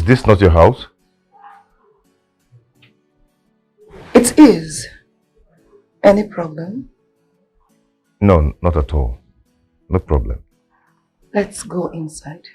this not your house? It is. Any problem? No, not at all. No problem. Let's go inside.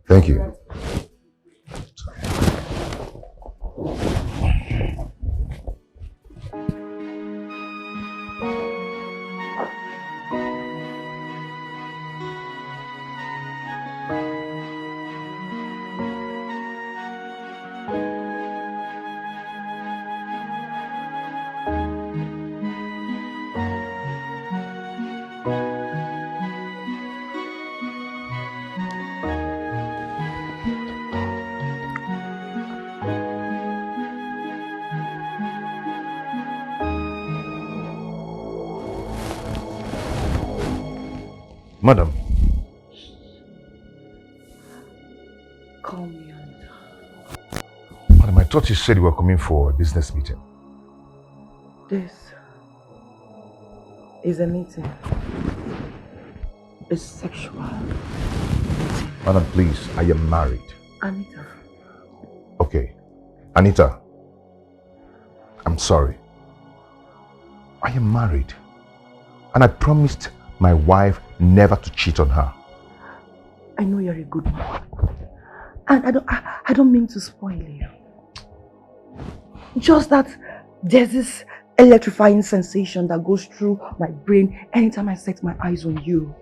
Thank you. Madam. Call me Anita. Madam, I thought you said you were coming for a business meeting. This is a meeting. A sexual meeting. Madam, please, I am married. Anita. Okay. Anita, I'm sorry. I am married. And I promised my wife never to cheat on her. I know you're a good man. And I don't mean to spoil you. Just that there's this electrifying sensation that goes through my brain anytime I set my eyes on you.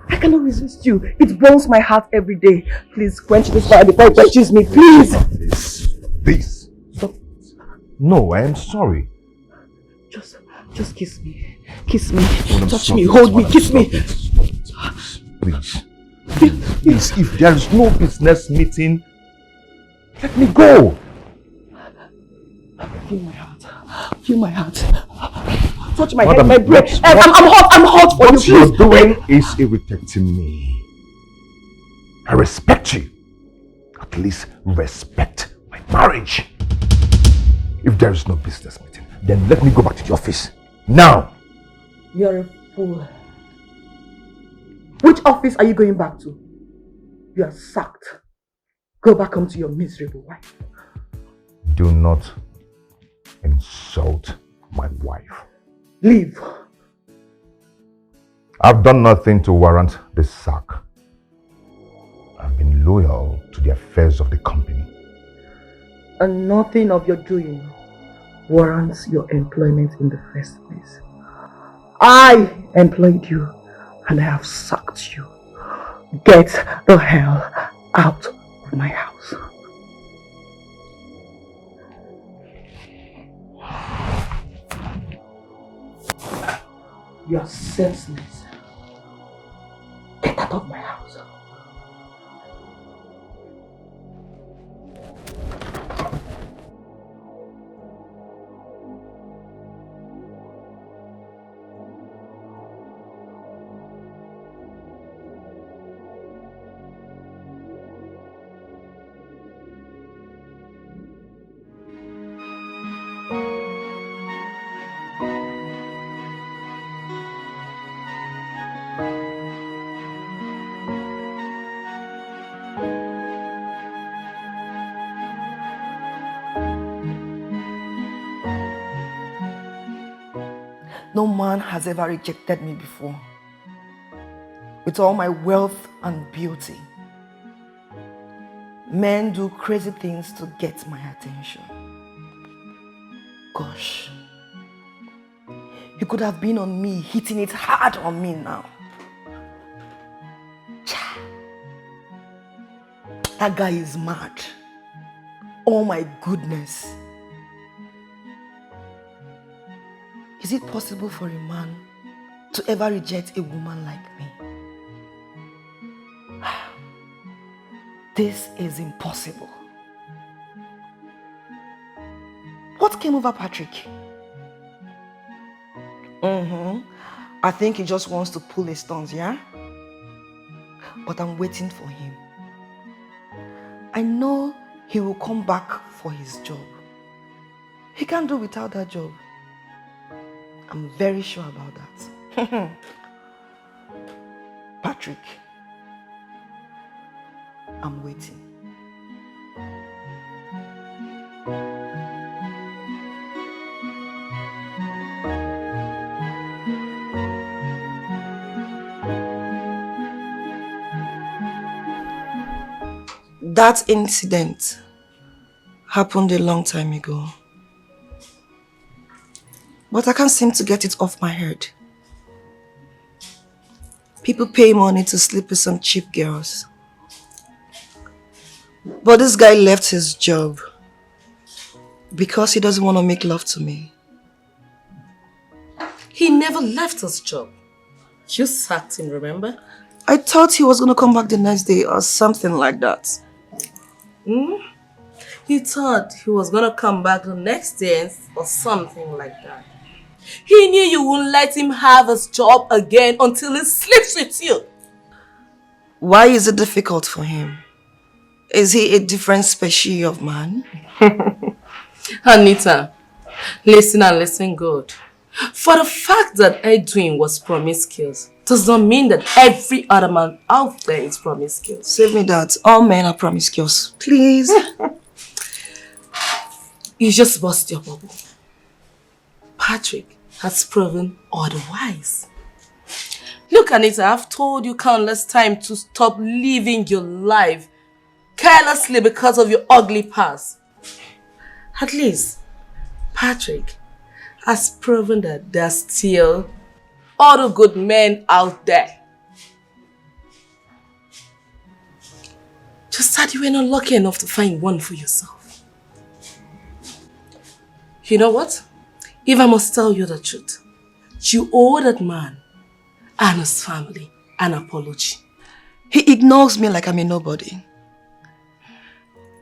I cannot resist you. It burns my heart every day. Please quench this fire before it quenches me, please. Please. Stop. No, I am sorry. Just kiss me. Kiss me. Touch me. Hold me. Kiss me. Please. Please, if there is no business meeting, let me go. Feel my heart. Feel my heart. Touch my Madam, head, my brain. I'm hot for you, please. What you're doing is irritating me. I respect you. At least respect my marriage. If there is no business meeting, then let me go back to the office. Now! You're a fool. Which office are you going back to? You are sacked. Go back home to your miserable wife. Do not insult my wife. Leave. I've done nothing to warrant this sack. I've been loyal to the affairs of the company. And nothing of your doing warrants your employment in the first place. I employed you and I have sacked you. Get the hell out of my house. You are senseless. Get out of my house. No man has ever rejected me before. With all my wealth and beauty, men do crazy things to get my attention. Gosh, you could have been on me, hitting it hard on me now. That guy is mad. Oh my goodness. Is it possible for a man to ever reject a woman like me. This is impossible. What came over Patrick? I think he just wants to pull his stunts, yeah? But I'm waiting for him. I know he will come back for his job. He can't do without that job. I'm very sure about that. Patrick, I'm waiting. That incident happened a long time ago. But I can't seem to get it off my head. People pay money to sleep with some cheap girls. But this guy left his job because he doesn't want to make love to me. He never left his job. You sacked him, remember? I thought he was going to come back the next day or something like that. He thought he was going to come back the next day or something like that. He knew you wouldn't let him have his job again until he sleeps with you. Why is it difficult for him? Is he a different species of man? Anita, listen and listen good. For the fact that Edwin was promiscuous does not mean that every other man out there is promiscuous. Save me that. All men are promiscuous. Please. You just bust your bubble. Patrick has proven otherwise. Look, Anita, I've told you countless times to stop living your life carelessly because of your ugly past. At least, Patrick has proven that there's still other good men out there. Just that you were not lucky enough to find one for yourself. You know what? If I must tell you the truth, you owe that man and his family an apology. He ignores me like I'm a nobody.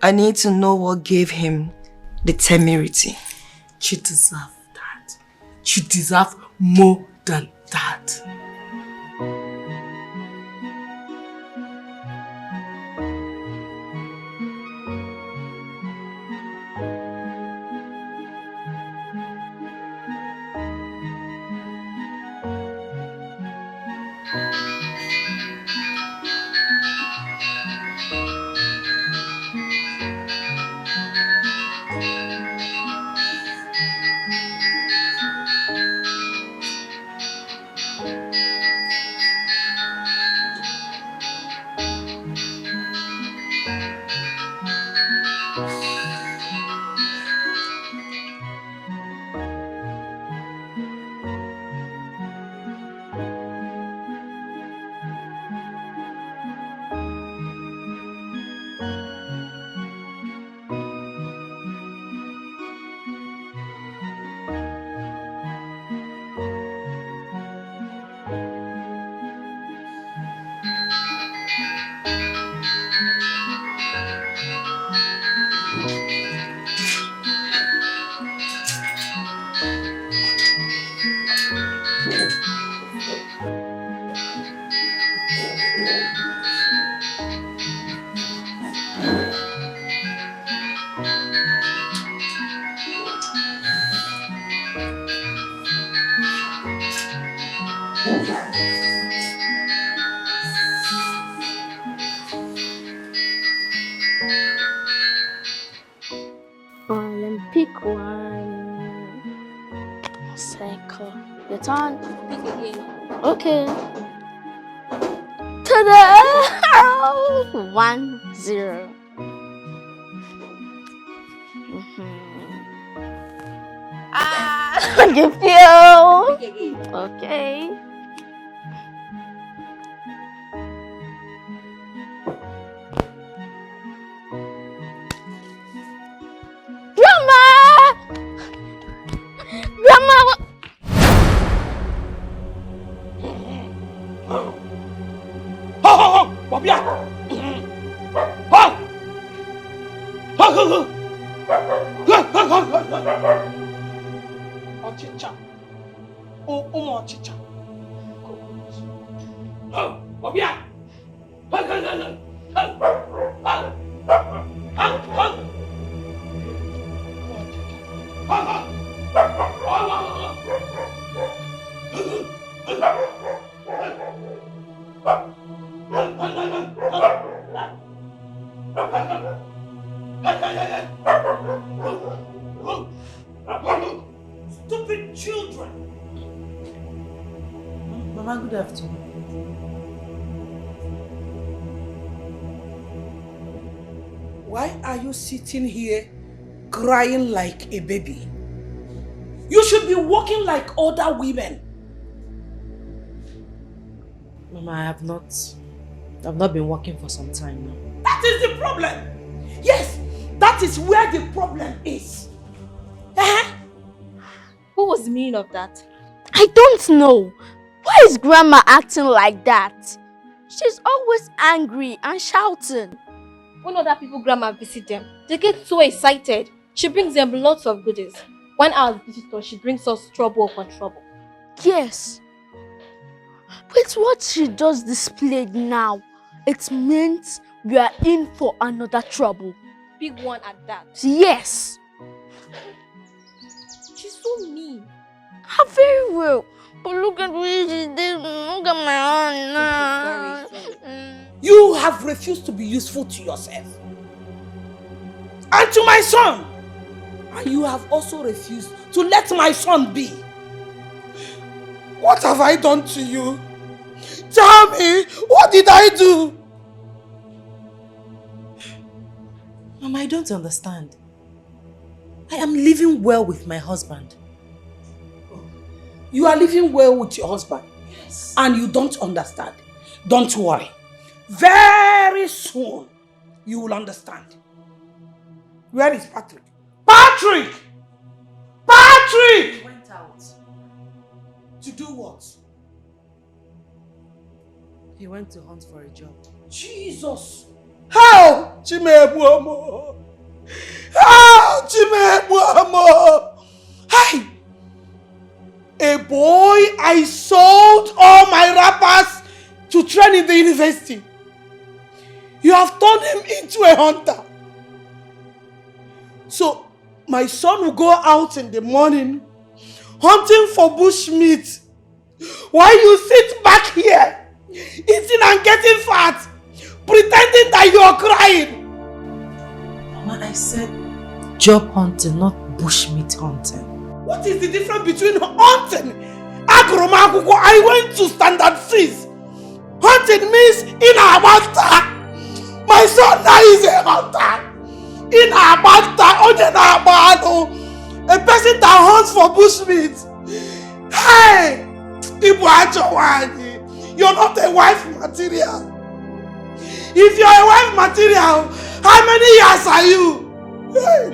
I need to know what gave him the temerity. You deserve that. You deserve more than that. Pick one. Cycle. Your turn. Pick again. Okay. Ta-da! 1-0. You feel? Pick again. Okay. Ochicha. Oh, Obia! Stupid children! Mama, good afternoon. Why are you sitting here crying like a baby? You should be walking like other women. Mama, I've not been working for some time now. That is the problem. Yes, that is where the problem is. What was the meaning of that? I don't know. Why is Grandma acting like that? She's always angry and shouting. When other people Grandma visit them, they get so excited. She brings them lots of goodies. When our visitor, she brings us trouble upon trouble. Yes. But what she just displayed now, it means we are in for another trouble. Big one at that. Yes. She's so mean. How very well. But look at what she did. Look at my hand. You have refused to be useful to yourself and to my son. And you have also refused to let my son be. What have I done to you? Tell me, what did I do? Mama, I don't understand. I am living well with my husband. You are living well with your husband. Yes. And you don't understand. Don't worry. Very soon, you will understand. Where is Patrick? Patrick! Patrick! He went out. To do what? He went to hunt for a job. Jesus! How? Chimebuomo! How? Chimebuomo! Hey! A boy I sold all my wrappers to train in the university. You have turned him into a hunter. So, my son will go out in the morning hunting for bush meat while you sit back here eating and getting fat, pretending that you are crying. Mama, I said job hunting, not bushmeat hunting. What is the difference between hunting? I went to standard fees. Hunting means in Abanta. My son now is a hunter. In Abanta, a person that hunts for bushmeat. Hey! You're not a wife material. If you're a wife material, how many years are you? Hey.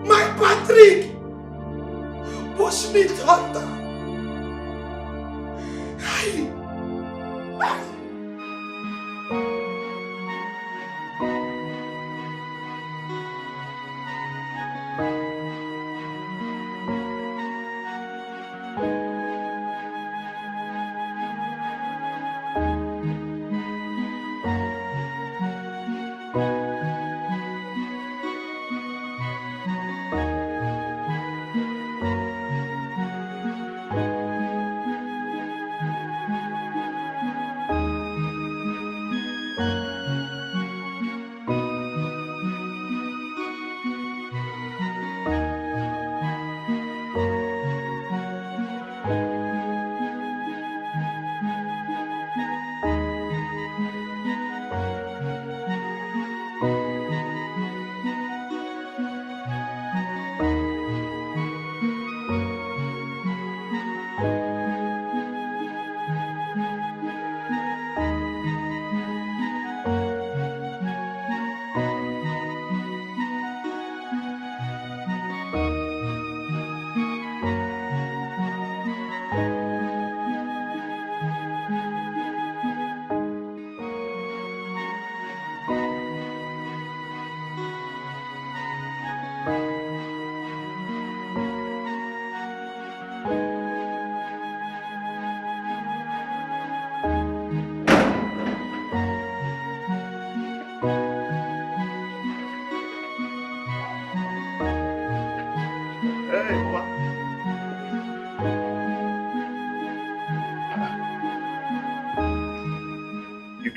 My Patrick! Bushmeat hunter! Hey! Hey!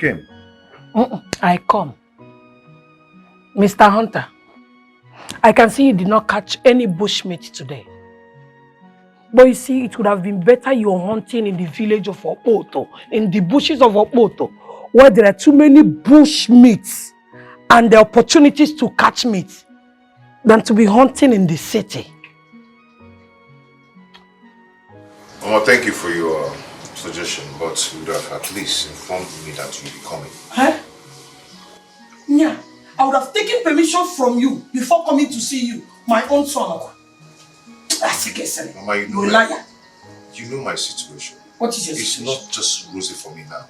came. I come. Mr. Hunter, I can see you did not catch any bushmeat today. But you see, it would have been better you're hunting in the village of Opoto, in the bushes of Opoto, where there are too many bush meats and the opportunities to catch meat, than to be hunting in the city. Mama, thank you for your suggestion, but you would have at least informed me that you'll be coming. Huh? Yeah, I would have taken permission from you before coming to see you, my own son. Mama, you liar. You know my situation. What is your situation? It's not just rosy for me now.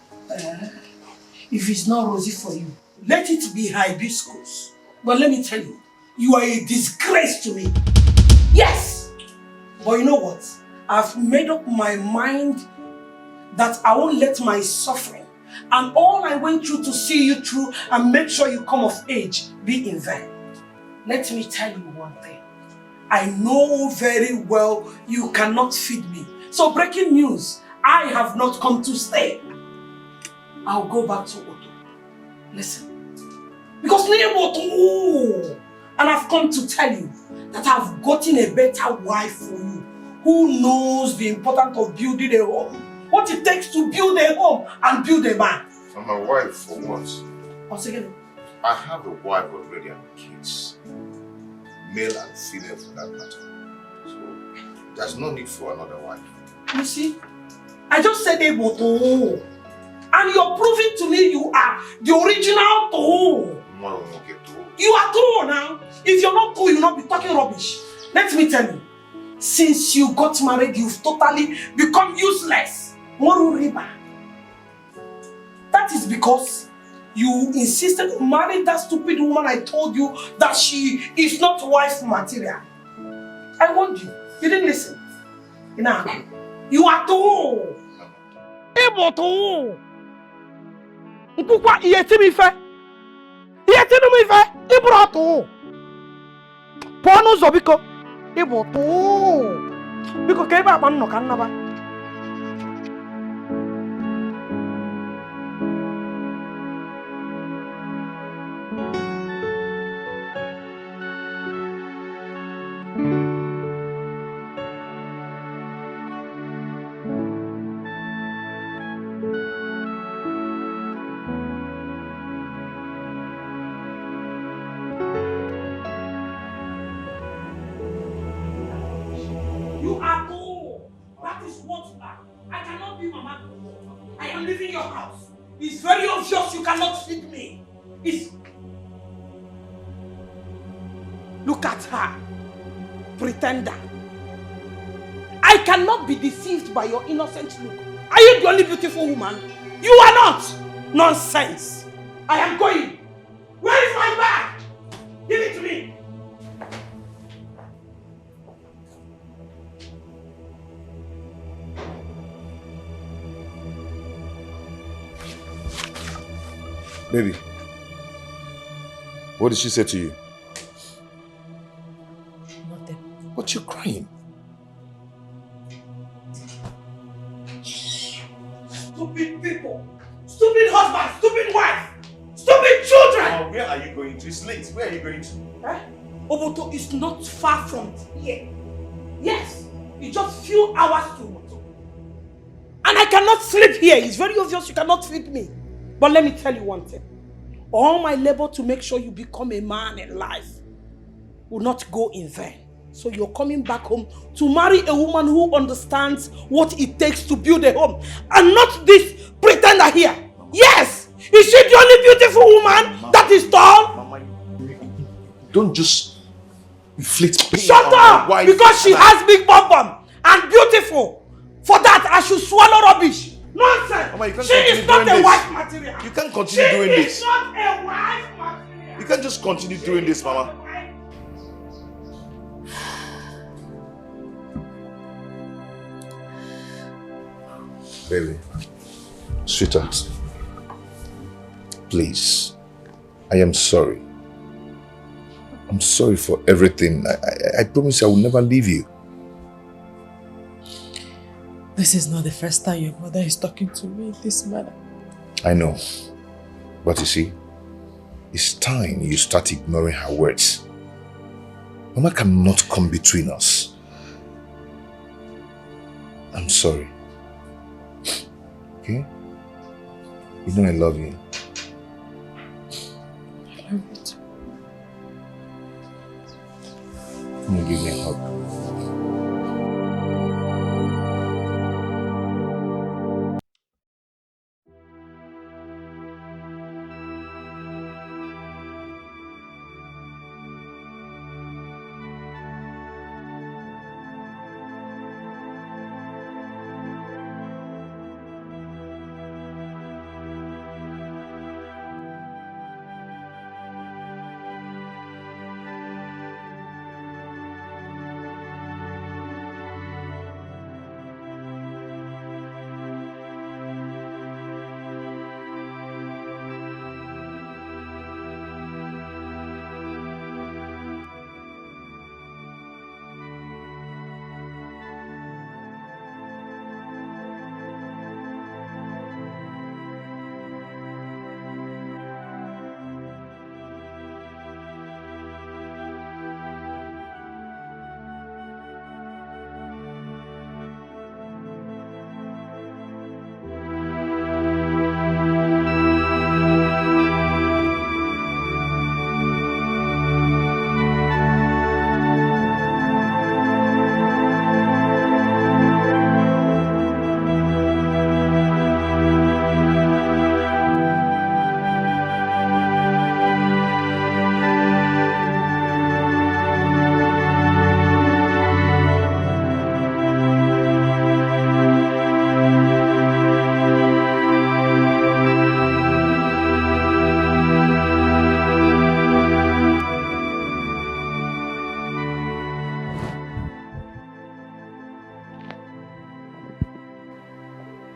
If it's not rosy for you, let it be hibiscus. But let me tell you, you are a disgrace to me. Yes! But you know what? I've made up my mind that I won't let my suffering and all I went through to see you through and make sure you come of age be in vain. Let me tell you one thing. I know very well you cannot feed me. So breaking news, I have not come to stay. I'll go back to Oto. Listen. Because Oto, and I've come to tell you that I've gotten a better wife for you who knows the importance of building a home. What it takes to build a home and build a man. And my wife for what? Once again. I have a wife already and kids. Male and female for that matter. So there's no need for another wife. You see? I just said Oto. And you're proving to me you are the original Toho. No, okay, Toho. You are Toho now. If you're not Toho, you'll not be talking rubbish. Let me tell you. Since you got married, you've totally become useless. Moru riba. That is because you insisted on marrying that stupid woman I told you that she is not wife material. I warned you. You didn't listen. Now, you are Toho. Ebo Toho. Nkukwa iyeti mi fe. Iyeti no mi fe. Ibro Toho. Pono zobiko. Ebo Toho. Biko kebe akpan no kan naba. Look at her, pretender. I cannot be deceived by your innocent look. Are you the only beautiful woman? You are not! Nonsense! I am going. Where is my bag? Give it to me. Baby, what did she say to you? Nothing. But you're crying. Stupid people, stupid husband, stupid wife, stupid children! Where are you going to? It's late. Where are you going to? Oboto is not far from here. Yes, it's just few hours to Oboto. And I cannot sleep here. It's very obvious you cannot feed me. But let me tell you one thing. All my labor to make sure you become a man in life will not go in vain. So you're coming back home to marry a woman who understands what it takes to build a home. And not this pretender here. Yes! Is she the only beautiful woman that is tall? Mama, don't just inflict pain. Shut up! Because she has big bum and beautiful. For that, I should swallow rubbish. Nonsense! Mama, she is not a wife material. You can't continue doing this. She is not a wife material. You can't just continue doing this, Mama. Baby, sweetheart, please, I am sorry. I'm sorry for everything. I promise I will never leave you. This is not the first time your mother is talking to me in this manner. I know. But you see, it's time you start ignoring her words. Mama cannot come between us. I'm sorry. Okay? You know I love you. I love it. Come on, give me a hug.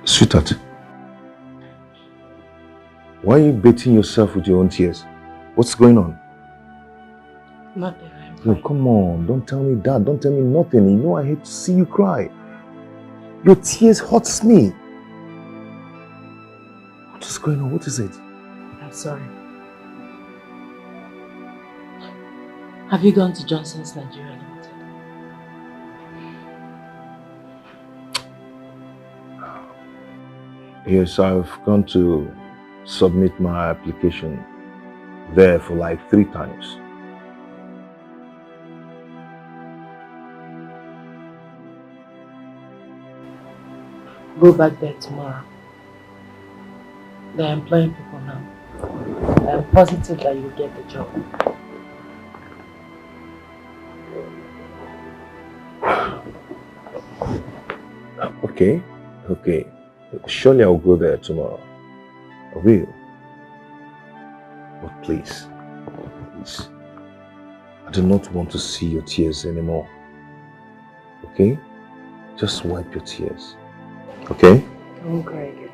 Sweetheart, why are you baiting yourself with your own tears? What's going on? Nothing. No, come on, don't tell me that. Don't tell me nothing. You know I hate to see you cry. Your tears hurts me. What is going on? What is it? I'm sorry. Have you gone to Johnson's Nigeria Limited? Yes, I've gone to submit my application there for like 3 times. Go back there tomorrow. They're employing people now. I'm positive that you'll get the job. Okay. Surely I'll go there tomorrow. I will. But please, I do not want to see your tears anymore. Okay? Just wipe your tears. Okay? I won't cry again.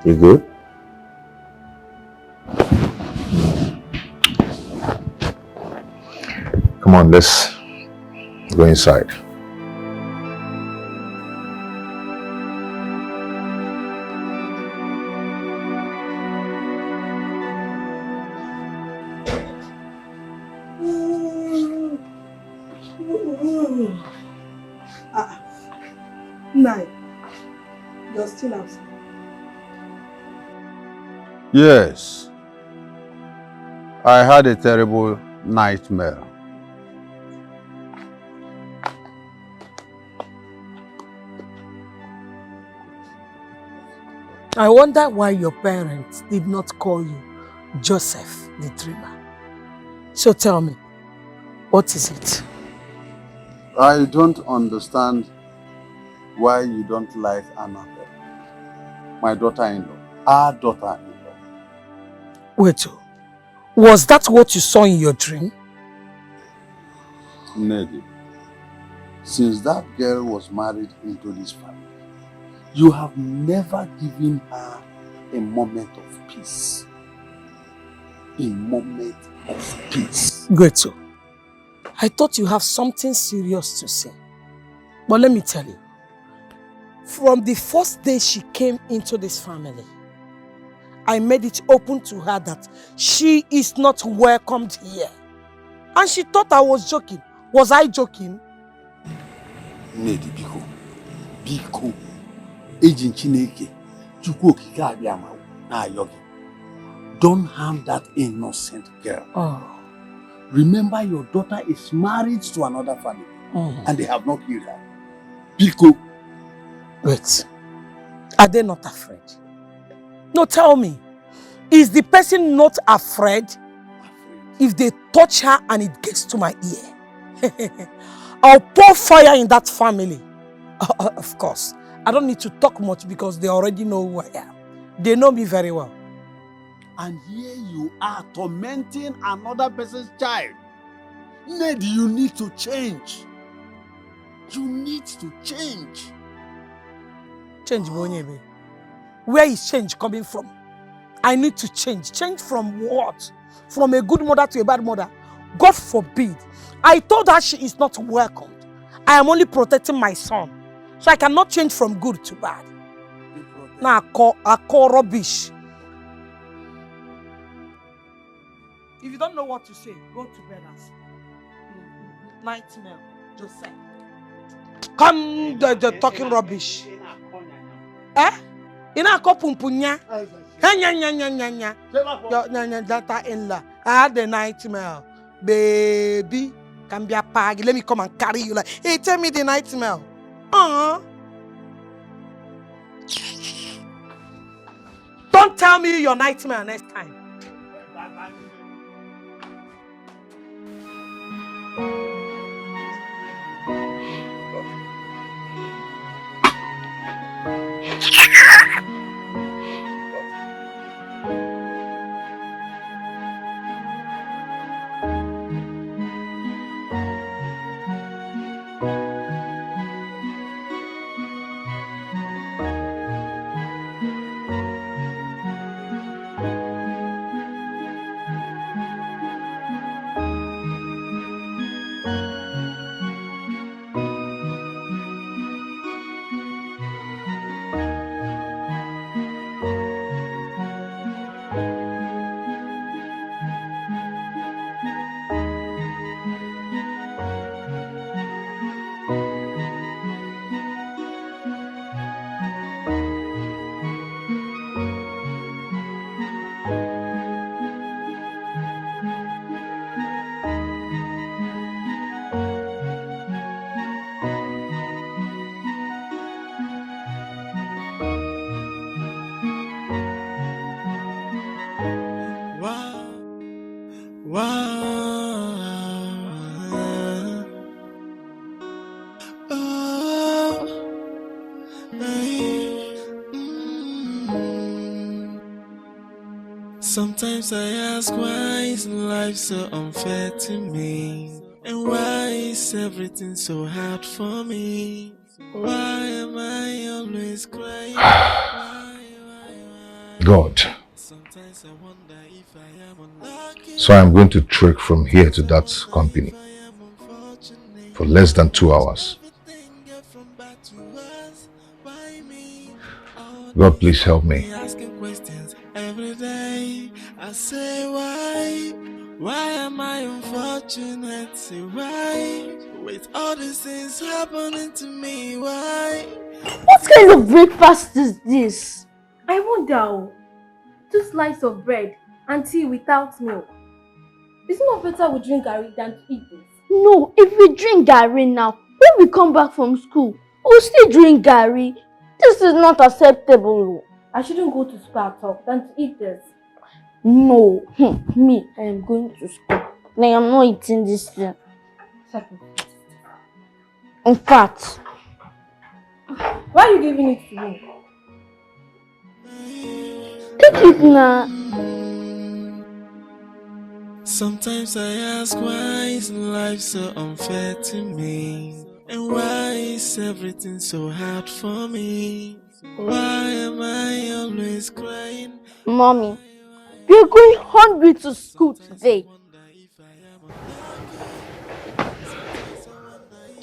You good? Come on, let's go inside. Nine. You're still outside. Yes. I had a terrible nightmare. I wonder why your parents did not call you Joseph the Dreamer. So tell me, what is it? I don't understand why you don't like Anita, my daughter-in-law, our daughter-in-law. Wait, was that what you saw in your dream? Nedi, since that girl was married into this family, you have never given her a moment of peace. A moment of peace. Great. I thought you have something serious to say. But let me tell you, From the first day she came into this family, I made it open to her that she is not welcomed here. And she thought I was joking. Was I joking? Nedi Biko. Biko. Ejin Chineke. Chukwu okike abịama na yogi. Don't harm that innocent girl. Oh. Remember, your daughter is married to another family. And they have not killed her. Biko. Wait. Are they not afraid? No, tell me. Is the person not afraid? If they touch her and it gets to my ear, I'll pour fire in that family. Of course. I don't need to talk much because they already know who I am. They know me very well. And here you are tormenting another person's child. Ned, you need to change. You need to change. Change, Bonyebe. Where is change coming from? I need to change. Change from what? From a good mother to a bad mother? God forbid. I told her she is not welcomed. I am only protecting my son. So I cannot change from good to bad. Now I call rubbish. If you don't know what to say, go to bed and sleep. Nightmare, Joseph. Come, the talking rubbish. Eh? Ina ko pumpunya. Nya. Your daughter-in-law. I had the nightmare. Baby, can be a pag. Let me come and carry you. Like, hey, tell me the nightmare. Don't tell me your nightmare next time. Sometimes I ask, why is life so unfair to me? And why is everything so hard for me? Why am I always crying? God. Sometimes I wonder if I am unlucky. So I'm going to trek from here to that company for less than 2 hours. God, please help me. Asking questions every day. I say, why am I unfortunate? Say, why? With all these things happening to me, why? What kind of breakfast is this? I wonder. 2 slices of bread and tea without milk. Is it not better we drink garri than to eat this? No, if we drink garri now, when we come back from school, we'll still drink garri. This is not acceptable. I shouldn't go to school at all than to eat this. No, me, I am going to school. I am not eating this thing. In fact, why are you giving it to me? Take it now. Sometimes I ask, why is life so unfair to me? And why is everything so hard for me? Why am I always crying? Mommy, we're going hungry to school today.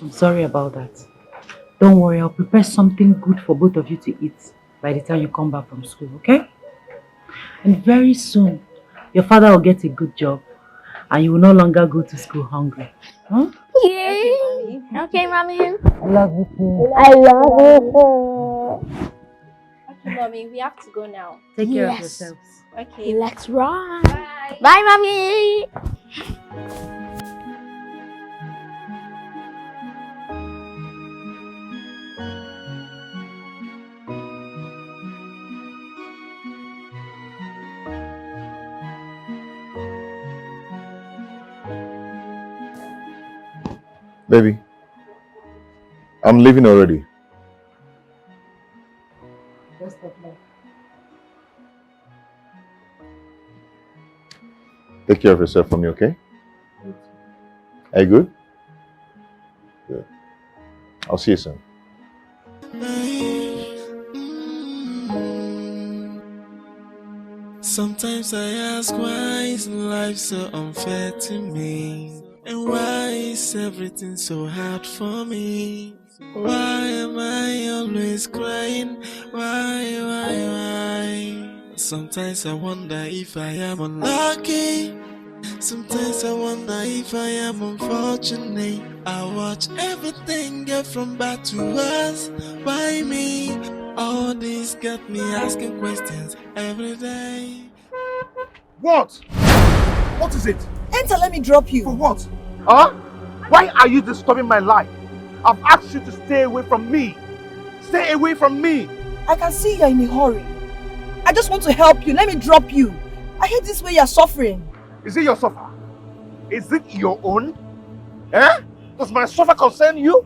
I'm sorry about that. Don't worry, I'll prepare something good for both of you to eat by the time you come back from school, okay? And very soon, your father will get a good job and you will no longer go to school hungry. Huh? Yay! Okay, Mommy. I love you too. I love you. Okay, Mommy, we have to go now. Take care of yourselves. Okay, let's run. Bye. Bye, Mommy. Baby, I'm leaving already. Take care of yourself for me, okay? Are you good? Good. I'll see you soon. Sometimes I ask, why is life so unfair to me? And why is everything so hard for me? Why am I always crying? Why? Sometimes I wonder if I am unlucky. Sometimes I wonder if I am unfortunate. I watch everything get from bad to worse. Why me? All this got me asking questions every day. What? What is it? Enter, let me drop you. For what? Huh? Why are you disturbing my life? I've asked you to stay away from me. Stay away from me. I can see you're in a hurry. I just want to help you. Let me drop you. I hate this way you're suffering. Is it your suffer? Is it your own? Eh? Does my suffer concern you?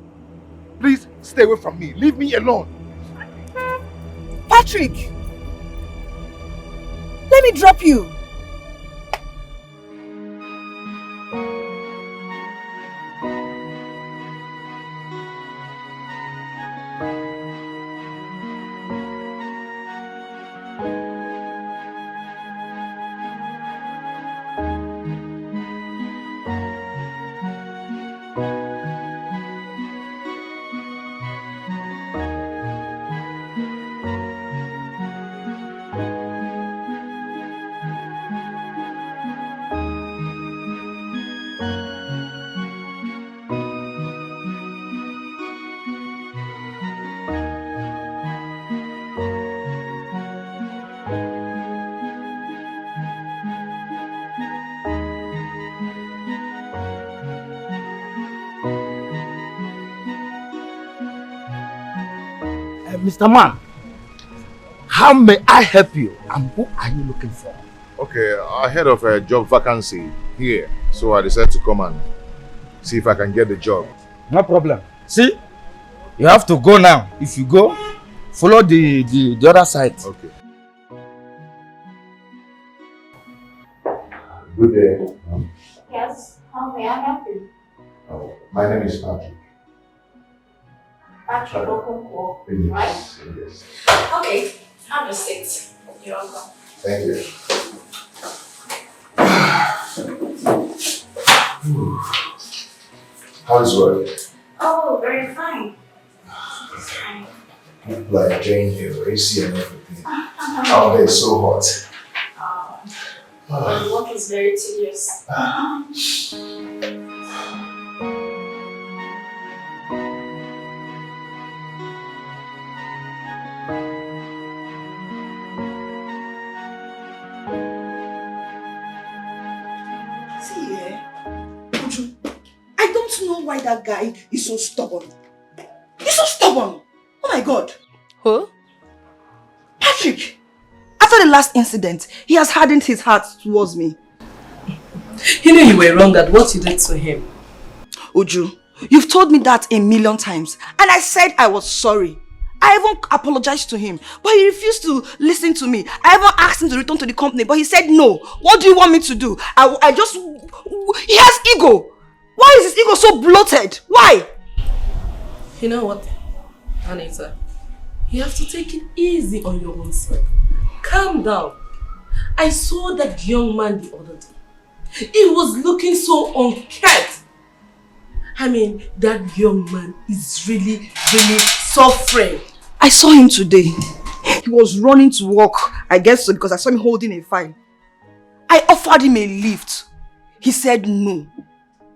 Please stay away from me. Leave me alone. Patrick! Let me drop you. Mr. Man, how may I help you and who are you looking for? Okay, I heard of a job vacancy here, so I decided to come and see if I can get the job. No problem. See, you have to go now. If you go, follow the other side. Okay. Good day. Yes, how may I help you? My name is Patrick. Patrick Okonkwo, Yes, right? yes. Okay, have a seat. You're welcome. Thank you. How's work? Oh, very fine. Fine. Like enjoying the AC and everything. Out there is so hot. The work is very tedious. See here, Uju, I don't know why that guy is so stubborn. He's so stubborn. Oh my God. Who? Patrick. After the last incident, he has hardened his heart towards me. You know you were wrong at what you did to him. Uju, you've told me that a million times, and I said I was sorry. I even apologized to him, but he refused to listen to me. I even asked him to return to the company, but he said no. What do you want me to do? I just... He has ego. Why is his ego so bloated? Why? You know what, Anita? You have to take it easy on your own self. Calm down. I saw that young man the other day. He was looking so unkempt. I mean, that young man is really suffering. I saw him today. He was running to work, I guess so, because I saw him holding a file. I offered him a lift. He said no.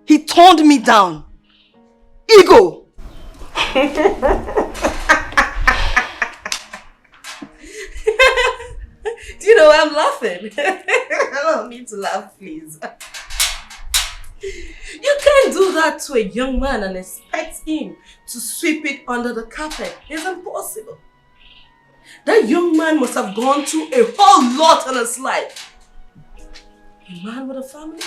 He turned me down. Ego! Do you know why I'm laughing? I don't need to laugh, please. You can't do that to a young man and expect him to sweep it under the carpet. It's impossible. That young man must have gone through a whole lot in his life. A man with a family?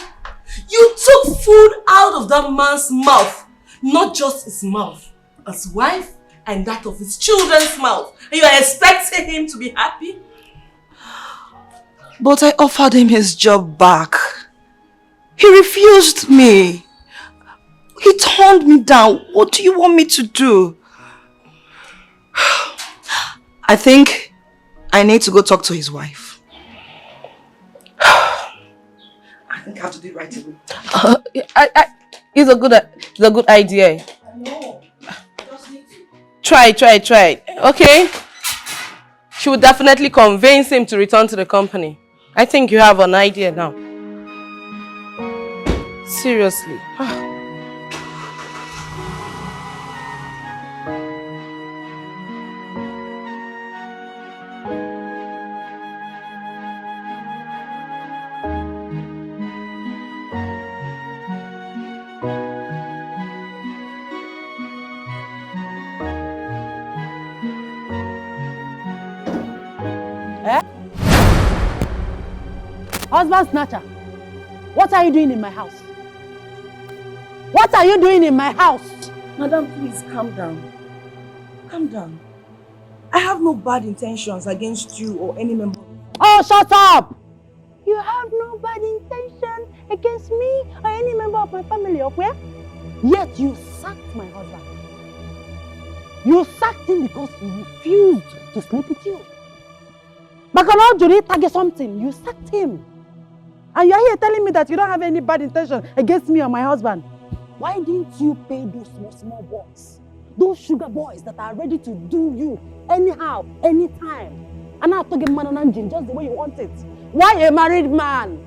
You took food out of that man's mouth. Not just his mouth, his wife and that of his children's mouth. And you are expecting him to be happy? But I offered him his job back. He refused me. He turned me down. What do you want me to do? I think I need to go talk to his wife. I think I have to do it right away. It's a good idea. No, I just need to. Try. Okay? She would definitely convince him to return to the company. I think you have an idea now. Seriously. Husband snatcher, what are you doing in my house? What are you doing in my house? Madam, please calm down. Calm down. I have no bad intentions against you or any member. Oh, shut up! You have no bad intention against me or any member of my family, okay? Yet you sacked my husband. You sacked him because he refused to sleep with you. But now you target something, you sacked him. And you're here telling me that you don't have any bad intention against me or my husband. Why didn't you pay those small boys? Those sugar boys that are ready to do you anyhow, anytime. And now to get man and engine just the way you want it. Why a married man?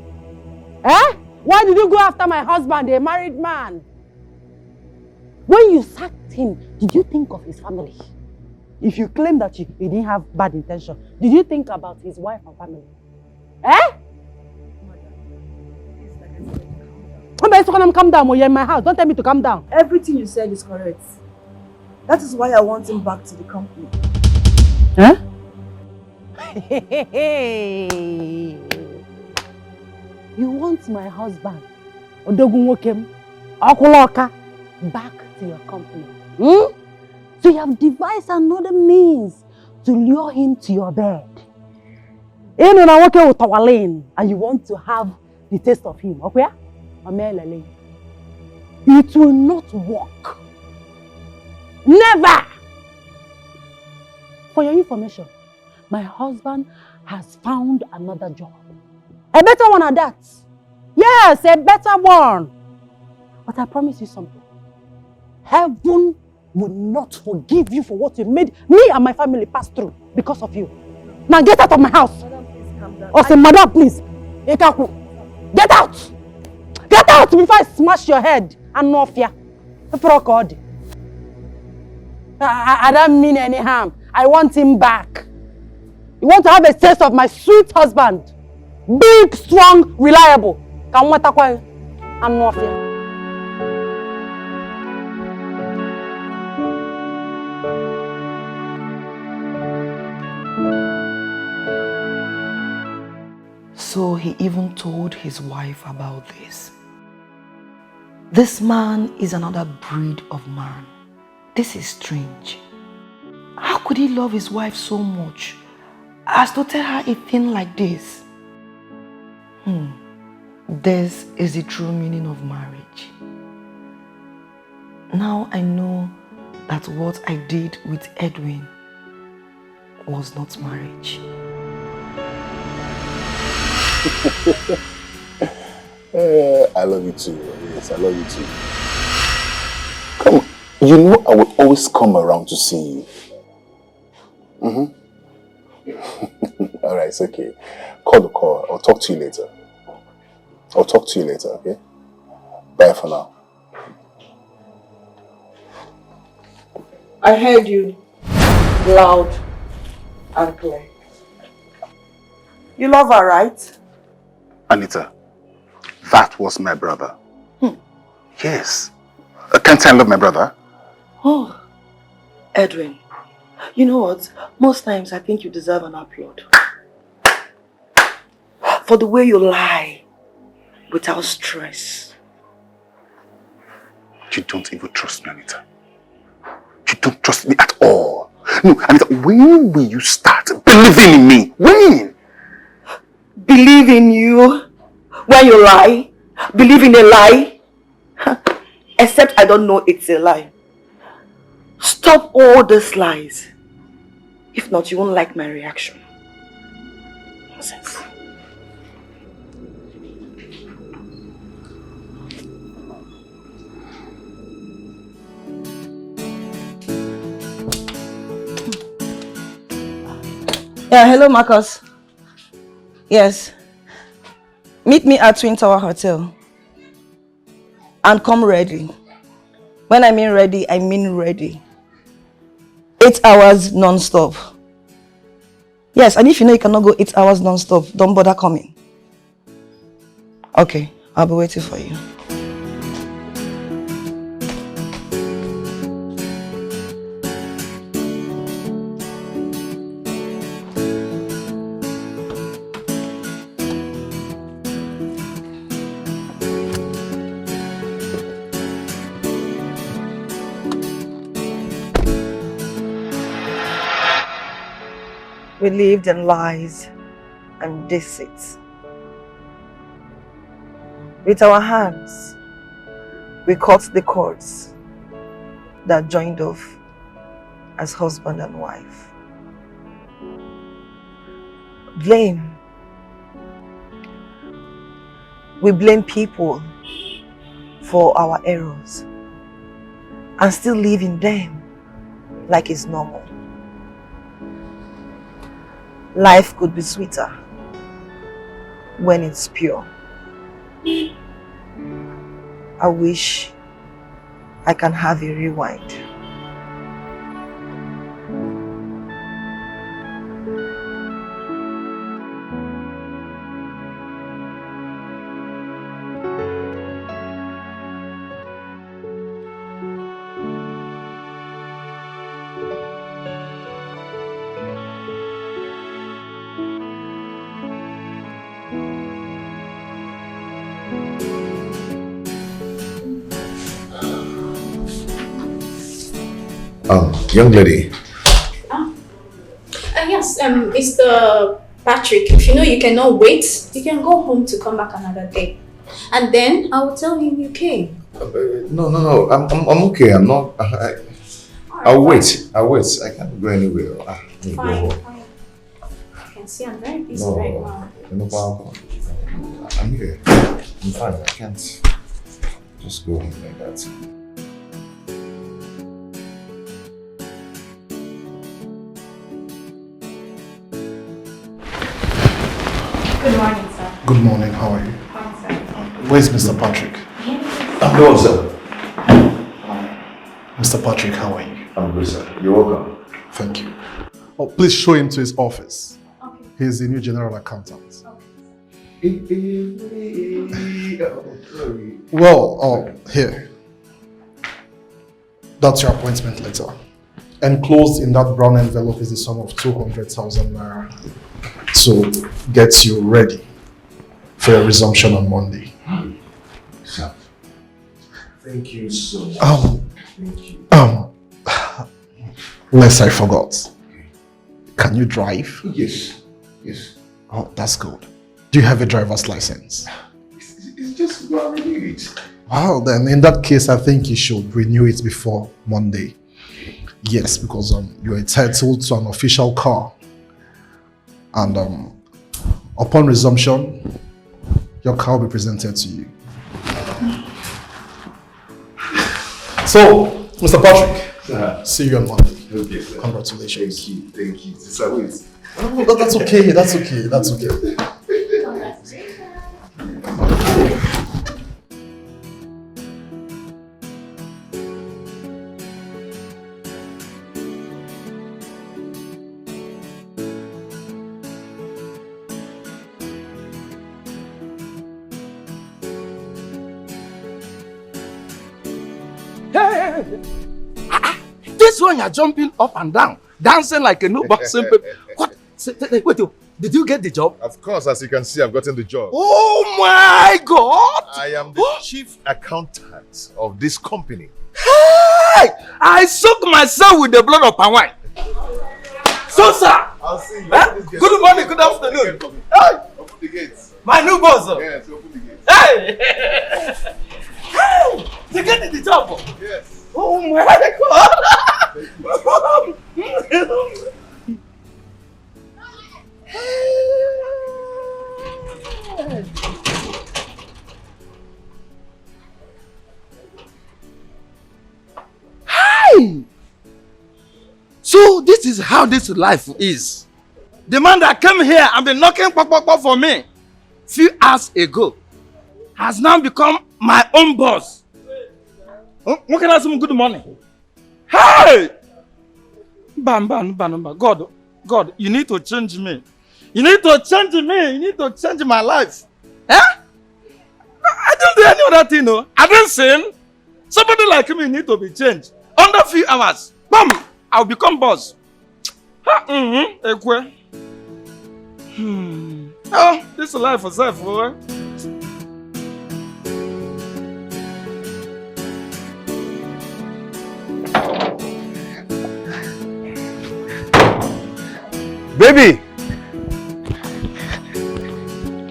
Eh? Why did you go after my husband, a married man? When you sacked him, did you think of his family? If you claim that you didn't have bad intention, did you think about his wife and family? Eh? Calm down, you're in my house. Don't tell me to calm down. Everything you said is correct. That is why I want him back to the company. Huh? You want my husband, Odogunwokem, Okuloka, back to your company. Hmm? So you have devised another means to lure him to your bed. And you want to have the taste of him, okay? It will not work. Never! For your information, my husband has found another job. A better one at that. Yes, a better one. But I promise you something. Heaven will not forgive you for what you made me and my family pass through because of you. Now get out of my house. Madam, please calm down. Oh, say, madam, please. Get out! Get out before I smash your head and no fear. I don't mean any harm. I want him back. You want to have a taste of my sweet husband. Big, strong, reliable. And no fear. So he even told his wife about this. This man is another breed of man. This is strange. How could he love his wife so much as to tell her a thing like this? This is the true meaning of marriage. Now I know that what I did with Edwin was not marriage. I love you too. Yes, I love you too. You know I will always come around to see you. Alright, it's okay. Call the call. I'll talk to you later. Okay? Bye for now. I heard you loud and clear. You love her, right? Anita, that was my brother. Yes. Can't I love my brother? Oh, Edwin, you know what? Most times I think you deserve an applaud. For the way you lie without stress. You don't even trust me, Anita. You don't trust me at all. No, Anita, when will you start believing in me? When? Believe in you when you lie? Believe in a lie? Except I don't know it's a lie. Stop all these lies. If not, you won't like my reaction. Nonsense. Yeah, hello Marcus. Yes. Meet me at Twin Tower Hotel. And come ready. When I mean ready, I mean ready. 8 hours non-stop. Yes, and if you know you cannot go 8 hours non-stop, don't bother coming. Okay, I'll be waiting for you. We lived in lies and deceit. With our hands, we cut the cords that joined off as husband and wife. Blame. We blame people for our errors and still live in them like it's normal. Life could be sweeter when it's pure. I wish I can have a rewind. Young lady. Yes, Mr. Patrick, if you know you cannot wait, you can go home to come back another day. And then I will tell him you came. No. I'm okay. I'm not. I'll wait. I can't go anywhere. Fine. I can see I'm very busy right now. No problem. I'm here. I'm fine. I can't just go home like that. Good morning, sir. Good morning, how are you? Fine, sir. Where's Mr. Patrick? I'm good, sir. Mr. Patrick, how are you? I'm good, sir. You're welcome. Thank you. Oh, please show him to his office. Okay. He's the new general accountant. Well, here. That's your appointment letter. Enclosed in that brown envelope is the sum of 200,000 naira. So get you ready for your resumption on Monday. Sir, thank you so much. Thank you. Lest I forgot. Can you drive? Yes. Oh, that's good. Do you have a driver's license? It's just go and renew it. Wow, then in that case, I think you should renew it before Monday. Yes, because you're entitled to an official car. And upon resumption, your car will be presented to you. So, Mr. Patrick, Sir. see you on Monday. Okay, sir. Congratulations. Thank you. Sir, wait. Oh, that's okay, that's okay. This one you're jumping up and down, dancing like a new boxing people. What? Wait, did you get the job? Of course, as you can see, I've gotten the job. Oh my God! I am the chief accountant of this company. Hey! I soak myself with the blood of palm wine. So, sir. I'll see you. Huh? Good morning, good afternoon. Hey! Open the gates. My new boss. Yes, open the gates. Hey! Hey! You get the job? Yes. Oh my God! Hi! So this is how this life is. The man that came here and been knocking pop for me few hours ago has now become my own boss. What can I say? Good morning. Hey! God, you need to change me. You need to change me. You need to change my life. Eh? I don't do any other thing, no. I don't sin. Somebody like me need to be changed. Under few hours, bam, I'll become boss. Oh, this is life for self, boy. Baby!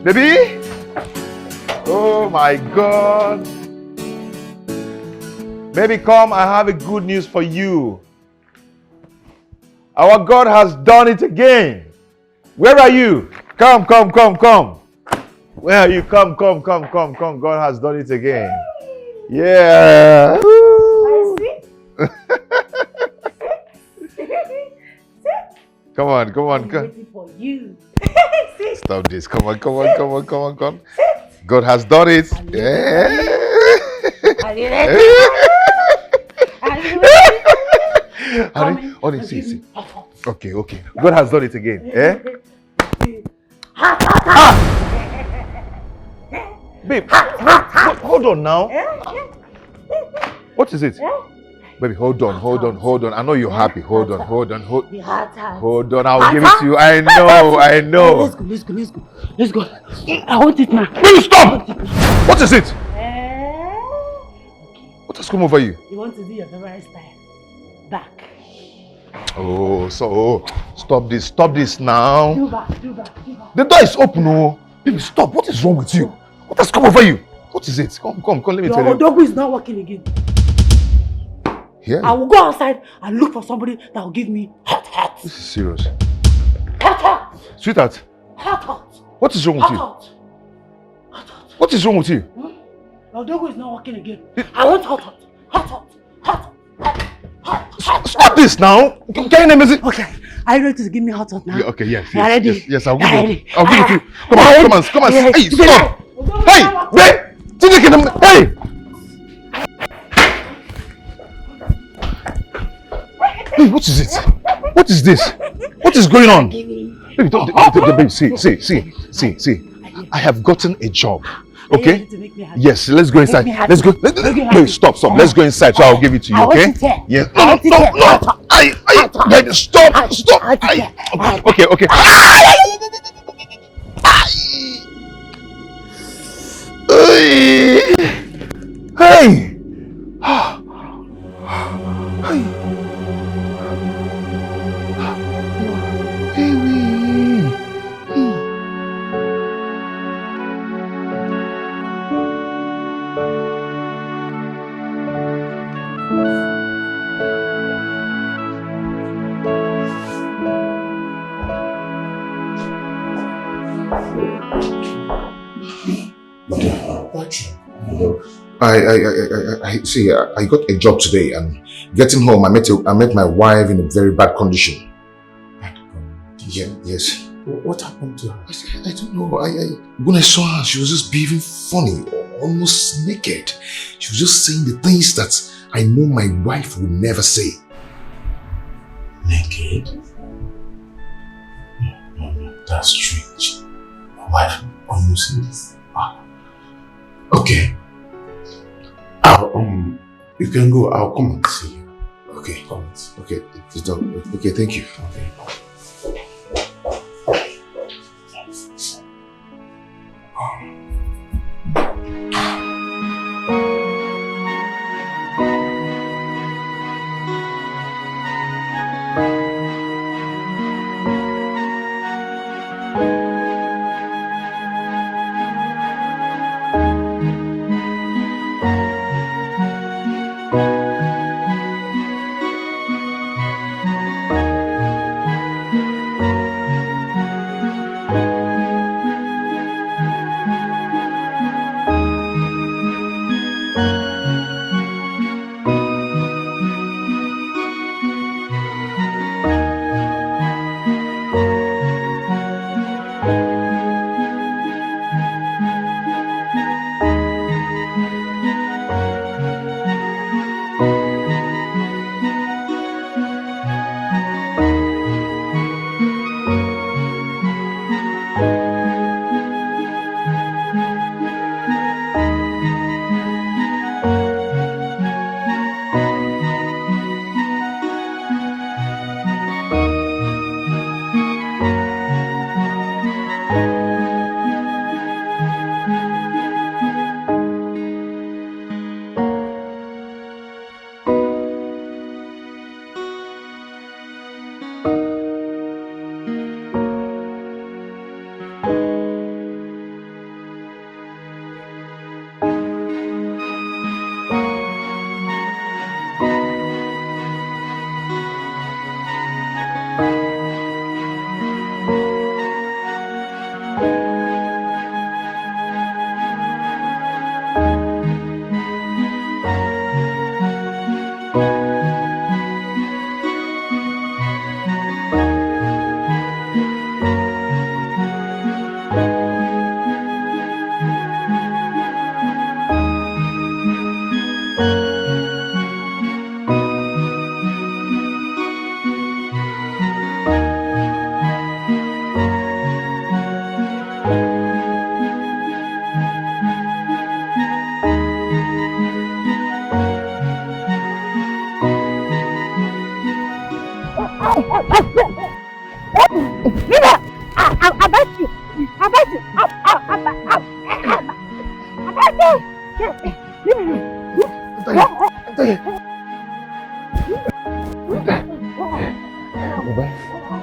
Baby! Oh my God! Baby, come, I have a good news for you. Our God has done it again. Where are you? Come. Where are you? Come. God has done it again. Yeah. Come on. I'm waiting for you. Stop this. Come on. God has done it. Are you ready? Honey, see. Okay. God has done it again. Eh? Babe, hold on now. What is it? Baby, hold on. I know you're happy. Hold on. I'll give it to you. I know. Let's go. I want it now. Please stop! What is it? What has come over you? You want to do your favorite style? Back. Oh, so stop this now. Do back. The door is open, oh. Baby, stop. What is wrong with you? What has come over you? What is it? Come, let me tell you. Your dog is not working again. Yeah. I will go outside and look for somebody that will give me hot. This is serious. Hot. Sweetheart. Hot. What is wrong with you? Hot. What is wrong with you? Your dog is not working again. I want hot. Stop this now. Can you name it? Okay. Are you ready to give me hot now? Yeah, okay, yes. You ready? Yes, I'll give it. Are I'll give it to you. Come on. Hey, stop. Hey, wait. Hey. Hey, what is it? What is this? What is going on? Baby, baby, see. I have gotten a job. Okay? Yes, let's go inside. Let's go. Wait, stop. Let's go inside so I'll give it to you, okay? Yes. No. Baby, stop. Okay. Hey. I see. I got a job today, and getting home, I met my wife in a very bad condition. Bad condition? Yes. What happened to her? I don't know. When I saw her, she was just behaving funny, almost naked. She was just saying the things that I know my wife would never say. Naked? No, that's strange. My wife almost says, okay. You can go. I'll come and see you. Okay. Come and see. Okay. Okay. Thank you. Okay.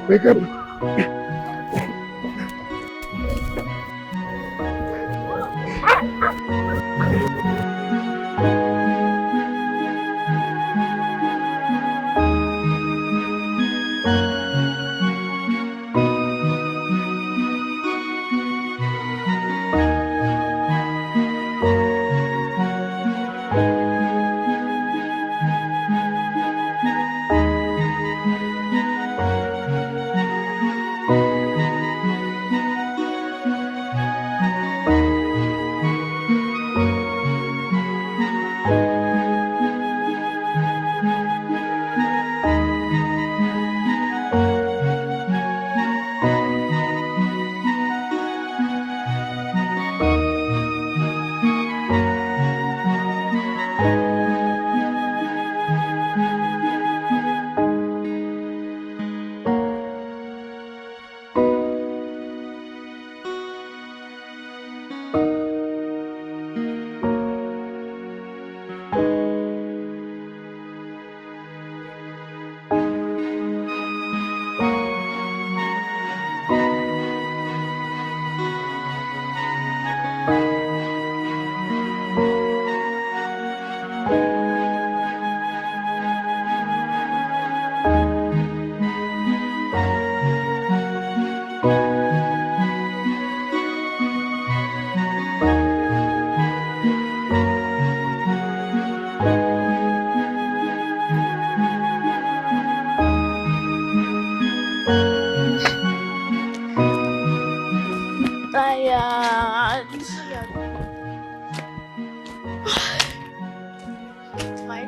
Wake up.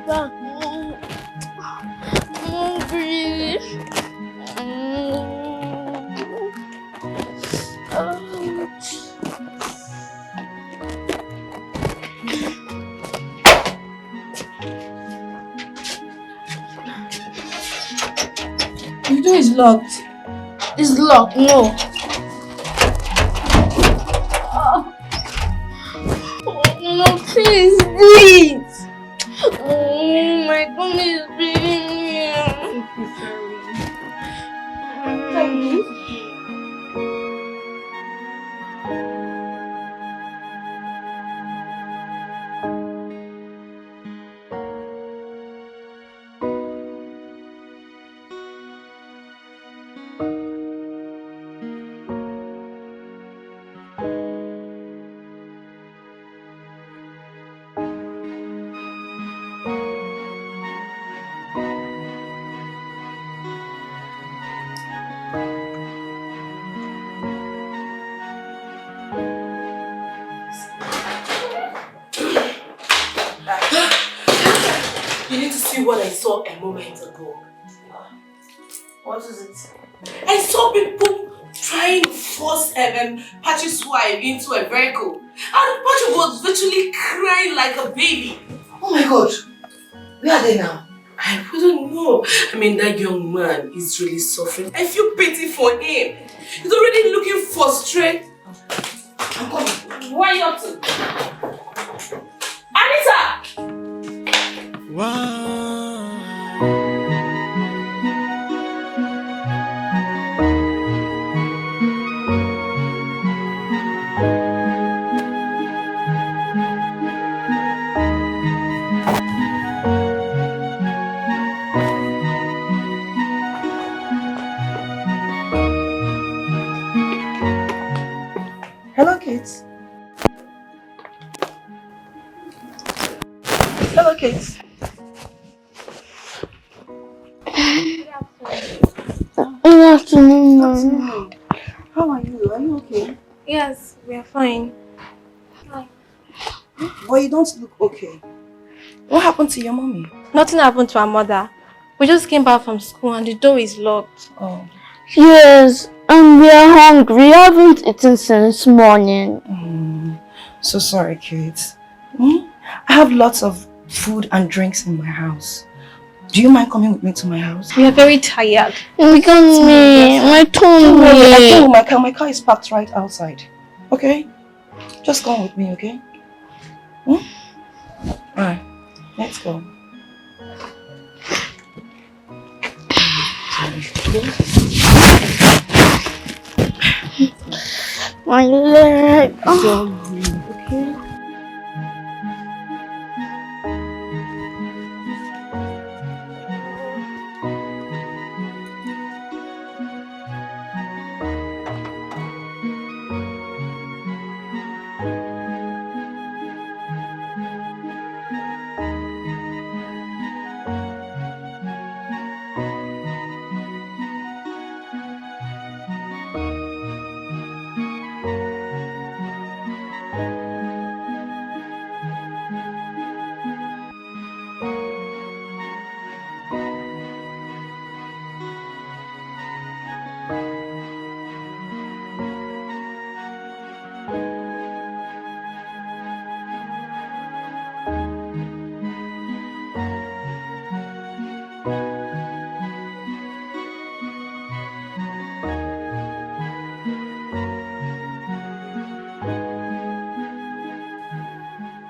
back home. I'm hungry. The door is locked. It's locked, no. No, please, please. Oh, my tummy is bleeding here. You need to see what I saw a moment ago. What is it? I saw people trying to force Patrick's wife into a vehicle. And Patrick was literally crying like a baby. Oh my God. Where are they now? I wouldn't know. I mean, that young man is really suffering. I feel pity for him. He's already looking frustrated. I'm coming. What are you up to? Anita! Wow. Hello, kids. Hello, kids. Good afternoon, Mom. How are you? Are you okay? Yes, we are fine. But you don't look okay. What happened to your mommy? Nothing happened to our mother. We just came back from school and the door is locked. Oh. Yes, and we are hungry. We haven't eaten since morning. So sorry, kids. I have lots of food and drinks in my house. Do you mind coming with me to my house? We are very tired. We can't me. My tummy. My car is parked right outside. Okay? Just come with me, okay? Alright, let's go. My leg. Okay?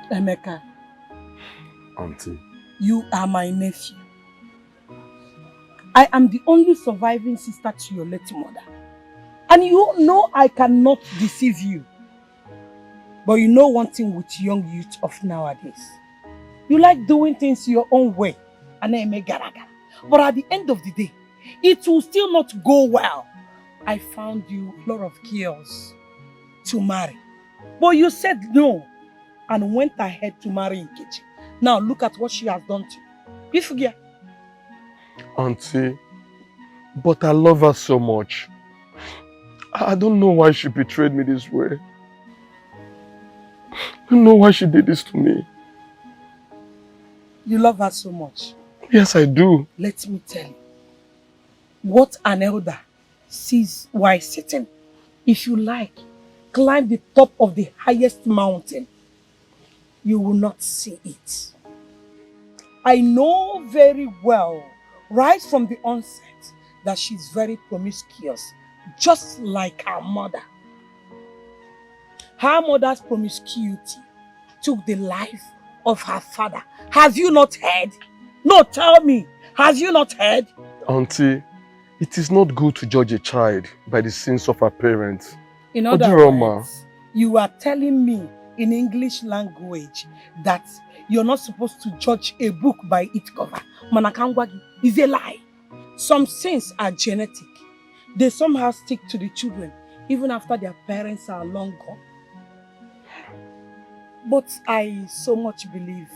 Emeka. Auntie. You are my nephew. I am the only surviving sister to your late mother. And you know I cannot deceive you. But you know one thing with young youth of nowadays. You like doing things your own way. And then make gara gara. But at the end of the day, it will still not go well. I found you a lot of girls to marry. But you said no and went ahead to marry Nkechi. Now look at what she has done to you. You forget. Auntie, but I love her so much. I don't know why she betrayed me this way. I don't know why she did this to me. You love her so much. Yes, I do. Let me tell you. What an elder sees while sitting. If you like, climb the top of the highest mountain. You will not see it. I know very well, right from the onset, that she's very promiscuous, just like her mother. Her mother's promiscuity took the life of her father. Have you not heard? No, tell me. Have you not heard? Auntie, it is not good to judge a child by the sins of her parents. In other words, you are telling me in English language that you're not supposed to judge a book by its cover. Manakangwagi is a lie. Some sins are genetic. They somehow stick to the children even after their parents are long gone. But I so much believe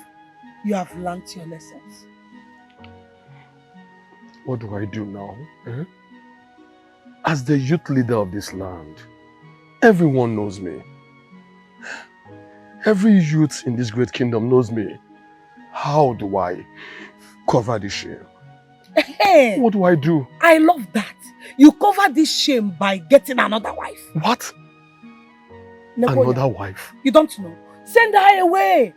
you have learnt your lessons. What do I do now? Eh? As the youth leader of this land, everyone knows me. Every youth in this great kingdom knows me. How do I cover this shame? Hey, what do I do? I love that. You cover this shame by getting another wife. What? Negoya. Another wife? You don't know. Send her away.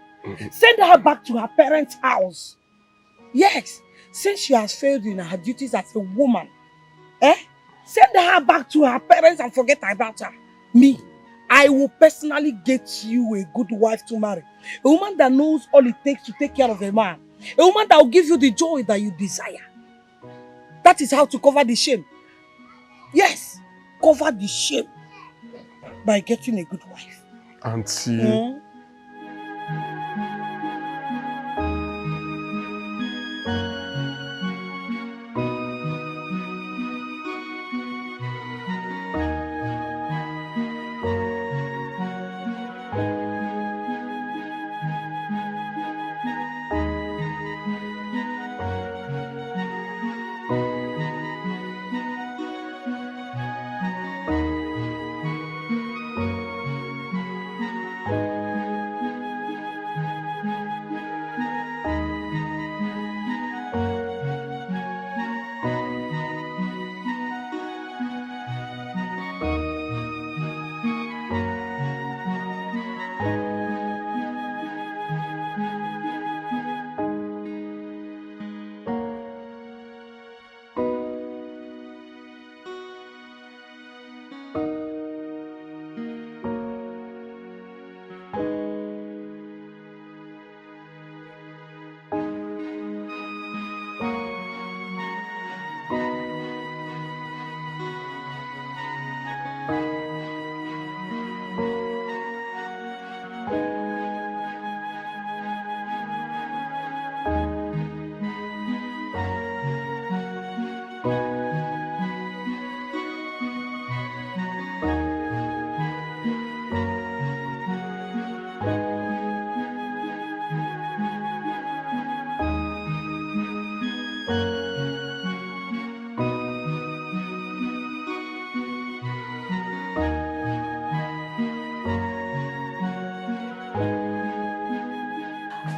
Send her back to her parents' house. Yes, since she has failed in her duties as a woman, send her back to her parents and forget about her. Me, I will personally get you a good wife to marry. A woman that knows all it takes to take care of a man. A woman that will give you the joy that you desire. That is how to cover the shame. Yes, cover the shame by getting a good wife. Auntie.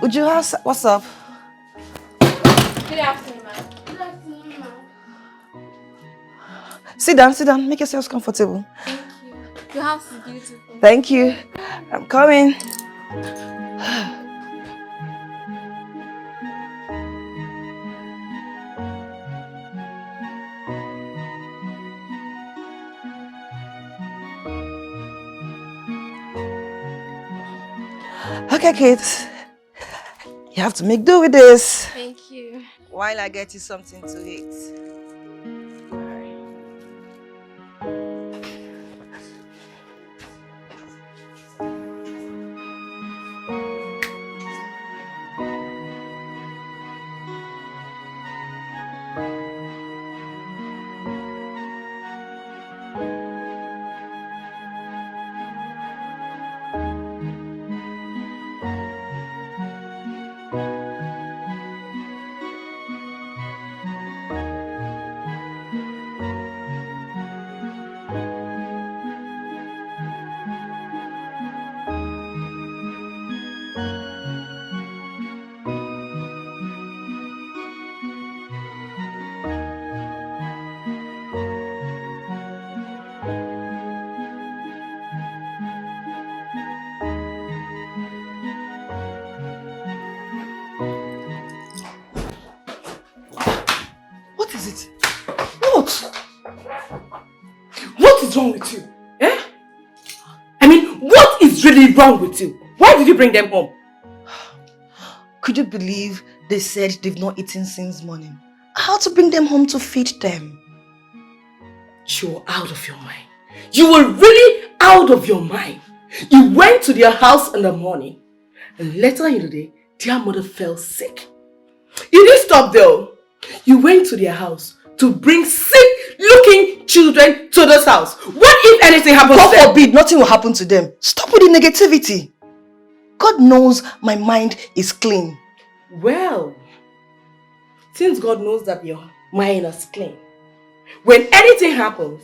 Uju, what's up? Good afternoon, ma'am. Good afternoon, ma'am. Sit down. Make yourselves comfortable. Thank you. Your house is beautiful. Thank you. I'm coming. Okay, kids. You have to make do with this. Thank you. While I get you something to eat. is it? What? What is wrong with you? Eh? I mean, what is really wrong with you? Why did you bring them home? Could you believe they said they've not eaten since morning? I had to bring them home to feed them. You're out of your mind. You were really out of your mind. You went to their house in the morning and later in the day, their mother fell sick. You didn't stop though. You went to their house to bring sick-looking children to this house. What if anything happens to them? God forbid, nothing will happen to them. Stop with the negativity. God knows my mind is clean. Well, since God knows that your mind is clean, when anything happens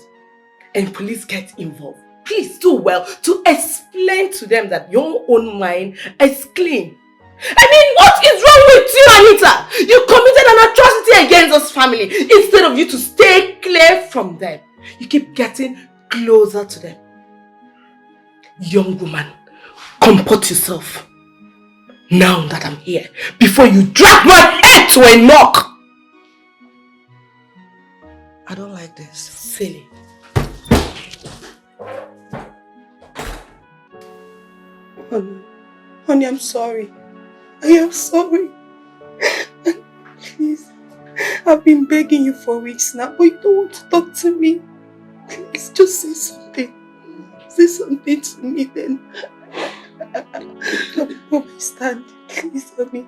and police get involved, please do well to explain to them that your own mind is clean. I mean, what is wrong with you, Anita? You committed an atrocity against this family. Instead of you to stay clear from them, you keep getting closer to them. Young woman, comport yourself. Now that I'm here, before you drag my head to a knock. I don't like this. Silly. Honey, I'm sorry. I am sorry. Please, I've been begging you for weeks now, but you don't want to talk to me. Please, just say something. Say something to me then. I understand. Please help me.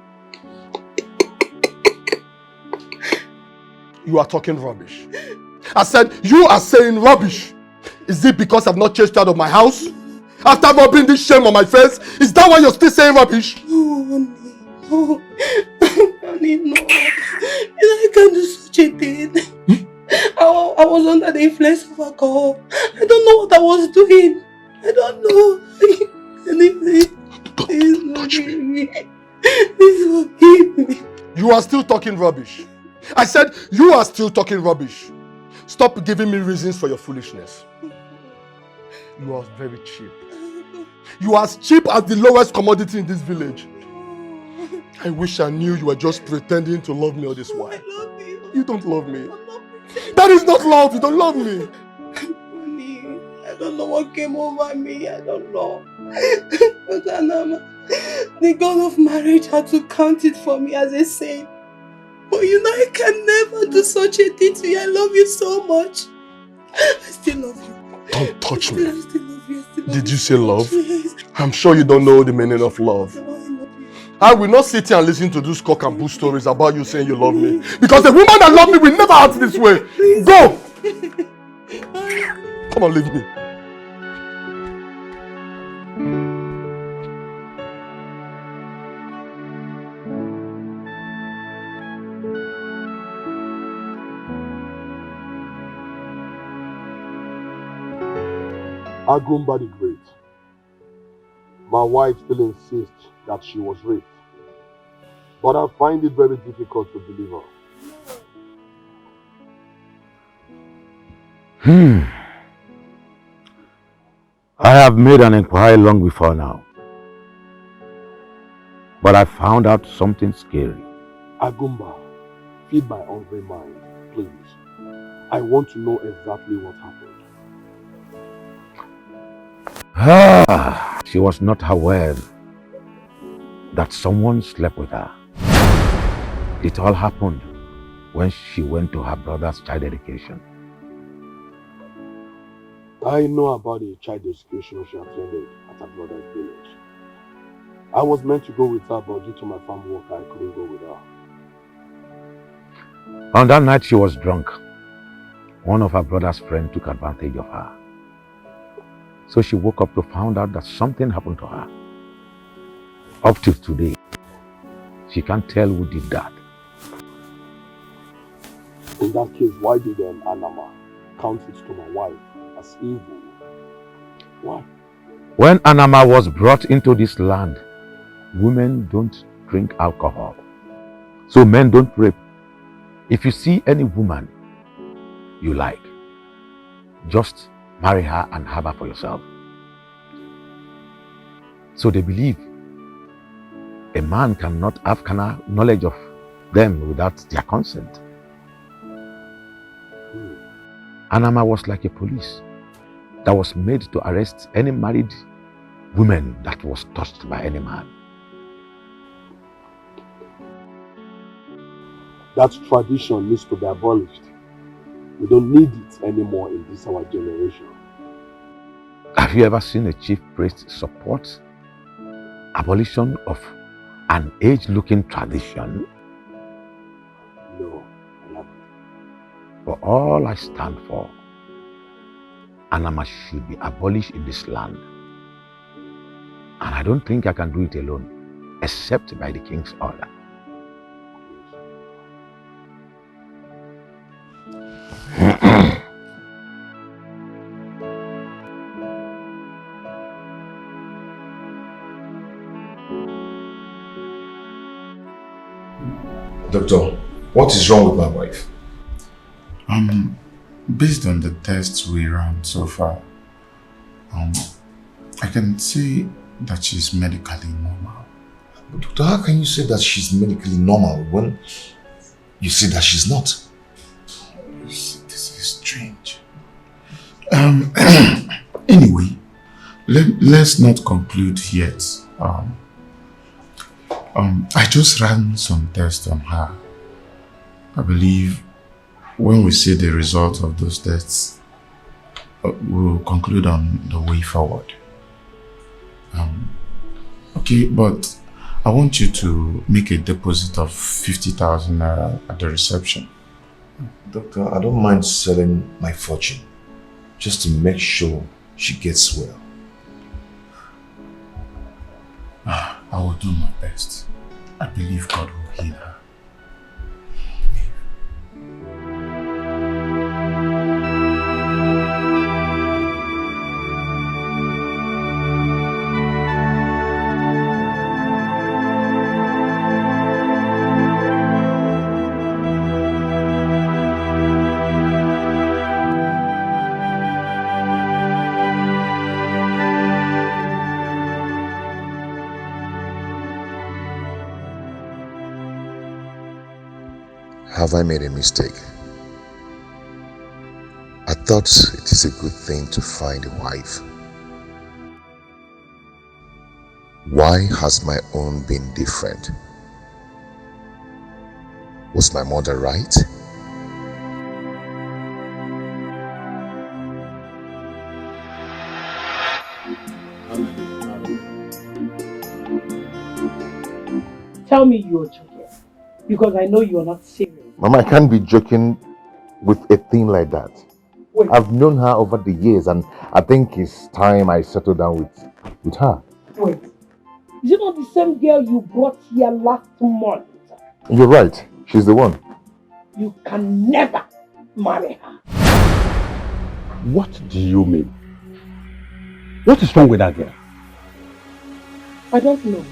You are talking rubbish. I said, you are saying rubbish. Is it because I've not chased you out of my house? After rubbing this shame on my face, is that why you're still saying rubbish? No, honey, no. Honey, no. I can't do such a thing. I was under the influence of alcohol. I don't know what I was doing. I don't know. Please touch me. Please forgive me. You are still talking rubbish. I said, you are still talking rubbish. Stop giving me reasons for your foolishness. You are very cheap. You are as cheap as the lowest commodity in this village. I wish I knew you were just pretending to love me all this while. I love you. You don't love me. That is not love. You don't love me. Honey, I don't know what came over me. I don't know. But Anama, the God of marriage had to count it for me as a saint. But you know, I can never do such a thing to you. I love you so much. I still love you. Don't touch me. I still love you. Did you say love? Yes. I'm sure you don't know the meaning of love. I will not sit here and listen to those cock and bull stories about you saying you love me. Because the woman that loves me will never act this way. Go! Come on, leave me. Agumba the Great. My wife still insists that she was raped. But I find it very difficult to believe her. I have made an inquiry long before now. But I found out something scary. Agumba, feed my hungry mind, please. I want to know exactly what happened. She was not aware that someone slept with her. It all happened when she went to her brother's child education. I know about the child education she attended at her brother's village. I was meant to go with her, but due to my farm work, I couldn't go with her. On that night she was drunk. One of her brother's friends took advantage of her. So she woke up to find out that something happened to her. Up till today, she can't tell who did that. In that case, why did Anama count it to my wife as evil? Why? When Anama was brought into this land, women don't drink alcohol. So men don't rape. If you see any woman you like, just marry her and have her for yourself. So they believe a man cannot have knowledge of them without their consent. Anama was like a police that was made to arrest any married woman that was touched by any man. That tradition needs to be abolished. We don't need it anymore in this our generation. Have you ever seen a chief priest support abolition of an age-looking tradition? No, I haven't. For all I stand for, Anama should be abolished in this land. And I don't think I can do it alone, except by the king's order. Doctor, what is wrong with my wife? Based on the tests we ran so far, I can say that she's medically normal. But doctor, how can you say that she's medically normal when you say that she's not? This is strange. Anyway, let's not conclude yet. I just ran some tests on her. I believe when we see the result of those tests, we'll conclude on the way forward. Okay, but I want you to make a deposit of 50,000 naira at the reception. Doctor, I don't mind selling my fortune just to make sure she gets well. I will do my best. I believe God will heal her. Have I made a mistake? I thought it is a good thing to find a wife. Why has my own been different? Was my mother right? Tell me you're joking, because I know you're not serious. Mama, I can't be joking with a thing like that. Wait. I've known her over the years and I think it's time I settle down with her. Wait, is it not the same girl you brought here last month? You're right, she's the one. You can never marry her. What do you mean? What is wrong with that girl? I don't know,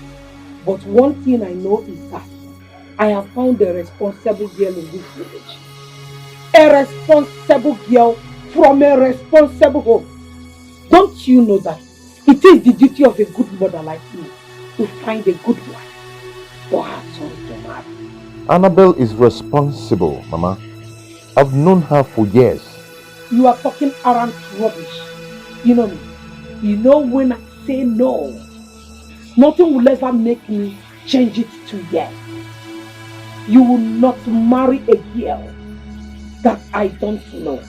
but one thing I know is that I have found a responsible girl in this village. A responsible girl from a responsible home. Don't you know that it is the duty of a good mother like me to find a good wife for her son to marry? Annabelle is responsible, Mama. I've known her for years. You are talking arrant rubbish. You know me. You know when I say no, nothing will ever make me change it to yes. You will not marry a girl that I don't know.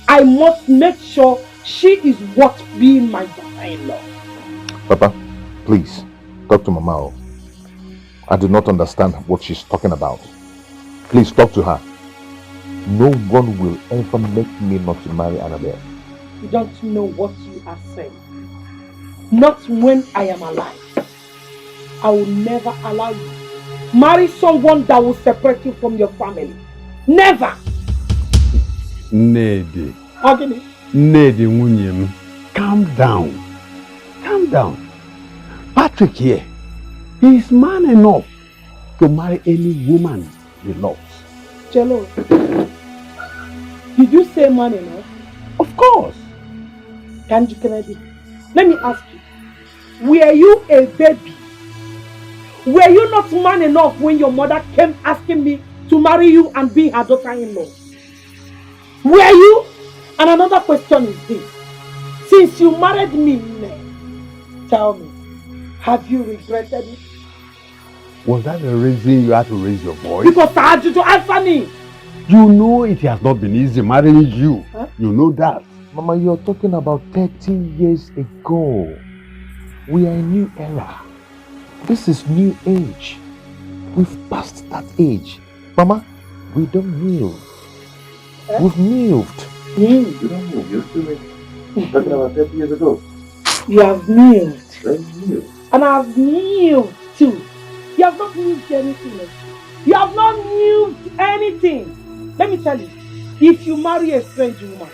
I must make sure she is worth being my daughter-in-law. Papa, please, talk to Mama. I do not understand what she's talking about. Please talk to her. No one will ever make me not to marry Annabelle. You don't know what you are saying. Not when I am alive. I will never allow you marry someone that will separate you from your family. Never! Nedi. Agini. Nedi Wunyem. Calm down. Calm down. Patrick here. He is man enough to marry any woman he loves. Jello. Did you say man enough? Of course. Can't you credit? Let me ask you. Were you a baby? Were you not man enough when your mother came asking me to marry you and be her daughter-in-law? Were you? And another question is this. Since you married me, tell me, have you regretted it? Was that the reason you had to raise your voice? Because I had you to answer me. You know it has not been easy marrying you. Huh? You know that. Mama, you're talking about 30 years ago. We are in a new era. This is new age. We've passed that age. Mama, we don't move. We've moved. You don't move. You're still talking about 30 years ago. You have moved. Very new. And I have moved too. You have not moved anything. You have not moved anything. Let me tell you, if you marry a strange woman,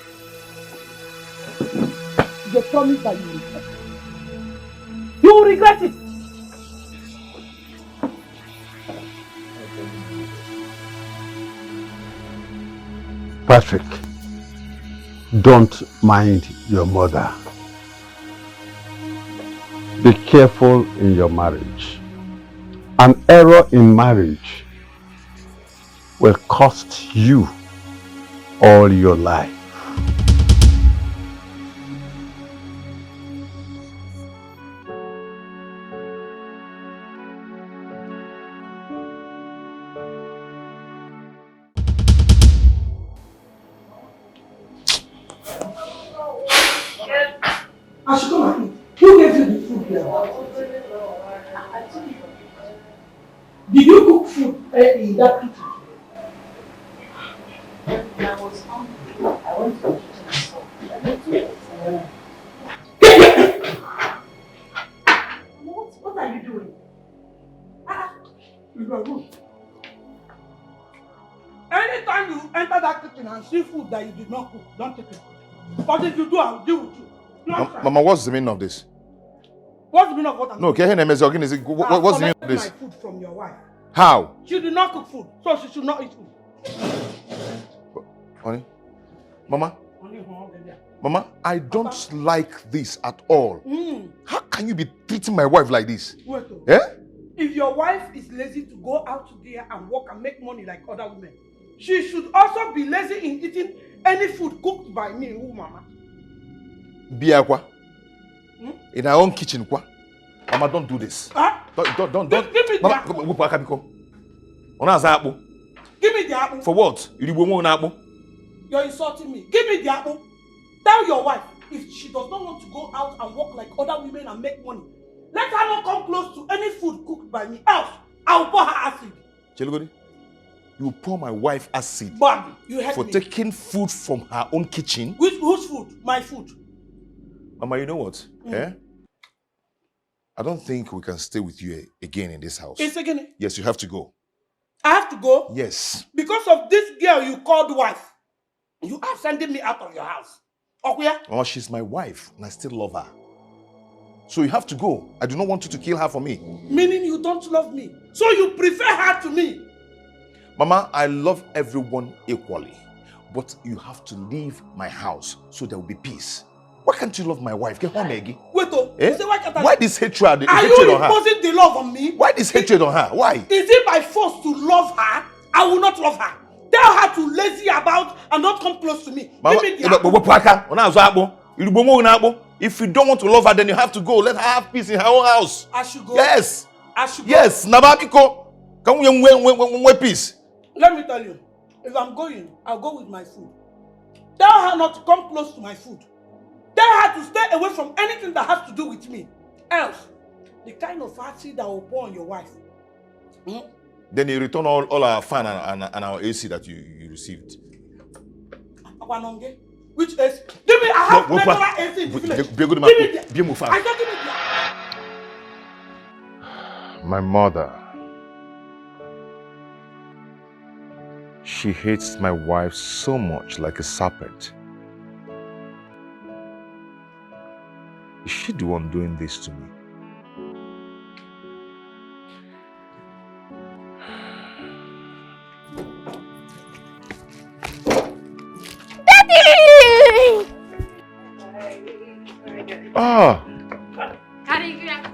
you promise that you will regret it. You will regret it. Patrick, don't mind your mother. Be careful in your marriage. An error in marriage will cost you all your life. I should come and eat. Who gave you the food here? Did you cook food in that kitchen? I was hungry. I went to the kitchen and What are you doing? You are good. Anytime you enter that kitchen and see food that you did not cook, don't take it. But if you do, I'll deal with you. Mama, what's the meaning of this? What's the meaning of what I'm No, doing? what's the meaning of this? My food from your wife. How? She did not cook food, so she should not eat food. Honey? Mama? Mama, I don't like this at all. How can you be treating my wife like this? Wait, eh? If your wife is lazy to go out there and work and make money like other women, she should also be lazy in eating any food cooked by me, Mama. Biakwa. In our own kitchen, kwa. Mama, don't do this. Don't. Give me the apple. Give me the apple. For what? You're insulting me. Give me the apple. Tell your wife, if she does not want to go out and work like other women and make money, let her not come close to any food cooked by me. Else, I'll pour her acid. Chelugodi, you pour my wife acid Bobby, you hate for me. taking food from her own kitchen? Whose food? My food. Mama, you know what? I don't think we can stay with you again in this house. It's again. Yes, you have to go. I have to go? Yes. Because of this girl you called wife, you are sending me out of your house. Okuya? Oh, she's my wife and I still love her. So you have to go. I do not want you to kill her for me. Meaning you don't love me. So you prefer her to me. Mama, I love everyone equally. But you have to leave my house so there will be peace. Why can't you love my wife? Get home, Maggie. Wait, why this hatred? Are you imposing the love on me? Why this hatred on her? Why? Is it by force to love her? I will not love her. Tell her to lazy about and not come close to me. Mama, give me the apple. If you don't want to love her, then you have to go. Let her have peace in her own house. I should go. Yes. I should go. Yes. Nababiko. Can we peace? Let me tell you. If I'm going, I'll go with my food. Tell her not to come close to my food. Tell her to stay away from anything that has to do with me. Else, the kind of acid that will pour on your wife. Then you return all our fan and our AC that you received. Which AC? Give me, I have regular AC in the village. Give me the, I don't give me the. My mother. She hates my wife so much, like a serpent. Is she the one doing this to me? Ah,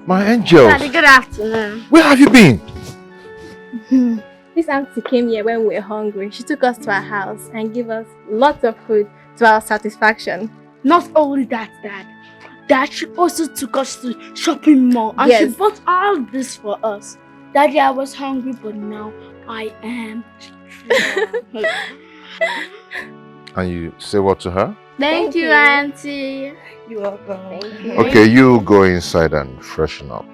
my angel. Daddy, good afternoon. Where have you been? This auntie came here when we were hungry. She took us to her house and gave us lots of food to our satisfaction. Not only that, Dad, she also took us to shopping mall and she bought all this for us. Daddy, I was hungry, but now I am. And you say what to her? Thank you, Auntie. You're welcome. Thank you. Okay, you go inside and freshen up.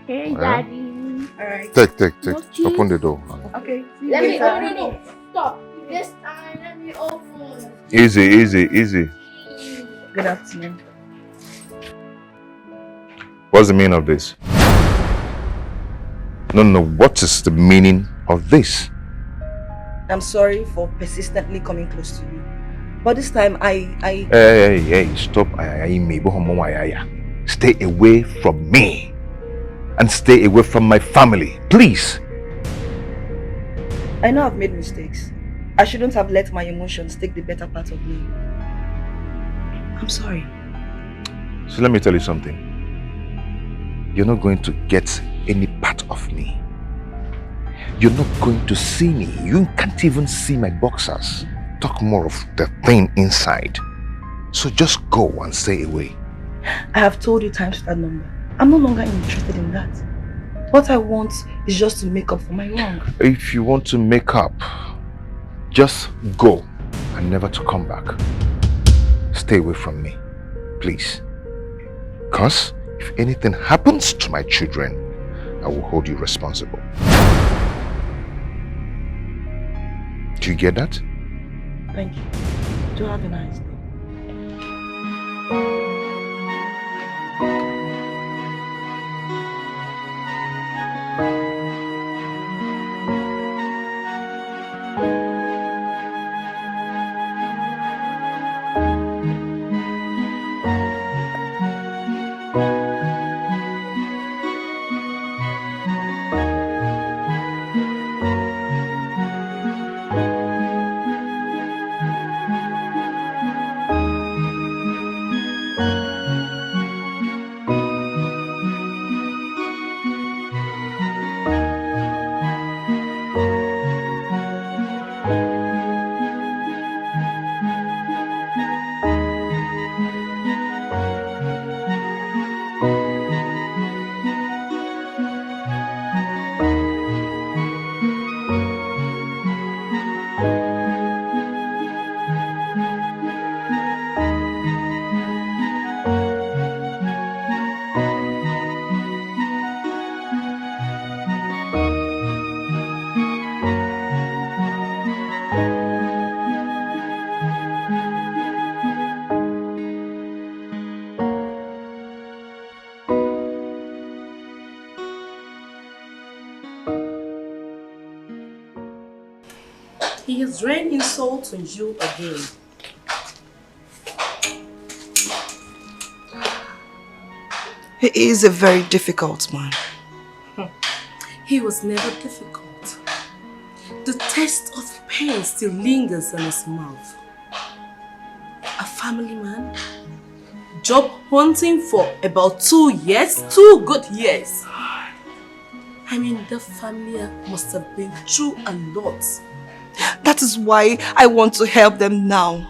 Okay, Yeah? Daddy. Alright. Take. Okay. Open the door. Okay. Let me open. No. Stop. This time, let me open. Easy. Good afternoon. What's the meaning of this? No, what is the meaning of this? I'm sorry for persistently coming close to you. But this time I Hey, stop. Stay away from me. And stay away from my family, please. I know I've made mistakes. I shouldn't have let my emotions take the better part of me. I'm sorry. So let me tell you something. You're not going to get any part of me. You're not going to see me. You can't even see my boxers. Talk more of the thing inside. So just go and stay away. I have told you times that number. I'm no longer interested in that. What I want is just to make up for my wrong. If you want to make up, just go and never to come back. Stay away from me, please. Because if anything happens to my children, I will hold you responsible. Do you get that? Thank you. Do have a nice day. He has rained insult on you again. He is a very difficult man. He was never difficult. The taste of pain still lingers in his mouth. A family man, job hunting for about 2 years, 2 good years. I mean, the family must have been through a lot. That is why I want to help them now.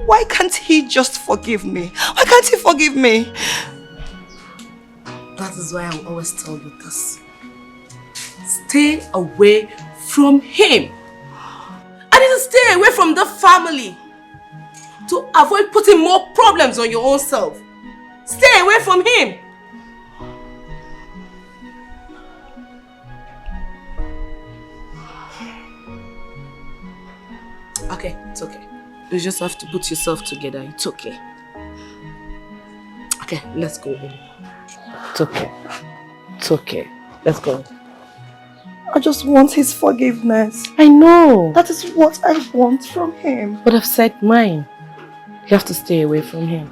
Why can't he just forgive me? Why can't he forgive me? That is why I always tell you this. Stay away from him. I need to stay away from the family to avoid putting more problems on your own self. Stay away from him. Okay, it's okay. You just have to put yourself together. It's okay. Okay, let's go in. It's okay. It's okay. Let's go. I just want his forgiveness. I know. That is what I want from him. But I've said mine. You have to stay away from him.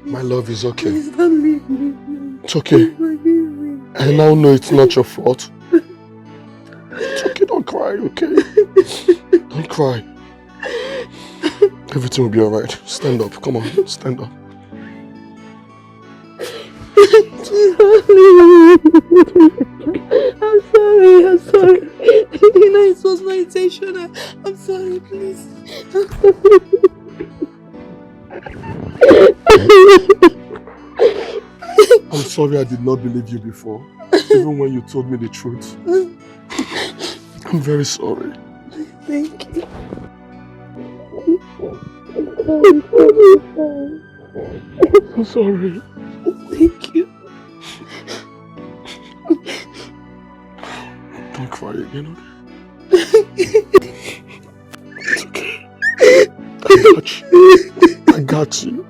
My love is okay. Please don't leave me. It's okay. Forgive me. I now know it's not your fault. It's okay, don't cry, okay? Don't cry. Everything will be alright. Stand up, come on, stand up. I'm sorry. You know it was my intention. I'm sorry, please. I'm sorry I did not believe you before, even when you told me the truth. I'm very sorry. Thank you. I'm sorry. Thank you. Don't cry again, okay? It's okay. I got you.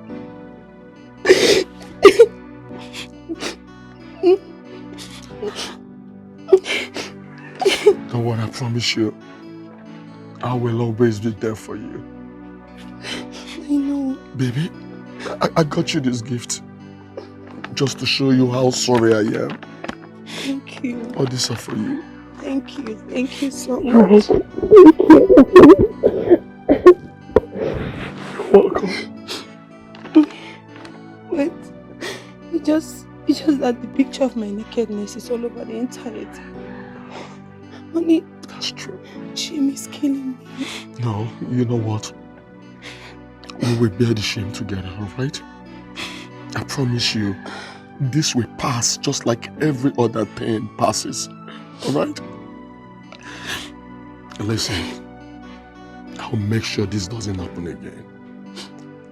Don't worry, I promise you, I will always be there for you. I know. Baby, I got you this gift just to show you how sorry I am. Thank you. All these are for you. Thank you so much. You're welcome. Wait, it's just that the picture of my nakedness is all over the internet. Honey, that's true. Shame is killing me. No, you know what? We will bear the shame together, alright? I promise you, this will pass just like every other pain passes, alright? Listen, I'll make sure this doesn't happen again.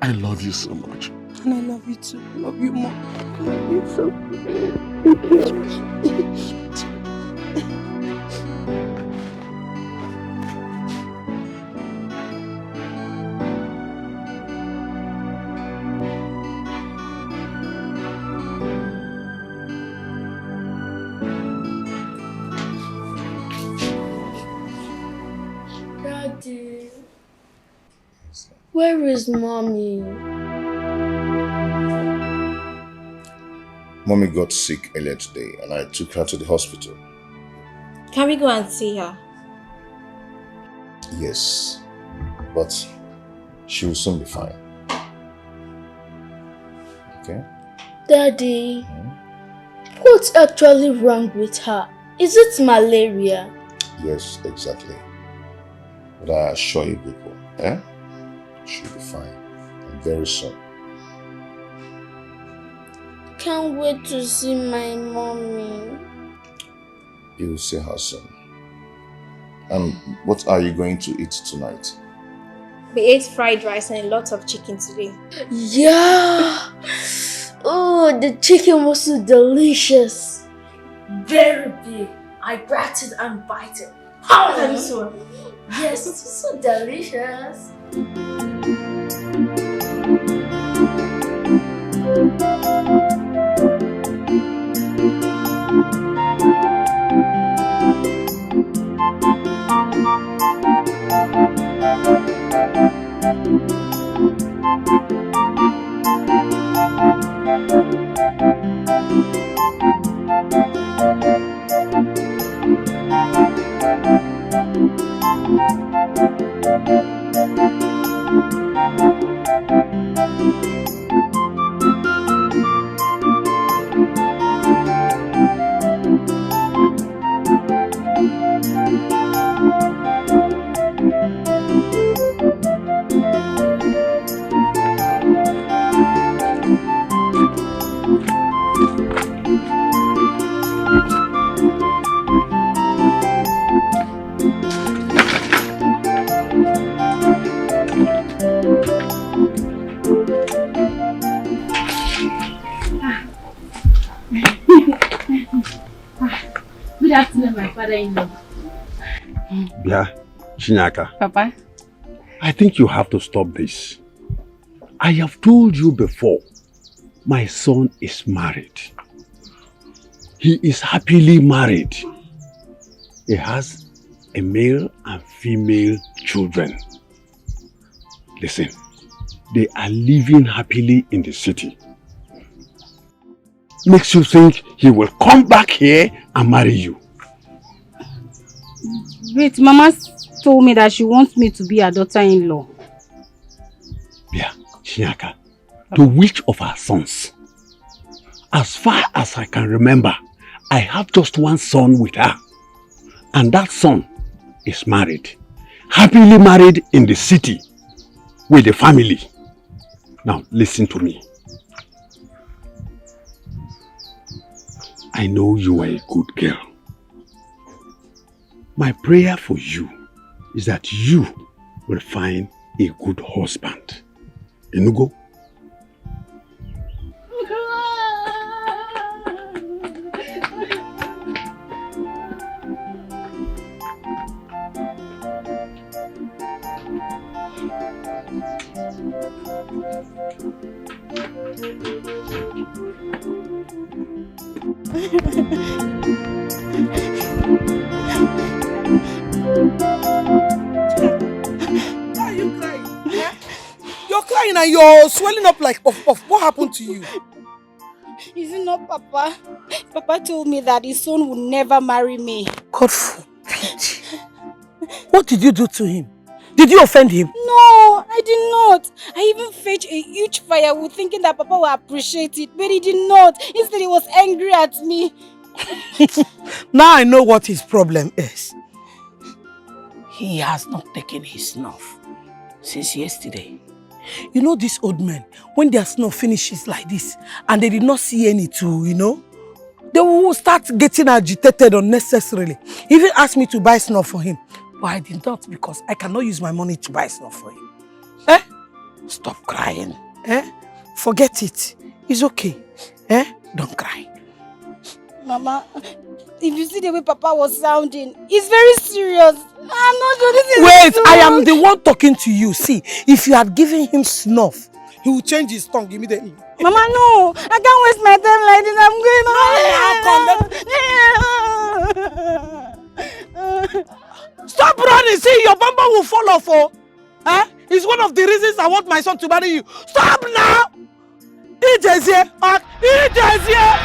I love you so much. And I love you too. I love you more. I love you so much. Thank you. Daddy, where is Mommy? Mommy got sick earlier today and I took her to the hospital. Can we go and see her? Yes, but she will soon be fine. Okay? Daddy, what's actually wrong with her? Is it malaria? Yes, exactly. But I assure you people, she'll be fine. And very soon. Can't wait to see my Mommy. You will see her soon. And what are you going to eat tonight? We ate fried rice and a lot of chicken today. Yeah! Oh, the chicken was so delicious. Very big. I grabbed it and bite it. How did this one? Yes, it's so delicious. Good afternoon, my father-in-law. Yeah, Chinyaka. Papa? I think you have to stop this. I have told you before, my son is married. He is happily married. He has a male and female children. Listen, they are living happily in the city. makes you think he will come back here and marry you? Wait, Mama told me that she wants me to be her daughter-in-law. Yeah, Shinyaka. To which of our sons? As far as I can remember, I have just one son with her. And that son is married. Happily married in the city with a family. Now, listen to me. I know you are a good girl. My prayer for you is that you will find a good husband. Enugo? Why are you crying? You're crying and you're swelling up like puff puff. What happened to you? Is it not Papa? Papa told me that his son would never marry me. God forbid. What did you do to him? Did you offend him? No, I did not. I even fetched a huge firewood thinking that Papa would appreciate it, but he did not. Instead, he was angry at me. Now I know what his problem is. He has not taken his snuff since yesterday. You know these old men, when their snuff finishes like this and they did not see any too, they will start getting agitated unnecessarily. He even asked me to buy snuff for him. But I did not because I cannot use my money to buy snuff for him. Stop crying. Forget it. It's okay. Don't cry. Mama, if you see the way Papa was sounding, he's very serious. I'm not sure this is Wait, true. I am the one talking to you. See, if you had given him snuff, he will change his tongue immediately. Mama, no. I can't waste my time like this. I'm going. Stop running. See, your bumper will fall off. It's one of the reasons I want my son to marry you. Stop now. EJ's here. EJ's here.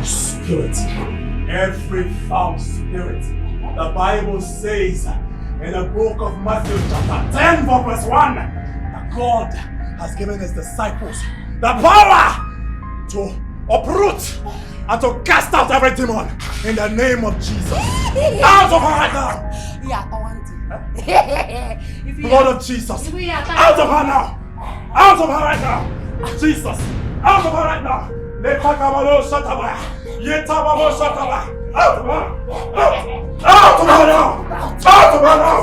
Spirit, every foul spirit, the Bible says in the book of Matthew chapter 10 verse 1 that God has given his disciples the power to uproot and to cast out every demon in the name of Jesus. Out of her right now! Blood of Jesus! Out of her now! Out of her right now! Jesus! Out of her right now! Out of her! Out of her! Out of her now! Out of her now!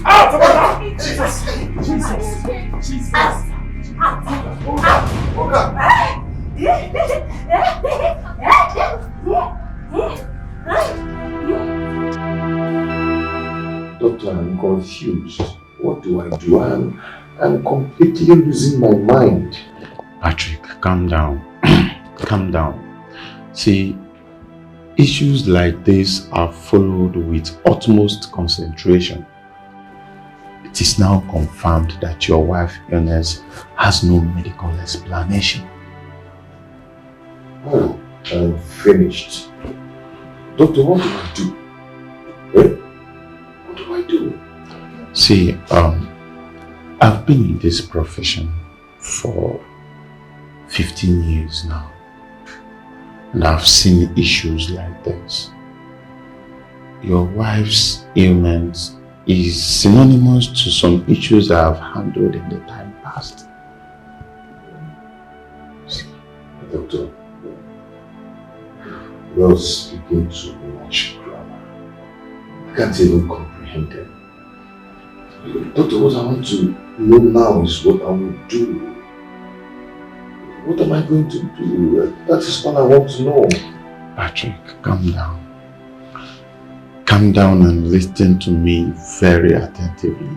Out of her now! Jesus! Jesus! Jesus! Doctor, I'm confused. What do? I'm completely losing my mind. Patrick, calm down. Calm down. See, issues like this are followed with utmost concentration. It is now confirmed that your wife's illness has no medical explanation. Oh, I'm finished. Doctor, what do I do? What do I do? See, I've been in this profession for 15 years now. And I've seen issues like this. Your wife's ailment is synonymous to some issues I have handled in the time past. Doctor, you're speaking too much grammar. I can't even comprehend them. Doctor, what I want to know now is what I will do. What am I going to do? That is all I want to know. Patrick, calm down. calm down and listen to me very attentively.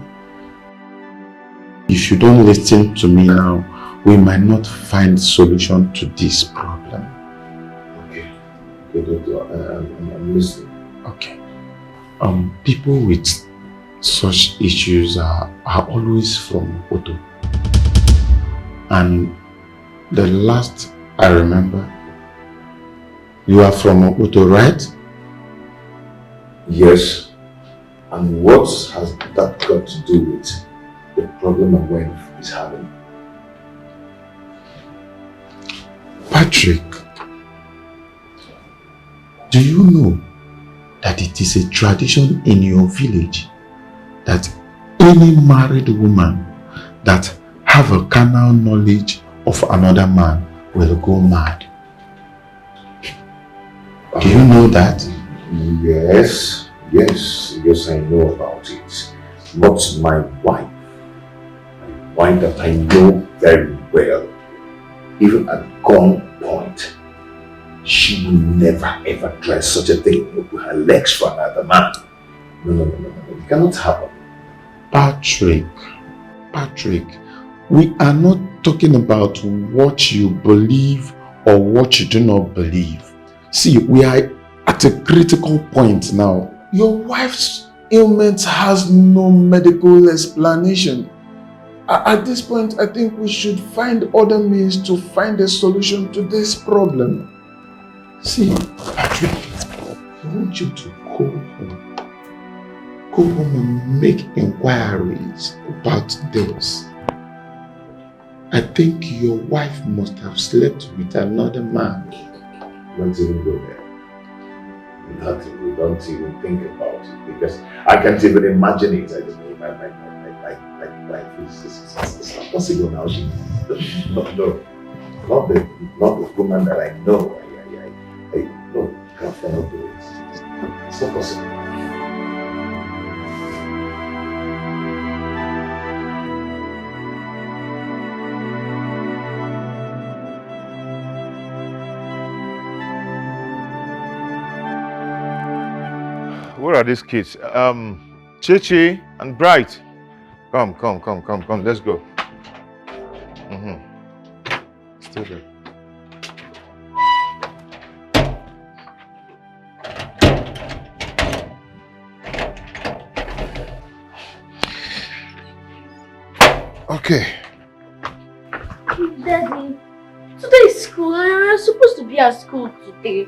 If you don't listen to me now, we might not find solution to this problem. Okay, Doctor, I'm listening. Okay. People with such issues are always from Oto. And the last I remember, you are from Oto, right? Yes. And what has that got to do with the problem my wife is having? Patrick, do you know that it is a tradition in your village that any married woman that have a carnal knowledge of another man will go mad? Do you know that? Yes, I know about it. But my wife that I know very well, even at gunpoint, she will never ever try such a thing with her legs for another man. No, it cannot happen. Patrick, we are not talking about what you believe or what you do not believe. See, we are at a critical point now. Your wife's ailment has no medical explanation. At this point, I think we should find other means to find a solution to this problem. See, Patrick, I want you to go home. Go home and make inquiries about this. I think your wife must have slept with another man. Don't even go there. We don't even think about it because I can't even imagine it. I just know my wife is not possible now. She not the woman that I know. No, cannot do it. It's not possible. Where are these kids? Chichi and Bright. Come. Let's go. Still there. Okay. Daddy, today is school and I'm supposed to be at school today.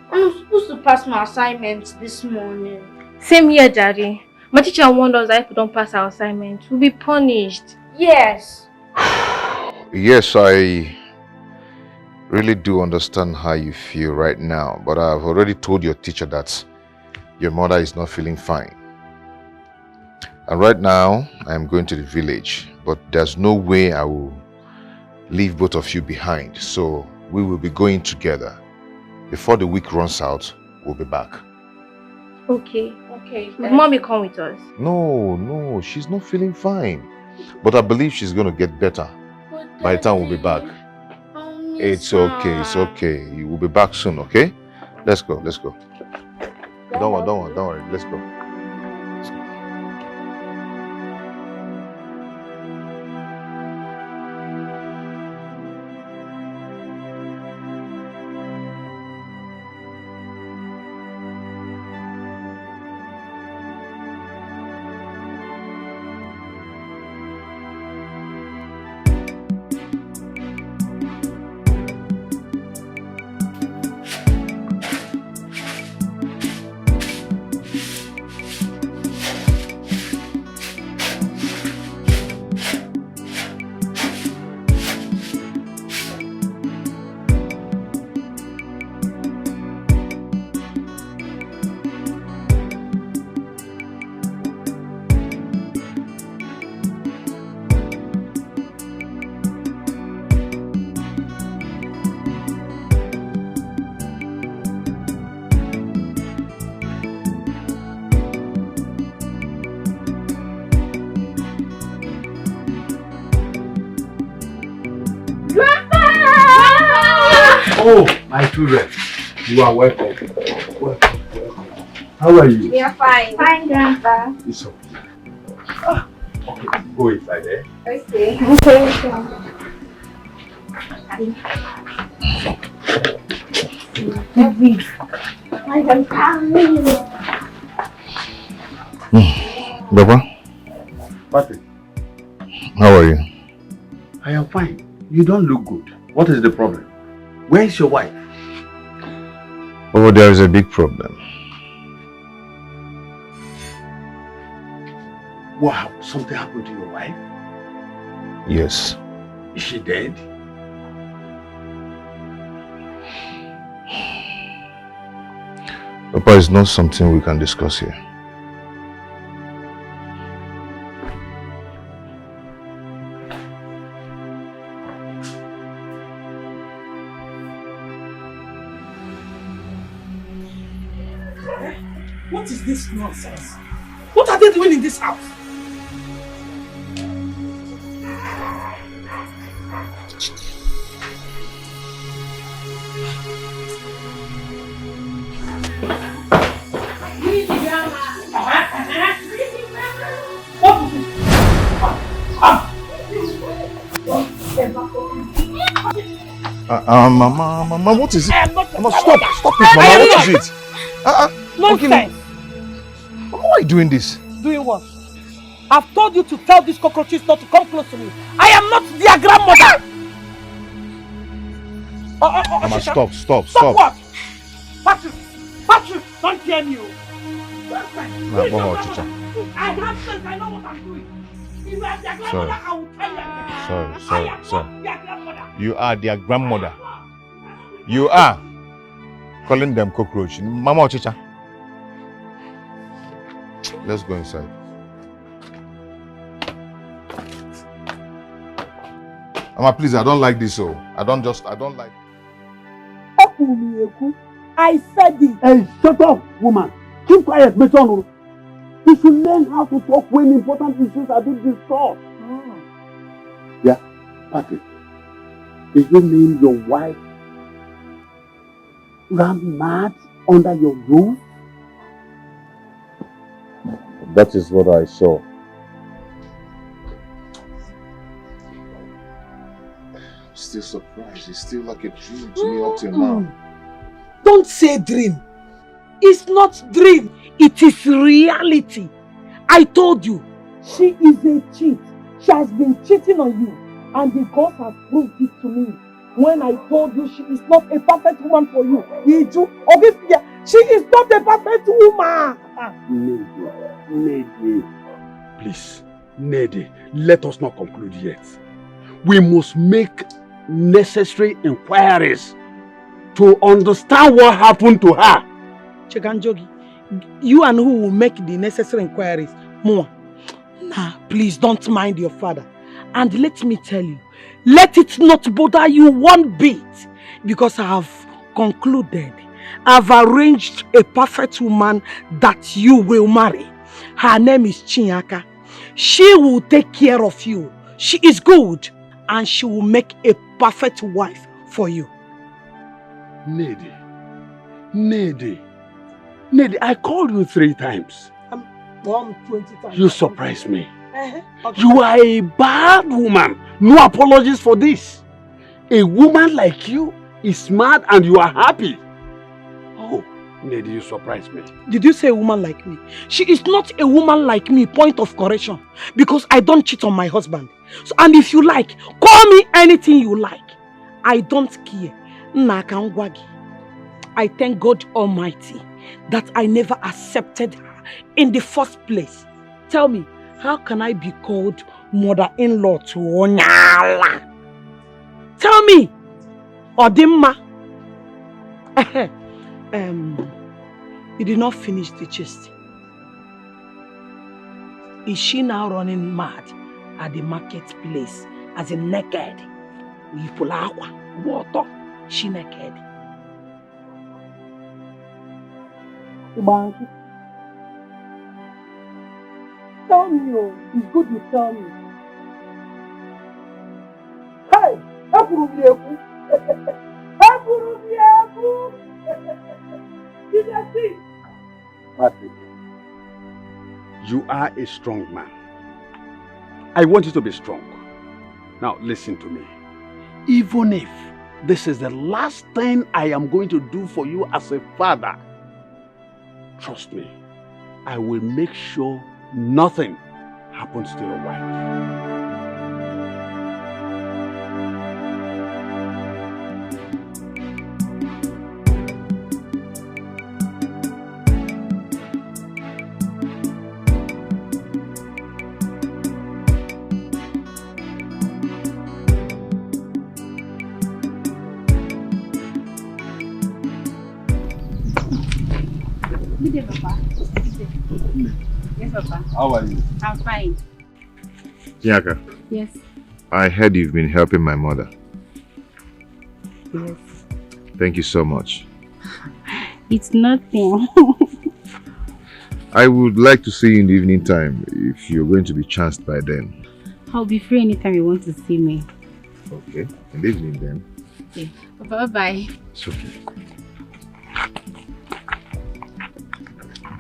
I'm supposed to pass my assignments this morning. Same here, Daddy. My teacher warned us that if we don't pass our assignment, we'll be punished. Yes. Yes, I really do understand how you feel right now, but I've already told your teacher that your mother is not feeling fine. And right now, I'm going to the village, but there's no way I will leave both of you behind. So we will be going together. Before the week runs out, we'll be back. Okay. Will Mommy come with us? No, she's not feeling fine. But I believe she's going to get better by the time we'll be back. It's okay. You will be back soon, okay? Let's go. Don't worry. Let's go. Oh, my children, you are welcome. How are you? We are fine. Fine, Grandpa. It's okay. Okay, go inside there. Okay. I am coming. Baba, Patrick, how are you? I am fine. You don't look good. What is the problem? Where is your wife? Oh, there is a big problem. Something happened to your wife? Yes. Is she dead? Papa, it's not something we can discuss here. What is this nonsense? What are they doing in this house? Mama, what is it? Mama, stop it, Mama, what is it? Nonsense! Mama, why are you doing this? Doing what? I've told you to tell these cockroaches not to come close to me. I am not their grandmother! Mama, stop. Stop what? Patrick, don't hear me. I have sense, I know what I'm doing. If you are their grandmother, I will tell you. Sorry. Their grandmother. You are their grandmother. You are calling them cockroach. Mama Ochicha. Let's go inside. Mama, please, I don't like this. I don't like. I said it. Hey, shut up, woman. Keep quiet, Meton. You should learn how to talk when important issues are being discussed. Yeah, Patrick. Do you mean your wife ran mad under your roof? That is what I saw. I'm still surprised. It's still like a dream to me up till now. Don't say dream. It's not dream. It is reality. I told you, she is a cheat. She has been cheating on you. And the God has proved it to me. When I told you she is not a perfect woman for you. She is not a perfect woman. Nede. Please, Nede, let us not conclude yet. We must make necessary inquiries to understand what happened to her. Cheganjogi, you and who will make the necessary inquiries? More. Nah, please don't mind your father. And let me tell you, let it not bother you one bit, because I have concluded, I've arranged a perfect woman that you will marry. Her name is Chinyaka. She will take care of you. She is good, and she will make a perfect wife for you. Nede, I called you 3 times. 20 times. You surprised me. Okay. You are a bad woman. No apologies for this. A woman like you is mad and you are happy. Oh, Nede, you surprised me. Did you say a woman like me? She is not a woman like me, point of correction. Because I don't cheat on my husband. So, and if you like, call me anything you like. I don't care. I thank God Almighty that I never accepted her in the first place. Tell me, how can I be called mother-in-law to Onyala? Tell me, Odimma. You did not finish the gist. Is she now running mad at the marketplace as a naked? Water, she naked. Tell me, it's good you tell me. Hey, Did you see? Patrick, you are a strong man. I want you to be strong. Now listen to me. Even if this is the last thing I am going to do for you as a father, trust me, I will make sure nothing happens to your wife. Good day, Papa. Good day. Yes, Papa. How are you? I'm fine. Bianca. Yes. I heard you've been helping my mother. Yes. Thank you so much. It's nothing. I would like to see you in the evening time if you're going to be chanced by then. I'll be free anytime you want to see me. Okay, in the evening then. Okay. Bye-bye. It's okay.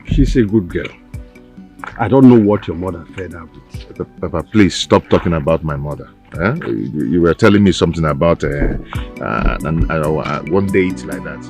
She's a good girl. I don't know what your mother fed her with. Papa, please stop talking about my mother. You were telling me something about one date like that.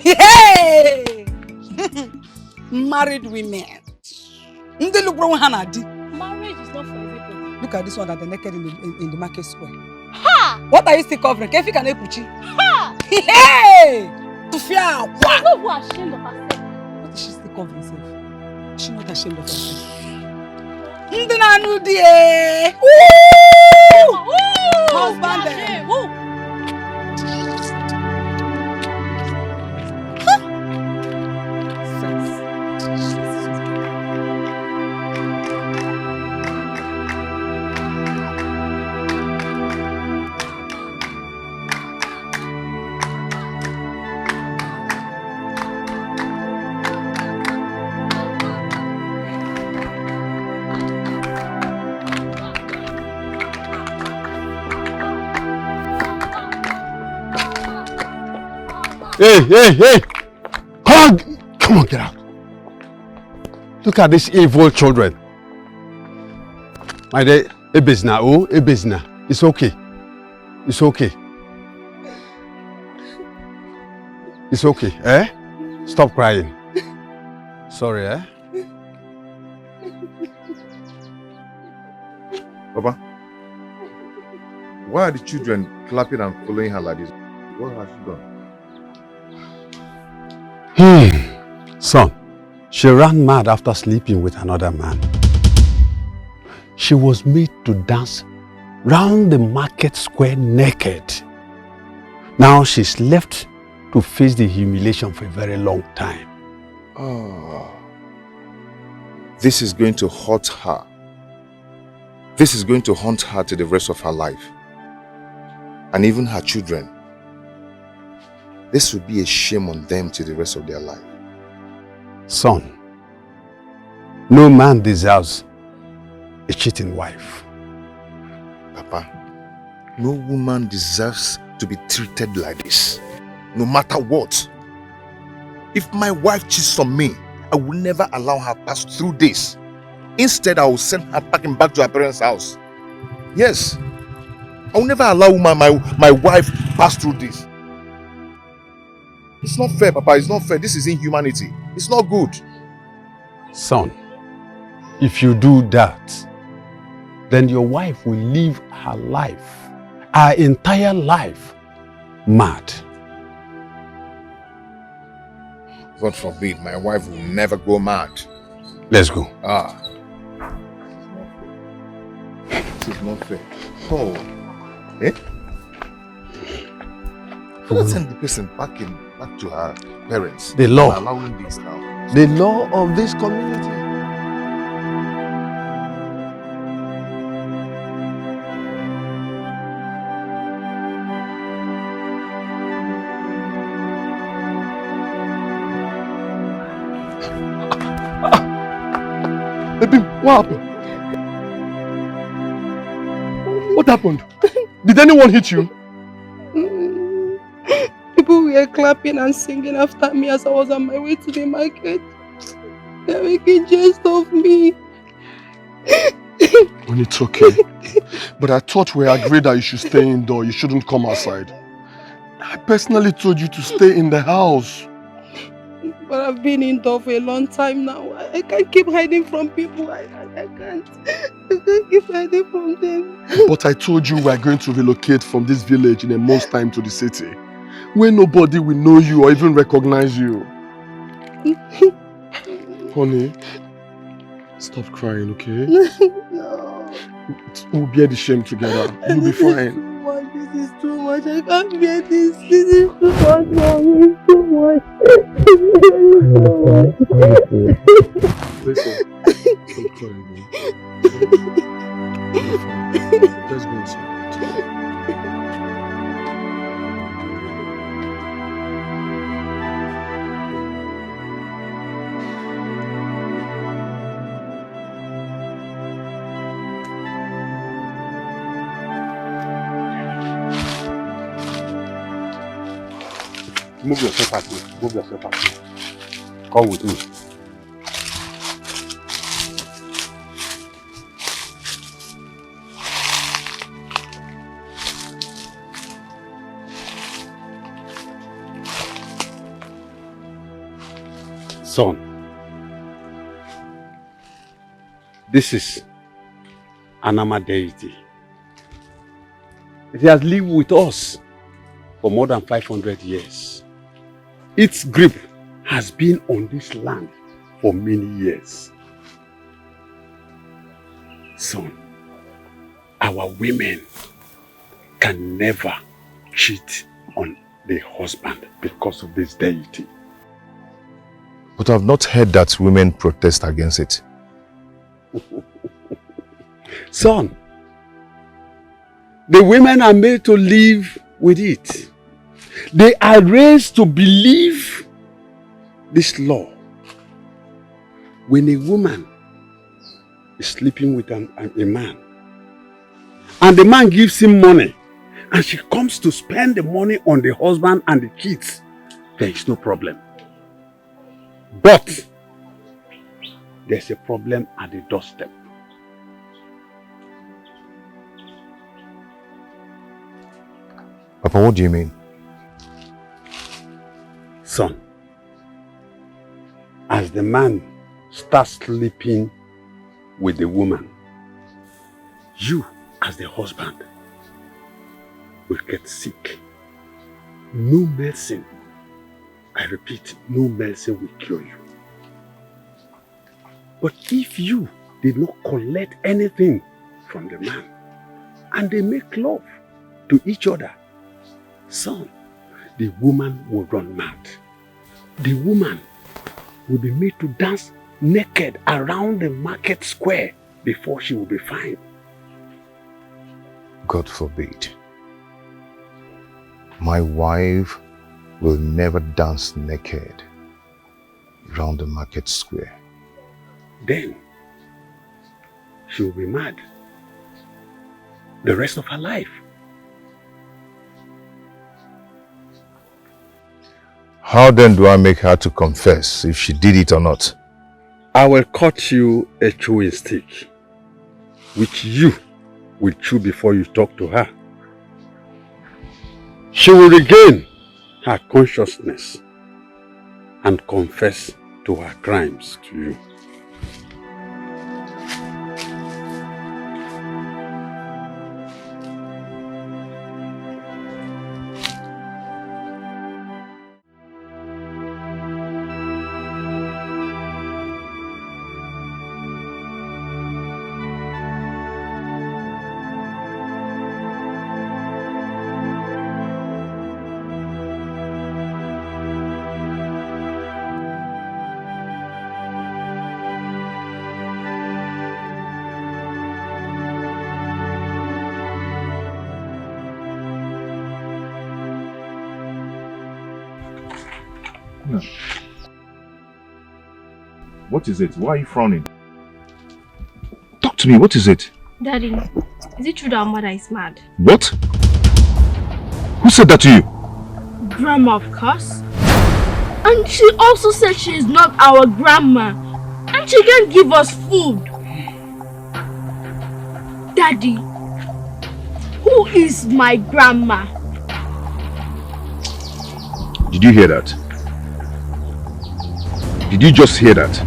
Hey! Married women. They look wrong, Hannah. Marriage is not for everybody. Look at this one that they're naked in the market square. Ha! What are you still covering? Kefi can puchi. Ha! Hey! Tufia! She's not even ashamed of herself. What is she still covering herself? She's not ashamed of herself. Ndinanu die! Ooh! Husband there. Hey! Come on, get out. Look at these evil children. My dear, Ebezna. It's okay. It's okay. It's okay, eh? Stop crying. Sorry, eh? Papa, why are the children clapping and following her like this? What has she done? Son, she ran mad after sleeping with another man. She was made to dance round the market square naked. Now she's left to face the humiliation for a very long time. Oh, this is going to hurt her. This is going to haunt her to the rest of her life. And even her children. This will be a shame on them to the rest of their life. Son, no man deserves a cheating wife. Papa, no woman deserves to be treated like this, no matter what. If my wife cheats on me, I will never allow her pass through this. Instead, I will send her packing back to her parents' house. Yes, I will never allow my wife pass through this. It's not fair, Papa. It's not fair. This is inhumanity. It's not good. Son, if you do that, then your wife will live her life, her entire life, mad. God forbid, my wife will never go mad. Let's go. This is not fair. Oh. Eh? Let's send the person back to her parents. The law. Allowing this now. The law of this community. What happened? What happened? Did anyone hit you? People were clapping and singing after me as I was on my way to the market. They're making jest of me. When it's okay. But I thought we agreed that you should stay indoors. You shouldn't come outside. I personally told you to stay in the house. But I've been indoor for a long time now. I can't keep hiding from people. I can't keep hiding from them. But I told you we are going to relocate from this village in a month's time to the city, where nobody will know you or even recognize you. Honey, stop crying, okay? No. We'll bear the shame together. You'll be fine. This is too much. I can't bear this. This is too much, Mommy. It's too much. Listen, stop crying, man. Let's go inside. Move yourself out, please. Move yourself out. Come with me. Son, this is Anama deity. It has lived with us for more than 500 years. Its grip has been on this land for many years. Son, our women can never cheat on the husband because of this deity. But I've not heard that women protest against it. Son, the women are made to live with it. They are raised to believe this law. When a woman is sleeping with a man, and the man gives him money, and she comes to spend the money on the husband and the kids, there is no problem. But there's a problem at the doorstep. Papa, what do you mean? Son, as the man starts sleeping with the woman, you as the husband will get sick. No medicine, I repeat, no medicine will cure you. But if you did not collect anything from the man and they make love to each other, son, the woman will run mad. The woman will be made to dance naked around the market square before she will be fine. God forbid. My wife will never dance naked around the market square. Then she will be mad the rest of her life. How then do I make her to confess if she did it or not? I will cut you a chewing stick, which you will chew before you talk to her. She will regain her consciousness and confess to her crimes to you. What is it? Why are you frowning? to me. What is it? Daddy, is it true that our mother is mad? What? Who said that to you? Grandma, of course. And she also said she is not our grandma. And she can't give us food. Daddy, who is my grandma? Did you hear that? Did you just hear that?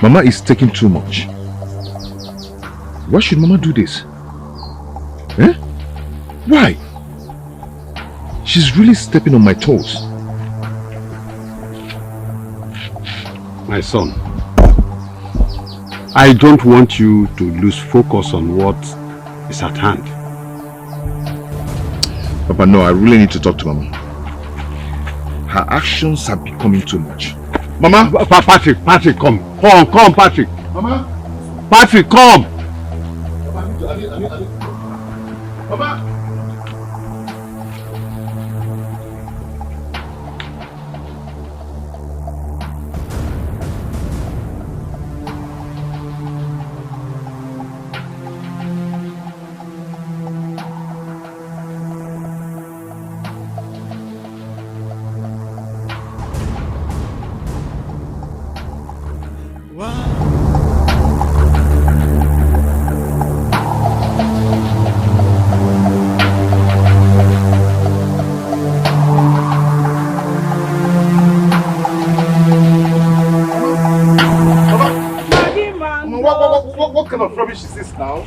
Mama is taking too much. Why should Mama do this? Eh? Why? She's really stepping on my toes. My son, I don't want you to lose focus on what is at hand. Papa, no, I really need to talk to Mama. Her actions are becoming too much. Mama! Patrick, come. Come, Patrick. Mama! Patrick, come! Mama! What kind of rubbish is this now?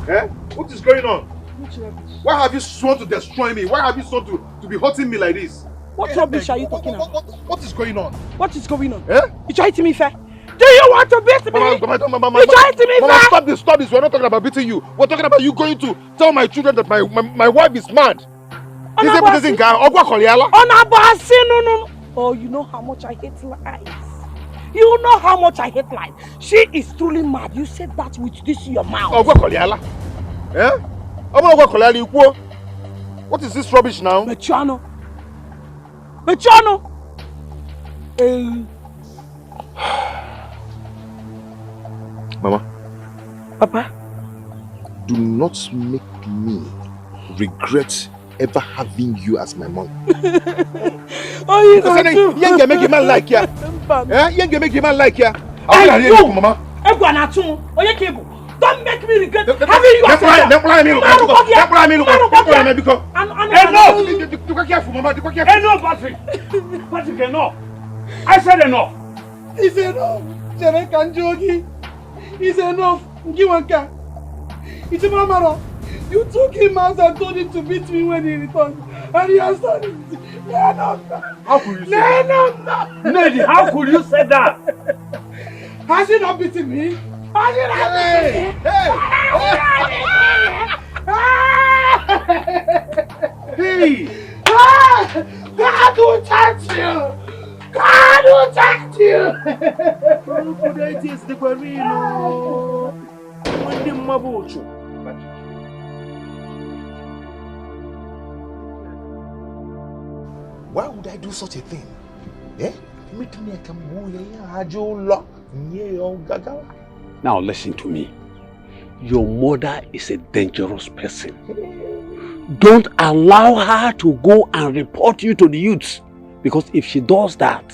Eh? What is going on? Why have you sworn to destroy me? Why have you sworn to be hurting me like this? What rubbish are you talking about? What is going on? What is going on? Eh? You trying to me fair? Do you want to beat me? Mama, You trying to me fair? Stop this. We're not talking about beating you. We're talking about you going to tell my children that my wife is mad. No. Oh, you know how much I hate lies. You know how much I hate lies. She is truly mad. You said that with this in your mouth. Eh? What is this rubbish now? Mechano. Mama. Papa. Do not make me regret ever having you as my mom. Oh, you know you make a man like ya. You make a man like ya. Mama. Don't make me regret having you as my Enough, Patrick. Patrick, enough. I said enough. It's enough. It's enough. It's Mama. You took him out and told him to beat me when he returned. And he has done it. How could you say that? Lady, how could you say that? Has he not beaten me? Has he not beaten me? Hey! God will touch you! God will touch you! Why would I do such a thing? Eh? Now listen to me. Your mother is a dangerous person. Don't allow her to go and report you to the youths. Because if she does that,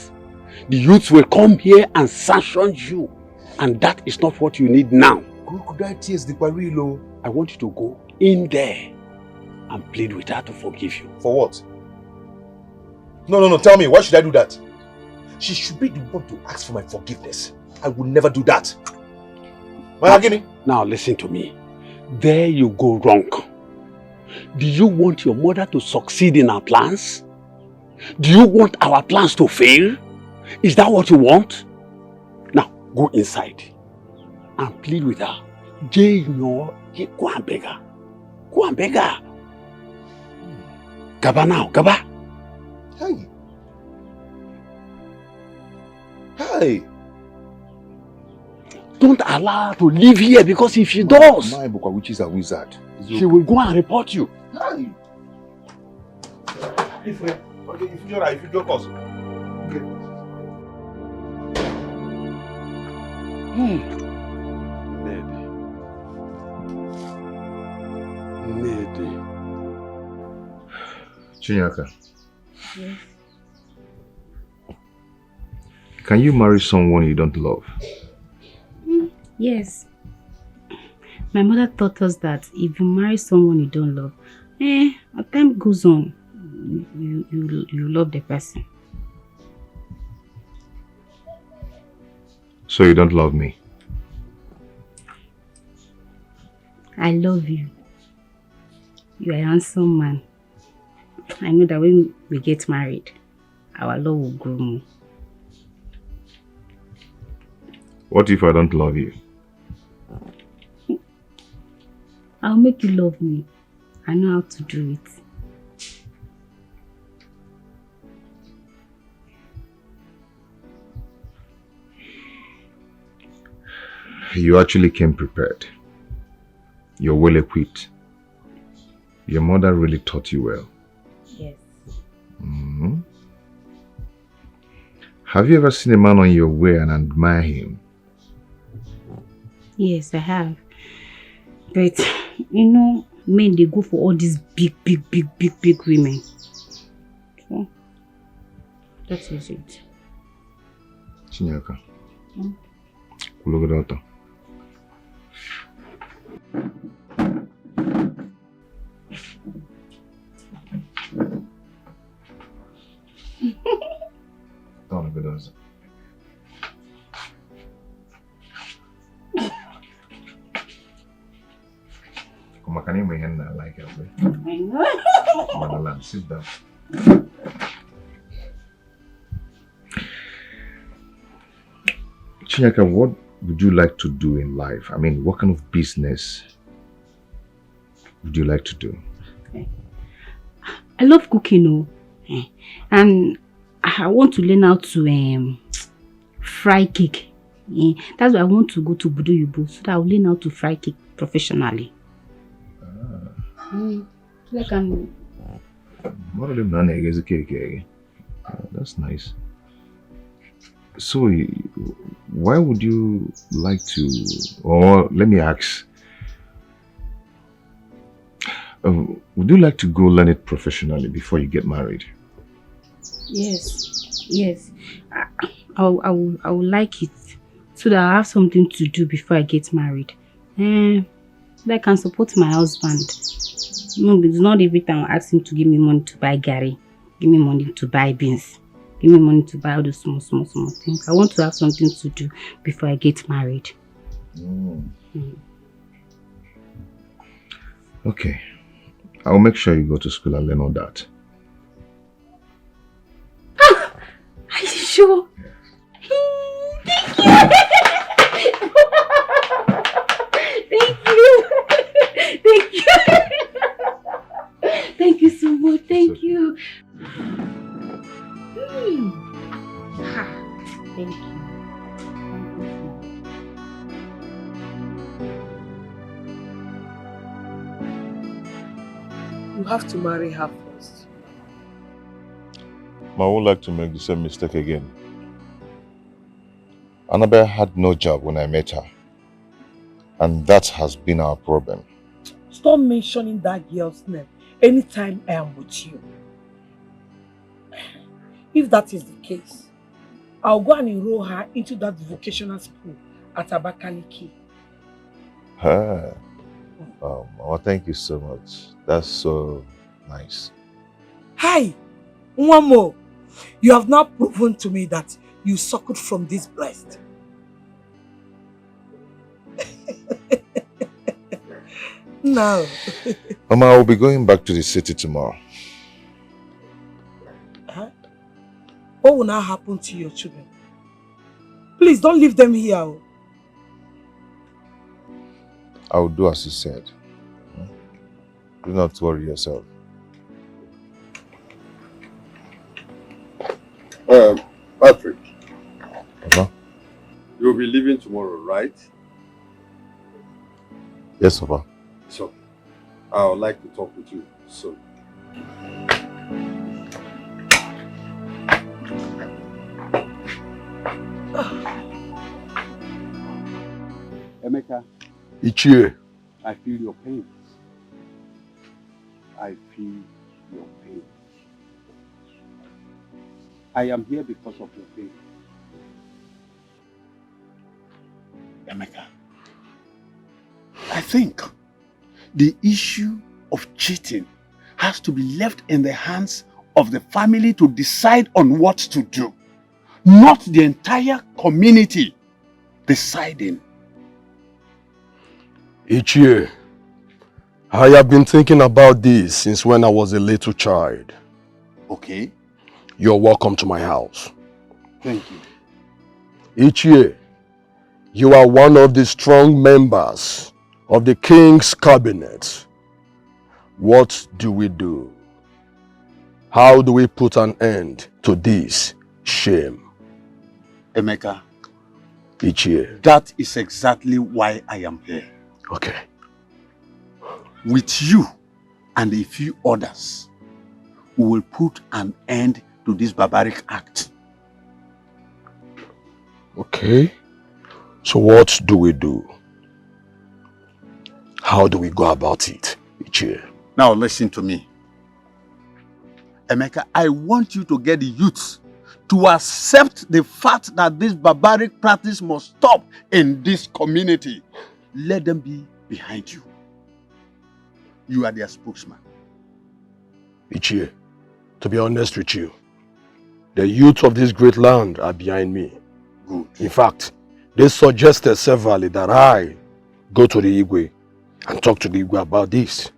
the youths will come here and sanction you. And that is not what you need now. I want you to go in there and plead with her to forgive you. For what? No, tell me, why should I do that? She should be the one to ask for my forgiveness. I will never do that. Now listen to me. There you go wrong. Do you want your mother to succeed in our plans? Do you want our plans to fail? Is that what you want? Now, go inside and plead with her. Go and beg her. Go and beg her. Gaba now, Gaba. Hey. Don't allow her to live here, because if she does, My witch is a wizard. She will go and report you. Hey. If you joke us. Then day. Chinyaka, Yes. can you marry someone you don't love? Yes. My mother taught us that if you marry someone you don't love, as time goes on, you love the person. So you don't love me? I love you. You are a handsome man. I know that when we get married, our love will grow more. What if I don't love you? I'll make you love me. I know how to do it. You actually came prepared. You're well equipped. Your mother really taught you well. Yes. Mm-hmm. Have you ever seen a man on your way and admire him? Yes, I have. But, you know, men, they go for all these big women. So, that is it. Chinyaka. Look at that. Don't look at us. Come on, can you make it like it? I know. Come on, sit down. Chinyaka, what would you like to do in life? I mean, what kind of business would you like to do? I love cooking, and I want to learn how to fry cake. That's why I want to go to Budu Yubo so that I'll learn how to fry cake professionally. So I can. What are them is a cake? That's nice. So, why would you like to, or let me ask, would you like to go learn it professionally before you get married? Yes. I would like it so that I have something to do before I get married. So that I can support my husband. No, it's not every time I ask him to give me money to buy Gary, give me money to buy beans, give me money to buy all those small things. I want to have something to do before I get married. Okay. I'll make sure you go to school and learn all that. Are you sure? Thank you. Thank you. Thank you so much. Thank you. Thank you. You have to marry her first. I won't like to make the same mistake again. Annabelle had no job when I met her. And that has been our problem. Stop mentioning that girl's name anytime I am with you. If that is the case, I'll go and enroll her into that vocational school at Abakaliki. Mama, thank you so much. That's so nice. Hi, one more. You have now proven to me that you suckled from this breast. No. Mama, I will be going back to the city tomorrow. Huh? What will now happen to your children? Please don't leave them here. I will do as you said. Do not worry yourself. Patrick. Papa? You'll be leaving tomorrow, right? Yes, Papa. So, I would like to talk with you soon. Emeka. Ichie. I feel your pain. I feel your pain. I am here because of your pain. Emeka, I think the issue of cheating has to be left in the hands of the family to decide on what to do, not the entire community deciding. Each year, I have been thinking about this since when I was a little child. Okay. You're welcome to my house. Thank you. Each year, you are one of the strong members of the king's cabinet. What do we do? How do we put an end to this shame? Emeka, each year. That is exactly why I am here. Okay. With you and a few others, we will put an end to this barbaric act. Okay. So what do we do? How do we go about it each year? Now listen to me. Emeka, I want you to get the youths to accept the fact that this barbaric practice must stop in this community. Let them be behind you. You are their spokesman. Each year, to be honest with you, the youth of this great land are behind me. Good. In fact, they suggested severally that I go to the Igwe and talk to the Igwe about this.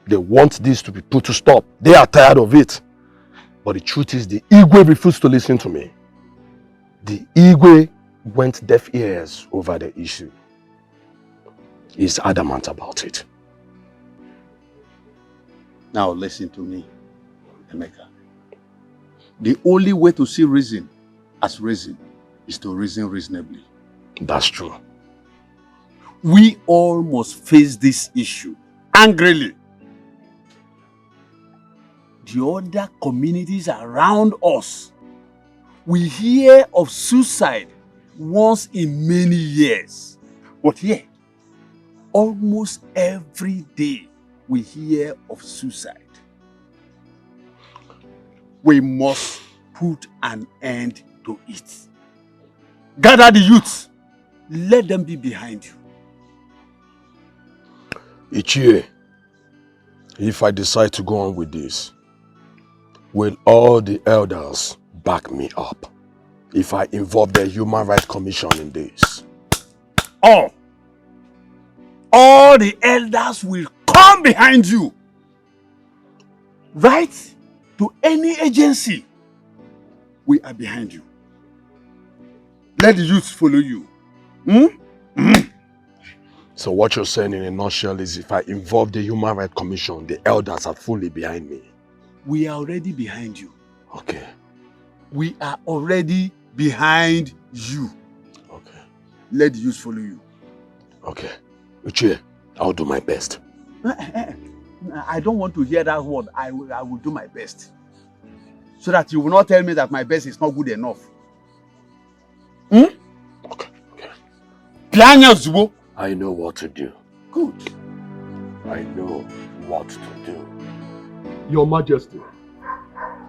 They want this to be put to stop. They are tired of it. But the truth is the Igwe refused to listen to me. The Igwe went deaf ears over the issue. He's adamant about it. Now listen to me, Emeka. The only way to see reason as reason is to reason reasonably. That's true. We all must face this issue angrily. The other communities around us, we hear of suicide once in many years. But here, almost every day we hear of suicide. We must put an end to it. Gather the youths. Let them be behind you. Each year, if I decide to go on with this, will all the elders back me up if I involve the Human Rights Commission in this? All the elders will come behind you. Right to any agency, we are behind you. Let the youth follow you. So what you're saying in a nutshell is if I involve the Human Rights Commission, the elders are fully behind me. We are already behind you. Okay. We are already behind you. Okay. Let the youth follow you. Okay. Uche, I'll do my best. I don't want to hear that word. I will do my best. So that you will not tell me that my best is not good enough. Okay. I know what to do. Good. I know what to do. Your Majesty,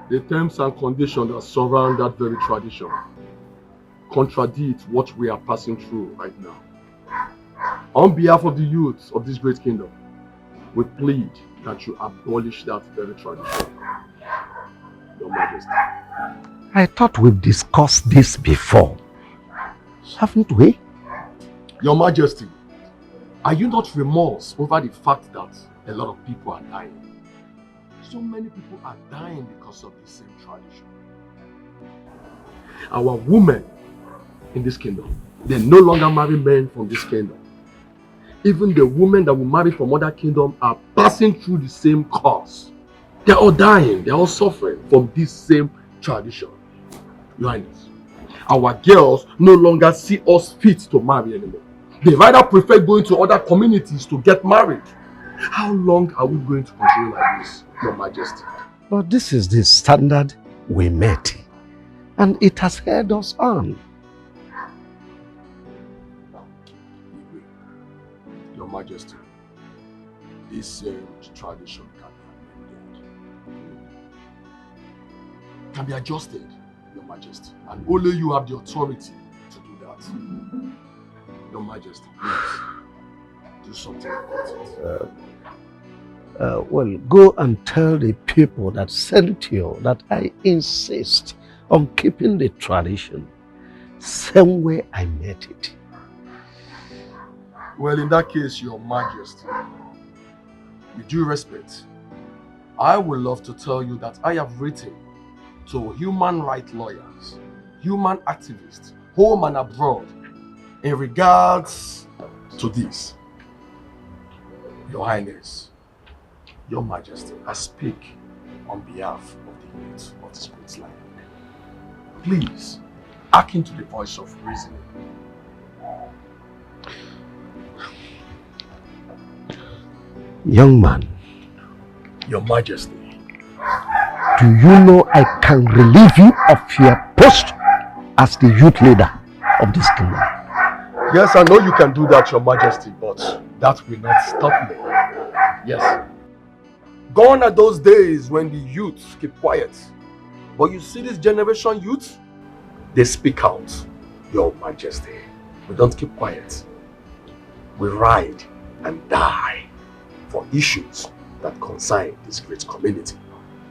the terms and conditions that surround that very tradition contradict what we are passing through right now. On behalf of the youth of this great kingdom, we plead that you abolish that very tradition. Your Majesty. I thought we've discussed this before. Haven't we? Your Majesty, are you not remorse over the fact that a lot of people are dying? So many people are dying because of the same tradition. Our women in this kingdom, they no longer marry men from this kingdom. Even the women that will marry from other kingdoms are passing through the same course. They're all dying, they're all suffering from this same tradition. Your Highness, our girls no longer see us fit to marry anymore. They rather prefer going to other communities to get married. How long are we going to continue like this, Your Majesty? But this is the standard we met, and it has held us on. Your Majesty, this tradition can can be adjusted, Your Majesty. And only you have the authority to do that. Your Majesty, please, do something about it. Well, go and tell the people that sent you that I insist on keeping the tradition same way I met it. Well, in that case, Your Majesty, with due respect, I would love to tell you that I have written to human rights lawyers, human activists, home and abroad, in regards to this. Your Highness, Your Majesty, I speak on behalf of the youth of this great land. Please, hearken to the voice of reasoning. Young man, Your Majesty, do you know I can relieve you of your post as the youth leader of this kingdom? yes, I know you can do that, Your Majesty, but that will not stop me. Yes. Gone are those days when the youth keep quiet. But you see this generation youth, they speak out, Your Majesty. We don't keep quiet. We ride and die for issues that concern this great community.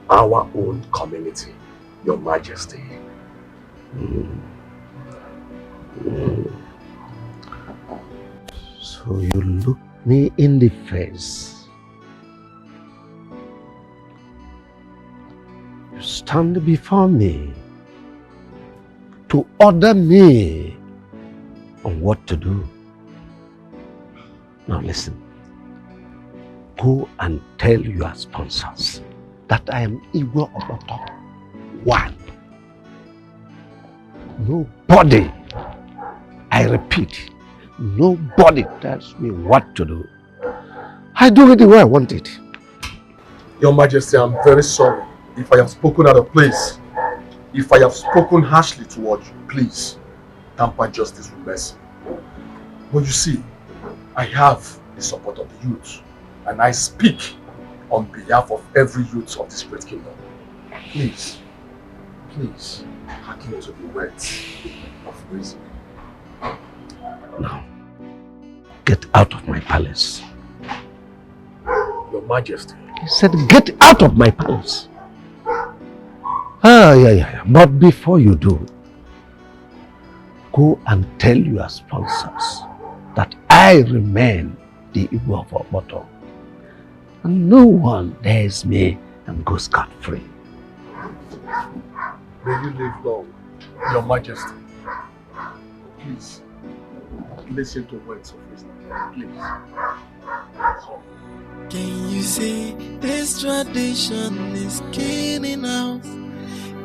Our own community, Your Majesty. So you look me in the face. You stand before me to order me on what to do. Now listen. Go and tell your sponsors that I am Igwe Oboto. One. Nobody, I repeat, nobody tells me what to do. I do it the way I want it. Your Majesty, I'm very sorry if I have spoken out of place. If I have spoken harshly towards you, please tamper justice with mercy. But you see, I have the support of the youth, and I speak on behalf of every youth of this great kingdom. Please, please, hearken to the words of reason. Now, get out of my palace. Your Majesty. I said, get out of my palace. Yeah. But before you do, go and tell your sponsors that I remain the Igwe of Oboto. And no one dares me and go scot-free. May you live long, Your Majesty. Please, listen to words of wisdom. Please. Can you see this tradition is killing us?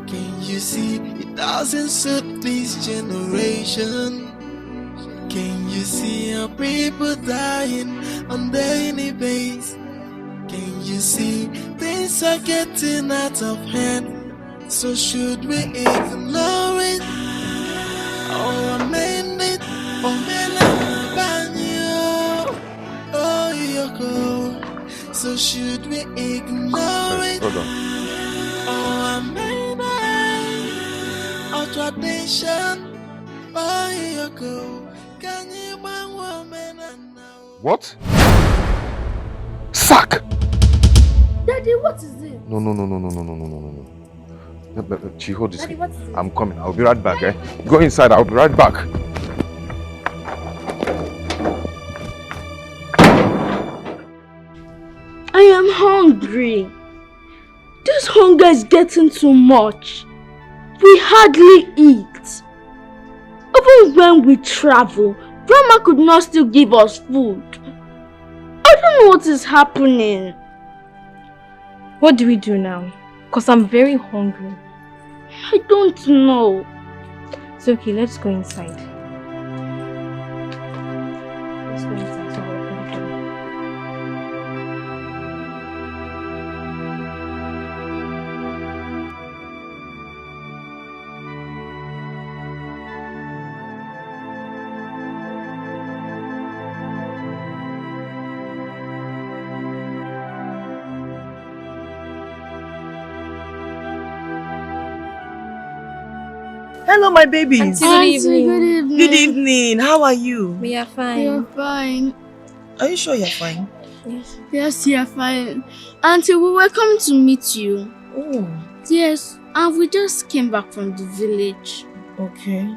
Can you see it doesn't suit this generation? Can you see our people dying on daily basis? Can you see things are getting out of hand? So should we ignore it or amend it or oh, Yoko? So should we ignore it or amend it or tradition? Oh, Yoko, can you bang woman and now? What? Sack! Daddy, what is it? No. Chi, hold this. Daddy, what is it? I'm coming. I'll be right back, eh? Go inside. I'll be right back. I am hungry. This hunger is getting too much. We hardly eat. Even when we travel, Grandma could not still give us food. I don't know what is happening. What do we do now? Because I'm very hungry. I don't know. It's okay, let's go inside. Let's go inside so we'll open the door. Hello, my babies. Auntie, good evening. Good evening. Good evening. How are you? We are fine. You're fine. Are you sure you're fine? Yes. Yes, you're fine. Auntie, we were coming to meet you. Oh. Yes, and we just came back from the village. Okay.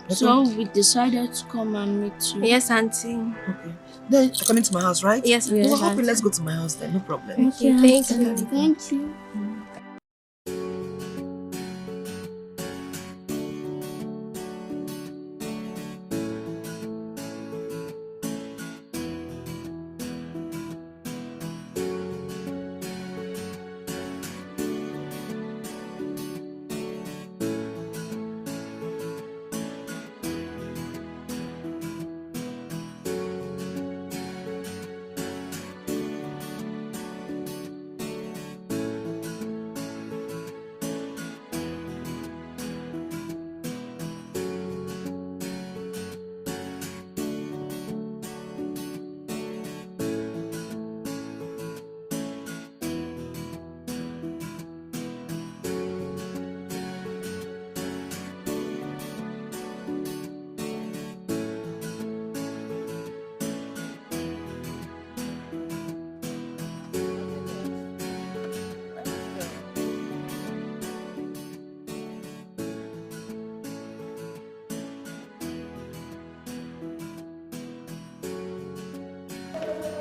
So we decided to come and meet you. Yes, Auntie. Okay. Then you're coming to my house, right? Yes, We're yes, hoping. Auntie. Let's go to my house then. No problem. Okay, Thank you. Thank you.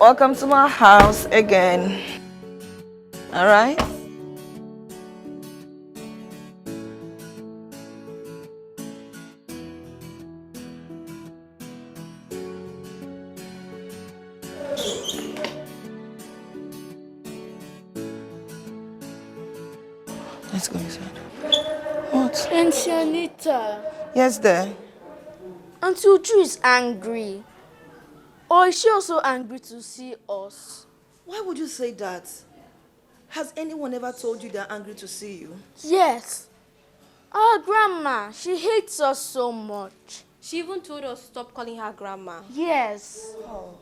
Welcome to my house again. All right? Let's go inside. What? Auntie Anita. Yes, there. Auntie Uju is angry. Or is she also angry to see us? Why would you say that? Has anyone ever told you they're angry to see you? Yes. Our grandma, she hates us so much. She even told us to stop calling her grandma. Yes. Oh.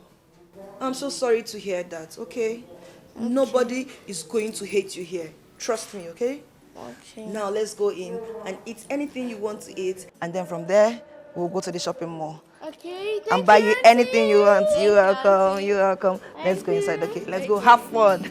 I'm so sorry to hear that, okay? Nobody is going to hate you here. Trust me, okay? Okay. Now let's go in and eat anything you want to eat. And then from there, we'll go to the shopping mall. Okay, And buy you anything you want. You're welcome. You're welcome. Let's go inside, okay? Let's go have fun.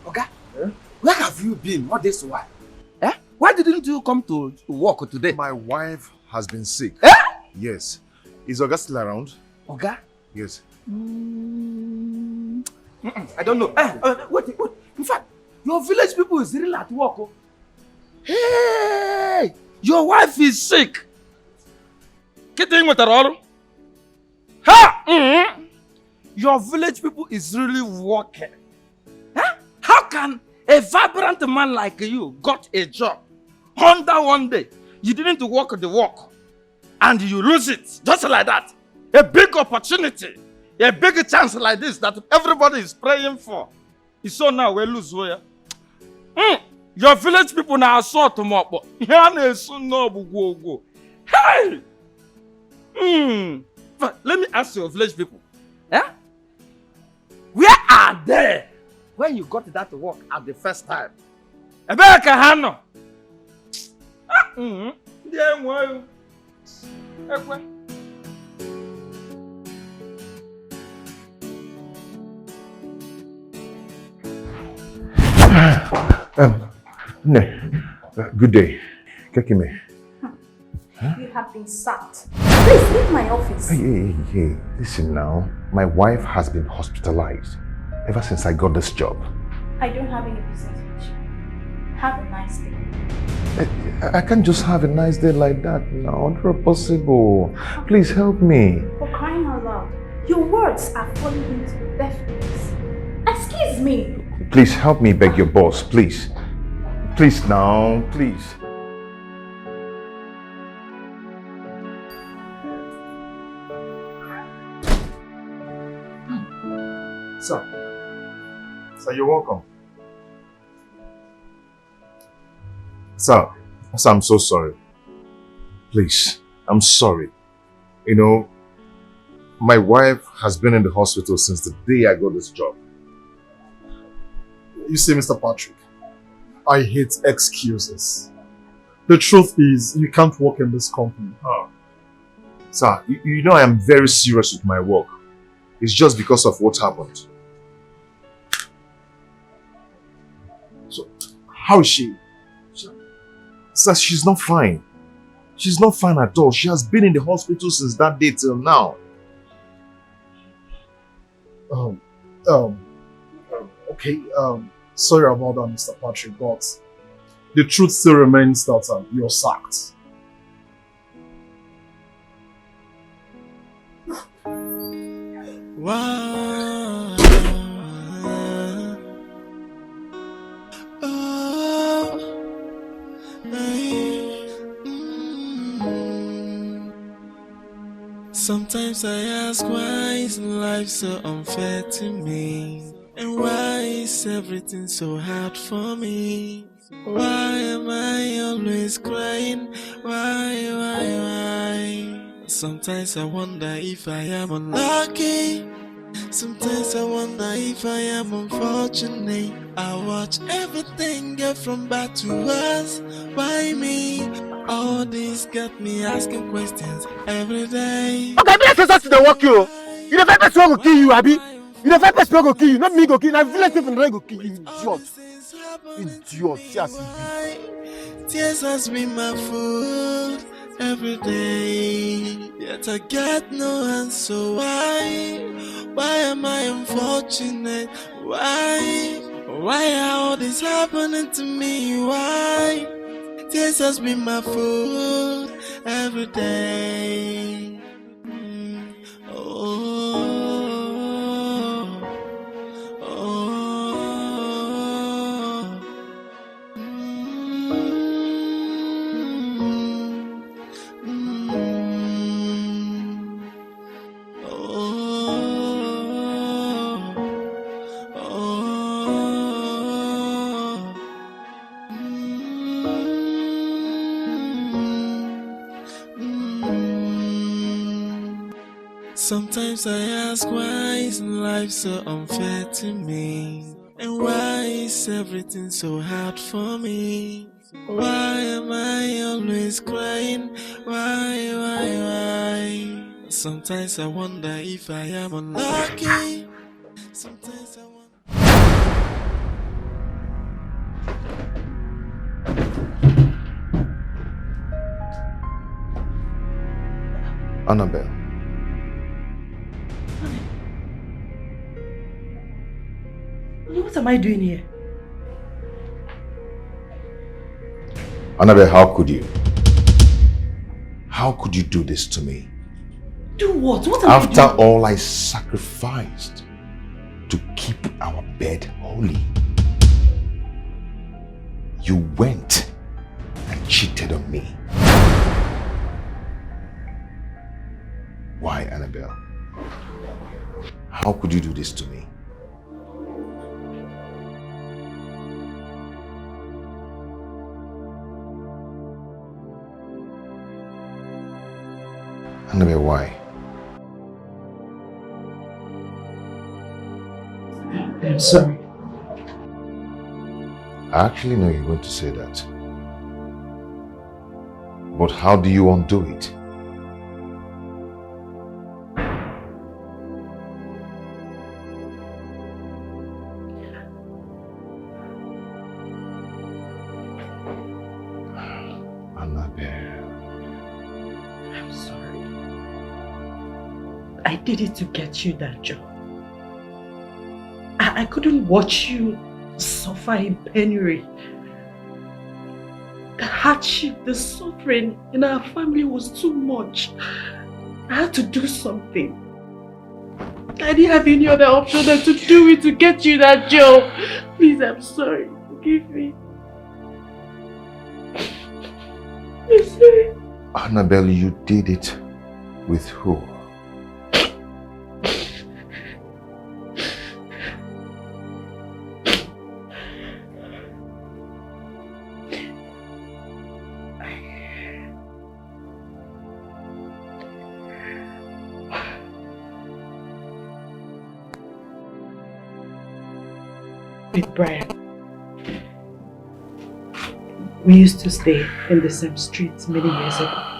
Oga, where have you been all this while? Eh? Why didn't you come to work today? My wife has been sick. Eh? Yes. Is Oga still around? Oga? Yes. I don't know. Wait. In fact, your village people is really at work. Oh. Hey! Your wife is sick. Get in with her all. Ha! Your village people is really working. Huh? How can a vibrant man like you got a job under one day? You didn't work the work and you lose it just like that. A big opportunity, a big chance like this that everybody is praying for. You saw now we lose where? Your village people now saw tomorrow. Hey! But let me ask your village people. Eh? Where are they when you got that work at the first time? Ebeka Hano. There were. Good day. Kekime. You have been sacked. Please leave my office. Hey. Listen now. My wife has been hospitalized ever since I got this job. I don't have any business with you. Have a nice day. I can't just have a nice day like that now. Not possible. Please help me. For crying out loud, your words are falling into deaf ears. Excuse me. Please help me beg your boss, please. Please now, please. Sir, you're welcome. Sir, I'm so sorry. Please, I'm sorry. You know, my wife has been in the hospital since the day I got this job. You see, Mr. Patrick, I hate excuses. The truth is, you can't work in this company. Oh. Sir, you know I am very serious with my work. It's just because of what happened. So, how is she? Sir, she's not fine. She's not fine at all. She has been in the hospital since that day till now. Okay, sorry about that, Mr. Patrick, but the truth still remains that you're sacked. Wow. Sometimes I ask, why is life so unfair to me? And why is everything so hard for me? Why am I always crying? Why? Sometimes I wonder if I am unlucky. Sometimes I wonder if I am unfortunate. I watch everything get from bad to worse. Why me? All this got me asking questions every day. Okay, me say something dey work you. You the first person who go kill you, Abi. You the first person who go kill you, not me go kill you. Na village people go kill you, idiot. Idiot, see as you be. Tears has been my food every day. Yet I get no answer. Why am I unfortunate? Why are all this happening to me? Why? Tears has been my food every day. Sometimes I ask, why is life so unfair to me? And why is everything so hard for me? Why am I always crying? Why? Sometimes I wonder if I am unlucky. Sometimes I wonder. Annabelle. What am I doing here? Annabelle, how could you? How could you do this to me? Do what? What am I doing? After all I sacrificed to keep our bed holy, you went and cheated on me. Why, Annabelle? How could you do this to me? Annabelle, why? I'm sorry. I actually know you're going to say that. But how do you undo it? I did it to get you that job. I couldn't watch you suffer in penury. The hardship, the suffering in our family was too much. I had to do something. I didn't have any other option than to do it to get you that job. Please, I'm sorry. Forgive me. I'm sorry. Annabelle, you did it with who? with Brian. We used to stay in the same street many years ago.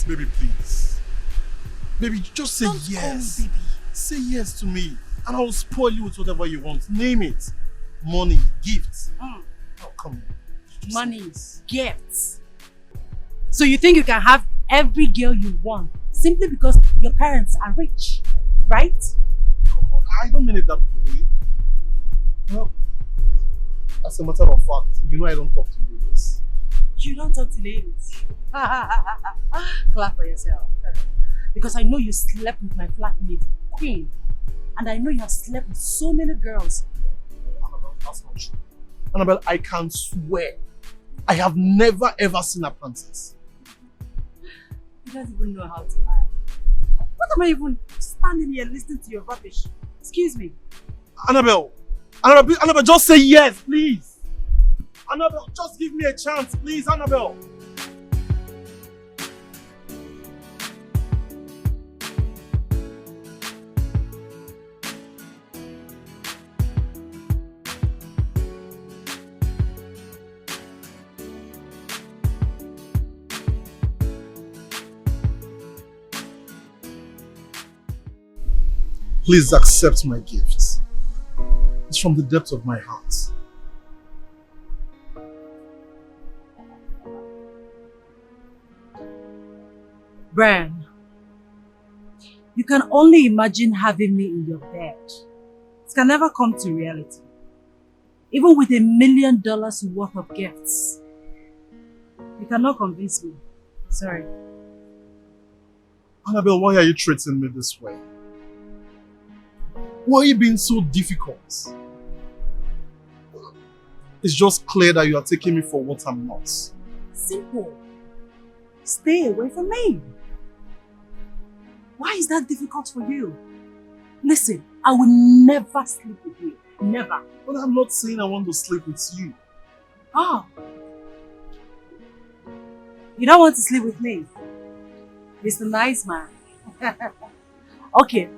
Baby, please. Baby, just say Don't yes. call me baby. Say yes to me, and I'll spoil you with whatever you want. Name it. Money, gifts. Oh, come on. Just Money, gifts. So you think you can have every girl you want simply because your parents are rich, right? Come on, I don't mean it that way. No. As a matter of fact, you know I don't talk to ladies. You don't talk to ladies. Clap for yourself. Because I know you slept with my flatmate, Queen. And I know you have slept with so many girls. Annabelle, that's not true. Annabelle, I can swear, I have never ever seen a princess. You don't even know how to lie. What am I even standing here listening to your rubbish? Excuse me. Annabelle, just say yes, please. Annabelle, just give me a chance, please, Annabelle. Please accept my gifts. It's from the depth of my heart. Brian, you can only imagine having me in your bed. It can never come to reality. Even with $1 million worth of gifts. You cannot convince me. Sorry. Annabelle, why are you treating me this way? Why are you being so difficult? It's just clear that you are taking me for what I'm not. Simple. Stay away from me. Why is that difficult for you? Listen, I will never sleep with you. Never. But I'm not saying I want to sleep with you. Oh. You don't want to sleep with me? Mr. Nice Man. Okay.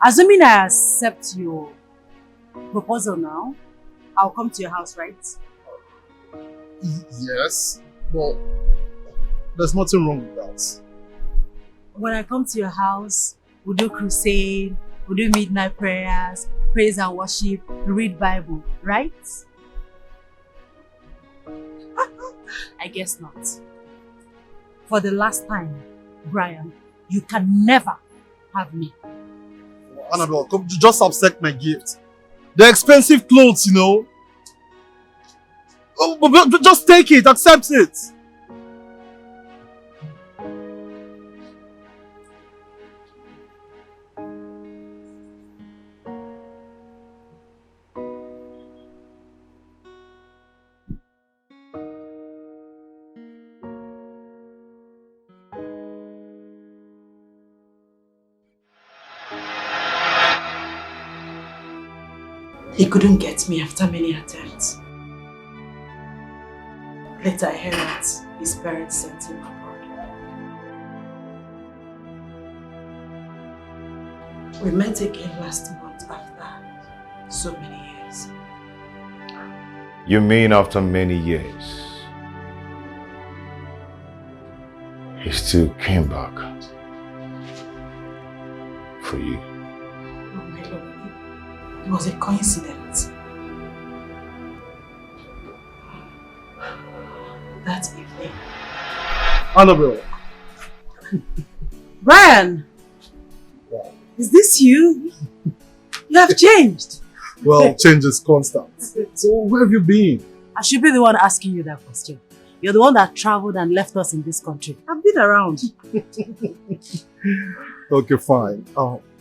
Assuming I accept your proposal now, I'll come to your house, right? Yes, but there's nothing wrong with that. When I come to your house, we'll do crusade, we'll do midnight prayers, praise and worship, read Bible, right? I guess not. For the last time, Brian, you can never have me. Annabelle, come, just accept my gift. They're expensive clothes, you know. Oh, but just take it, accept it. He couldn't get me after many attempts. Later I heard that his parents sent him abroad. We met again last month after so many years. You mean after many years? He still came back for you. Oh my Lord, it was a coincidence. That evening. Annabelle. Brian! Is this you? You have changed. Well, change is constant. So where have you been? I should be the one asking you that question. You're the one that traveled and left us in this country. I've been around. Okay, fine.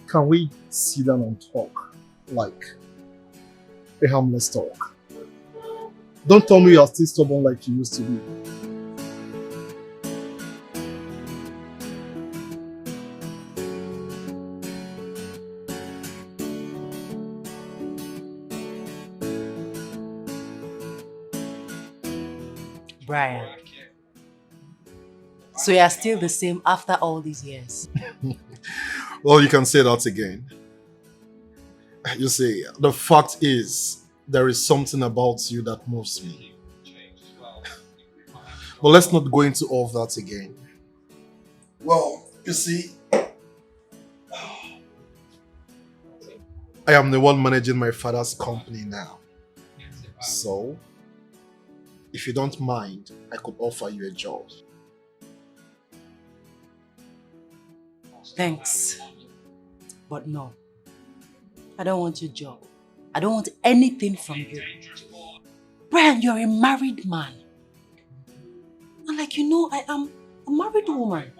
Can we sit down and talk? Like a harmless talk. Don't tell me you're still stubborn like you used to be. Brian. So you're still the same after all these years? Well, you can say that again. You see, the fact is, there is something about you that moves me. But let's not go into all of that again. Well, you see, I am the one managing my father's company now. So, if you don't mind, I could offer you a job. Thanks. But no. I don't want your job. I don't want anything from you. Brian, you're a married man. And like you know, I am a married woman.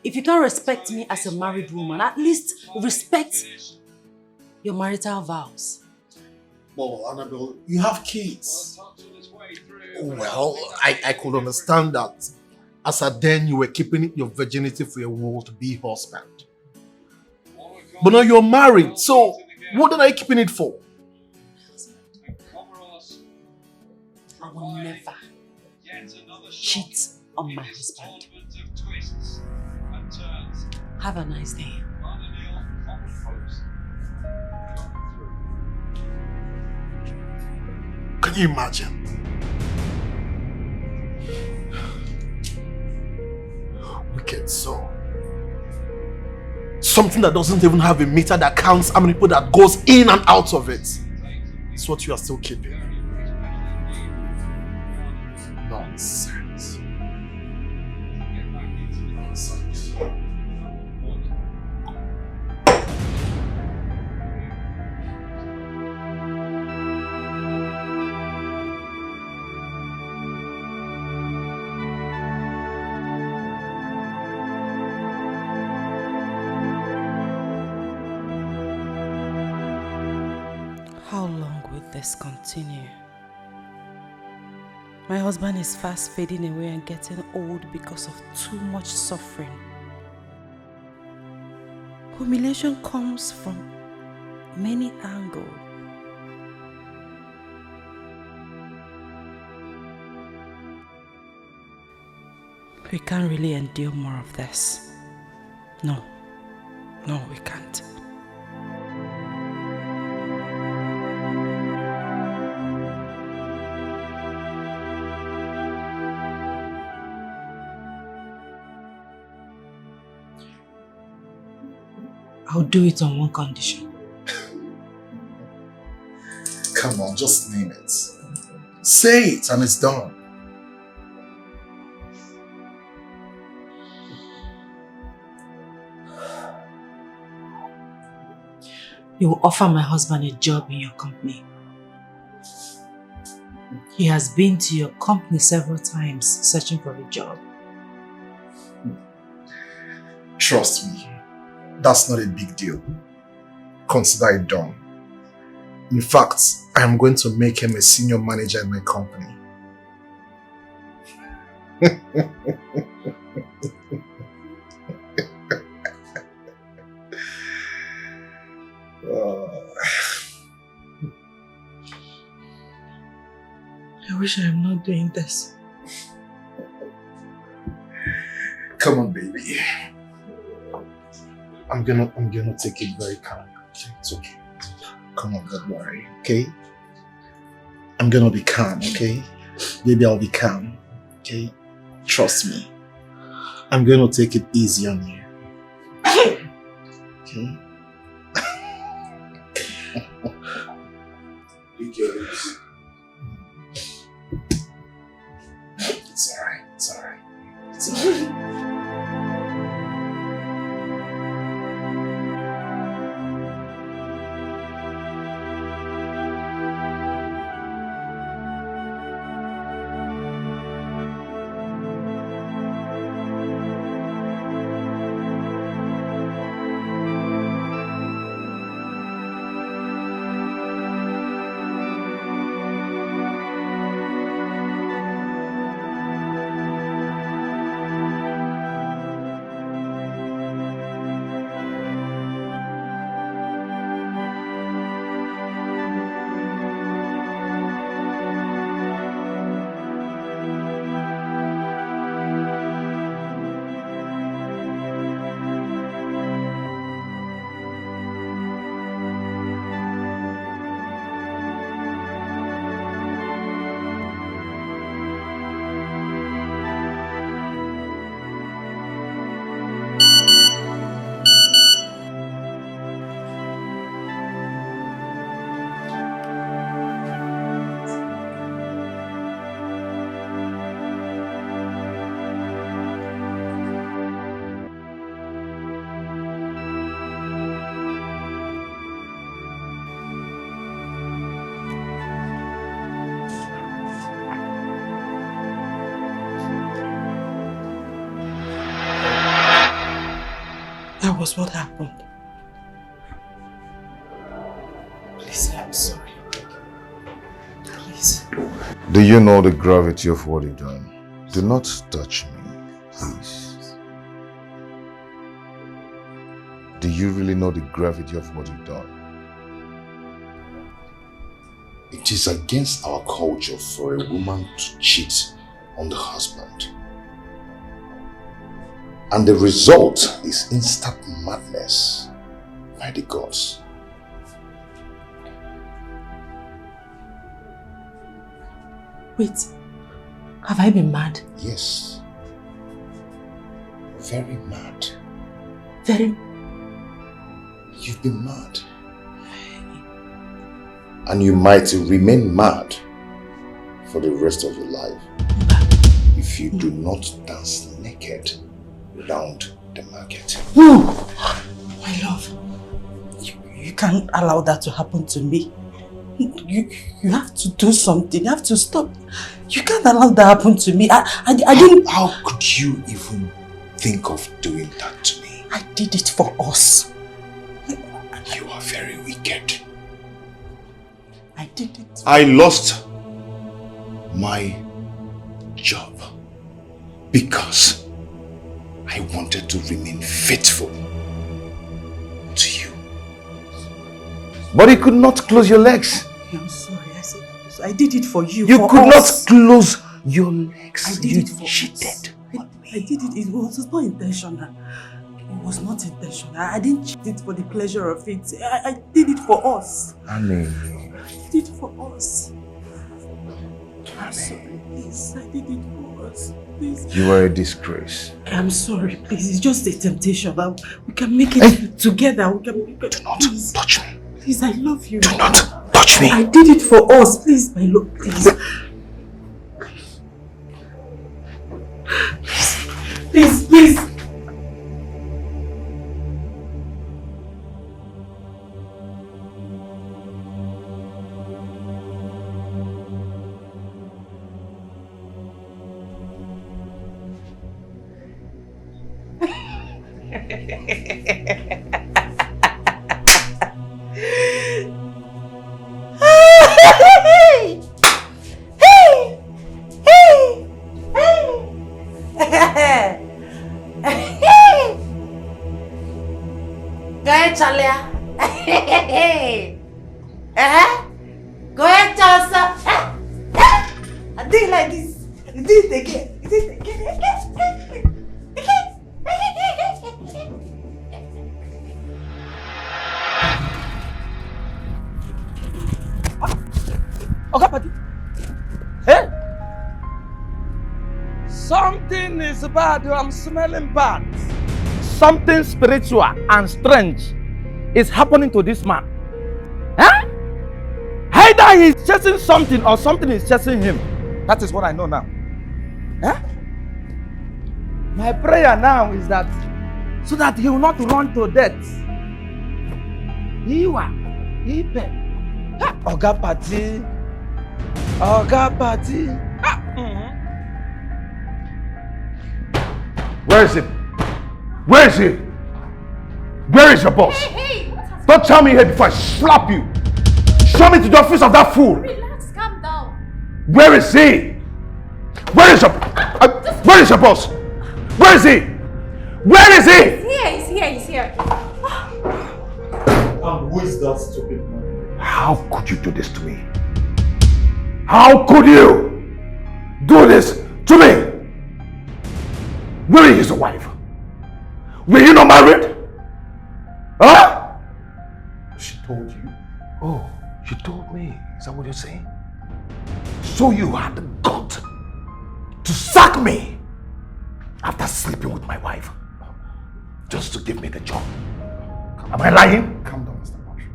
If you can't respect me as a married woman, at least respect your marital vows. Well, Annabelle, you have kids. Well, I could understand that. As a then, you were keeping your virginity for your would-be husband. But now you're married, so what are you keeping it for? I will never cheat on my husband. Have a nice day. Can you imagine? Wicked soul. Something that doesn't even have a meter that counts how many people that goes in and out of it. It's what you are still keeping. Nonsense. Nonsense. How long will this continue? My husband is fast fading away and getting old because of too much suffering. Humiliation comes from many angles. We can't really endure more of this. No, we can't. I'll do it on one condition. Come on, just name it. Say it and it's done. You will offer my husband a job in your company. He has been to your company several times searching for a job. Trust me, that's not a big deal. Consider it done. In fact, I am going to make him a senior manager in my company. I wish I am not doing this. Come on, baby. I'm gonna take it very calm. It's okay. Come on, don't worry, okay? I'm gonna be calm, okay? Baby, I'll be calm, okay? Trust me. I'm gonna take it easy on you. Okay? It's alright, it's alright. It's alright. That was what happened. Please, I'm sorry. Please. Do you know the gravity of what you've done? Do not touch me, please. Do you really know the gravity of what you've done? It is against our culture for a woman to cheat on the husband. And the result is instant madness by the gods. Wait, have I been mad? Yes. Very mad. Very? You've been mad. And you might remain mad for the rest of your life if you do not dance naked around the market. No! My love, you can't allow that to happen to me. You have to do something. You have to stop. You can't allow that to happen to me. I didn't... How could you even think of doing that to me? I did it for us. You are very wicked. I did it. I lost my job because I wanted to remain faithful to you. But you could not close your legs. I'm sorry. I did it for you. You for could us. not close your legs. I did You it for cheated. I did it. It was not intentional. It was not intentional. I didn't cheat it for the pleasure of it. I did it for us. Annie. I did it for us. I'm sorry, please. I did it for us. Please. You are a disgrace. I'm sorry, please. It's just a temptation. We can make it together. We can Do not touch me. Please, I love you. Do not touch me. I did it for us. Please, my love, please. Please, please. Go ahead, Chalia. Go ahead, Chasa. I did it like this. You did it again. You did it again. Okay, buddy. Hey! Something is bad. I'm smelling bad. Something spiritual and strange is happening to this man. Huh? Either he's chasing something or something is chasing him. That is what I know now. Huh? My prayer now is that so that he will not run to death. Oga Party. Oga Party. Where is he? Where is he? Where is your boss? Hey, Don't tell me here before I slap you. Show me to the office of that fool. relax, calm down. Where is he? Where is your boss? Where is he? Where is he? He's here. And who is that stupid man? How could you do this to me? How could you do this to me? Where is your wife? Were you not married? Huh? She told you? Oh, she told me. Is that what you're saying? So you had the gut to sack me after sleeping with my wife just to give me the job. Am I lying? Calm down, Mr. Patrick.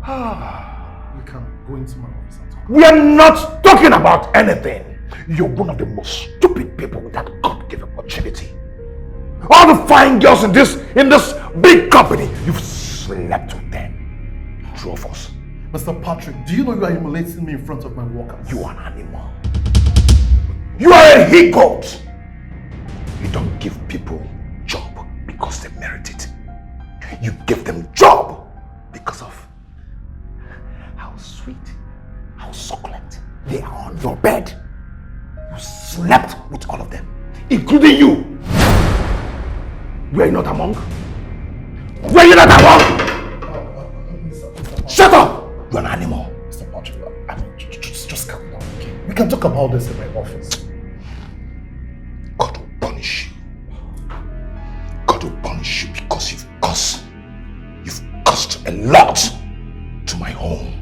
Calm down. You can go into my office and talk. We are not talking about anything. You're one of the most stupid people with that God-given opportunity. All the fine girls in this big company, you've slept with them. Two of us. Mr. Patrick, do you know you are humiliating me in front of my workers? You are an animal. You are a he-goat. You don't give people job because they merit it. You gave them job because of how sweet, how succulent they are on your bed. You slept with all of them, including you. Were you not among? Were you not among? Shut up! You're an animal. Mr. Patrick, I mean, just calm down, okay? We can talk about this in my office. God will punish you. God will punish you because you've cost a lot to my home,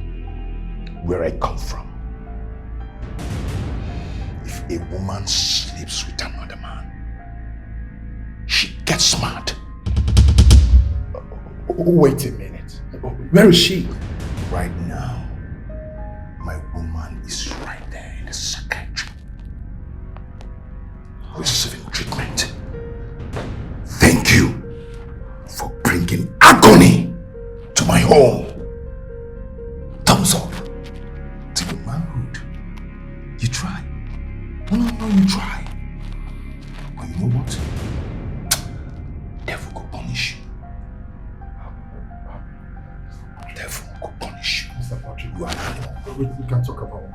where I come from. If a woman sleeps with another man, she gets mad. Wait a minute. Where is she? Right now, my woman is right there in the psychiatry, receiving treatment. Thank you for bringing agony to my home. Thumbs up to your manhood. You try. No, you try. But you know what? Devil will punish you. Devil will punish you. Mr. Patrick, you are an animal. We can talk about it.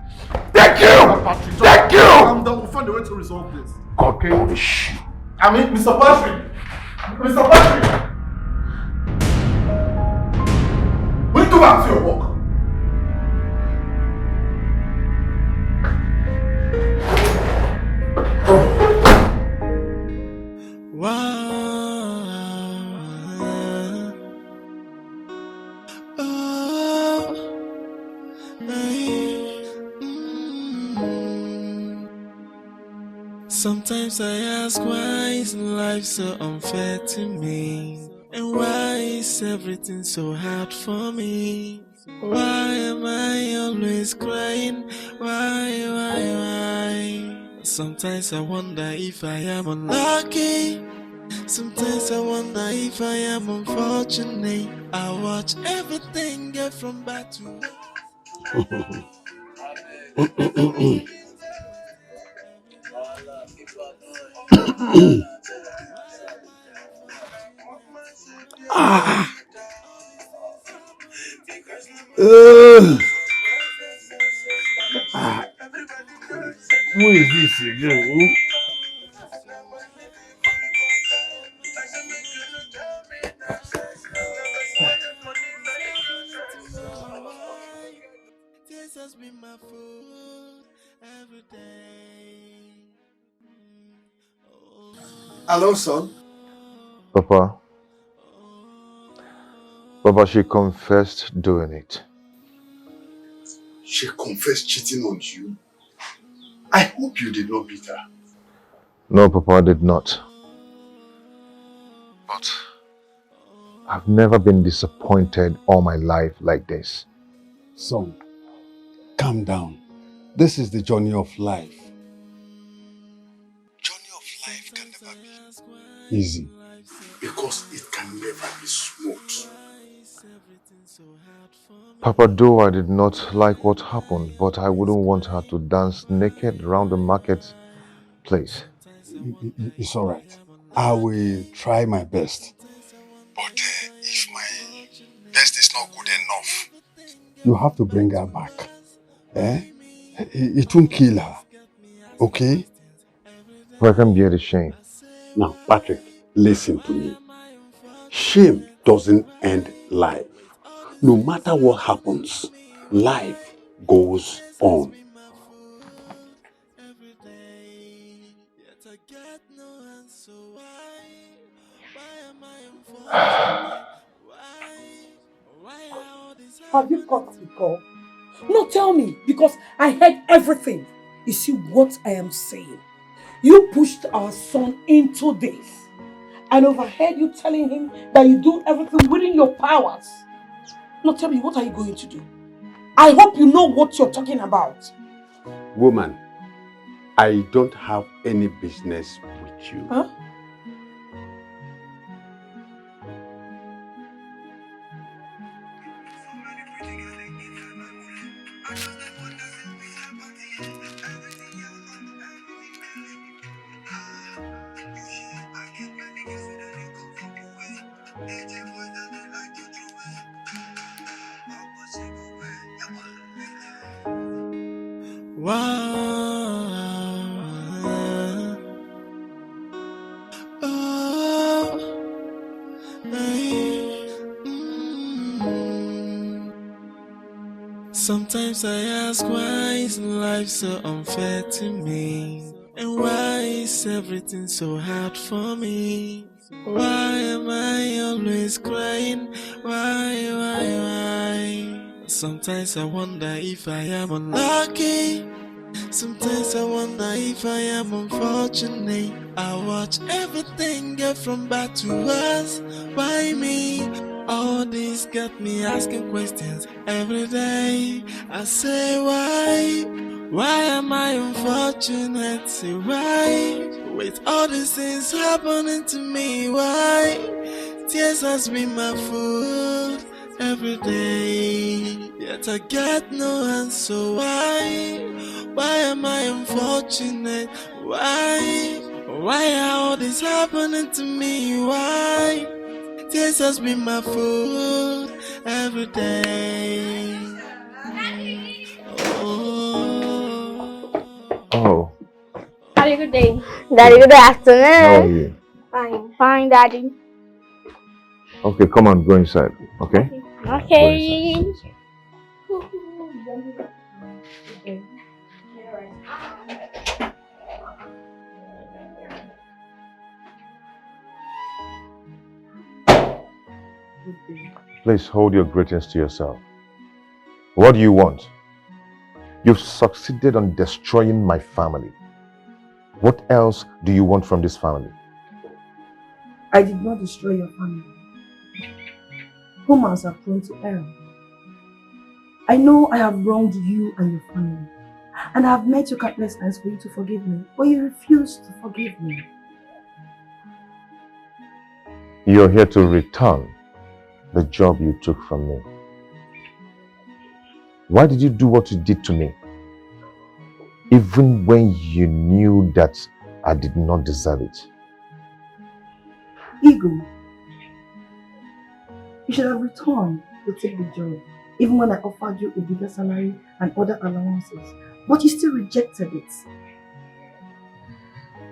Thank you! Patrick, Thank you! I'm done. We'll find a way to resolve this. God punish you. I mean, Mr. Patrick! Mr. Patrick! Will you go back to your work? Sometimes I ask, why is life so unfair to me? And why is everything so hard for me? Why am I always crying? Why? Sometimes I wonder if I am unlucky. Sometimes I wonder if I am unfortunate. I watch everything get from bad to Who is this again? This has been my food every day. Hello, son. Papa, she confessed doing it. She confessed cheating on you. I hope you did not beat her. No, Papa, I did not. But I've never been disappointed all my life like this. Son, calm down. This is the journey of life. Journey of life can never be Easy. because it can never be smooth. Papa, though I did not like what happened, but I wouldn't want her to dance naked around the market place. It's all right. I will try my best. But if my best is not good enough, You have to bring her back. It won't kill her. Okay? I can bear the shame. Now, Patrick, listen to me. Shame doesn't end life. No matter what happens, life goes on. Have you got the call? No, tell me, because I heard everything. You see what I am saying? You pushed our son into this and overheard you telling him that you do everything within your powers. Now tell me, what are you going to do? I hope you know what you're talking about. Woman, I don't have any business with you. Huh? Sometimes I ask, why is life so unfair to me? And why is everything so hard for me? Why am I always crying? Why? Sometimes I wonder if I am unlucky. Sometimes I wonder if I am unfortunate. I watch everything get from bad to worse. Why me? All this got me asking questions every day. I say why? Why am I unfortunate? Say why? With all these things happening to me, why? Tears has been my food every day. Yet I get no answer. Why am I unfortunate? Why? Why are all this happening to me? Why? Tears has been my food every day. Oh. Daddy, good day. Daddy, good afternoon. How are you? Fine. Fine, Daddy. Okay, come on, go inside, okay? Okay. Please hold your greetings to yourself. What do you want? You've succeeded on destroying my family. What else do you want from this family? I did not destroy your family. Humans are prone to error. I know I have wronged you and your family, and I have met you countless times for you to forgive me, but you refuse to forgive me. You're here to return the job you took from me. Why did you do what you did to me? Even when you knew that I did not deserve it. Ego. You should have returned to take the job, even when I offered you a bigger salary and other allowances, but you still rejected it.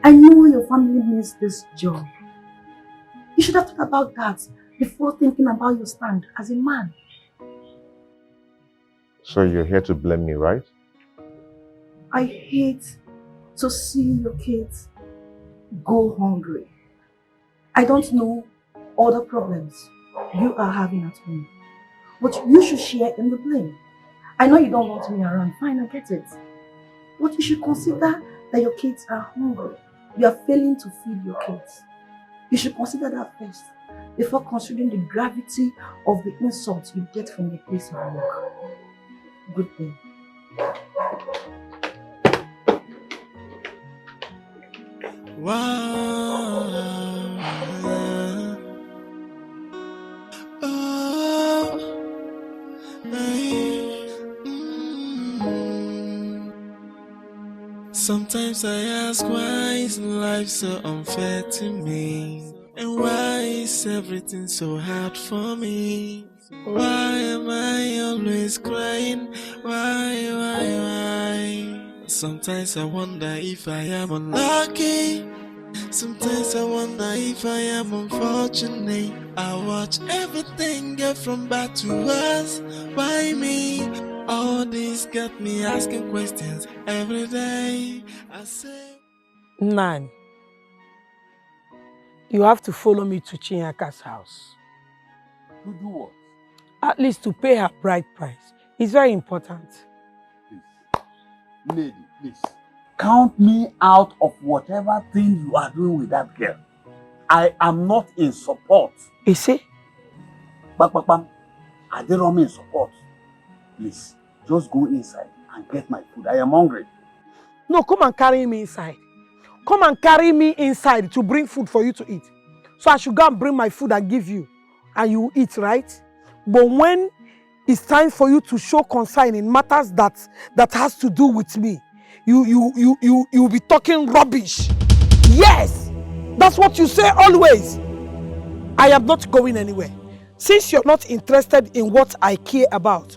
I know your family needs this job. You should have thought about that before thinking about your stand as a man. So you're here to blame me, right? I hate to see your kids go hungry. I don't know all the problems you are having at home, but you should share in the blame. I know you don't want me around, fine, I get it. But you should consider that your kids are hungry. You are failing to feed your kids. You should consider that first, before considering the gravity of the insults you get from the place of work. Good day. Sometimes I ask, why is life so unfair to me? And why is everything so hard for me? Why am I always crying? Why? Sometimes I wonder if I am unlucky. Sometimes I wonder if I am unfortunate. I watch everything get from bad to worse. Why me? All this got me asking questions every day. I say, Nan, you have to follow me to Chinyaka's house. To do what? At least to pay her bride price. It's very important. Lady, please. Count me out of whatever thing you are doing with that girl. I am not in support. You see? Bam. I didn't mean support. Please, just go inside and get my food. I am hungry. No, come and carry me inside. Come and carry me inside to bring food for you to eat. So I should go and bring my food and give you. And you eat, right? But when it's time for you to show concern in matters that has to do with me, you'll be talking rubbish. Yes! That's what you say always. I am not going anywhere. Since you're not interested in what I care about,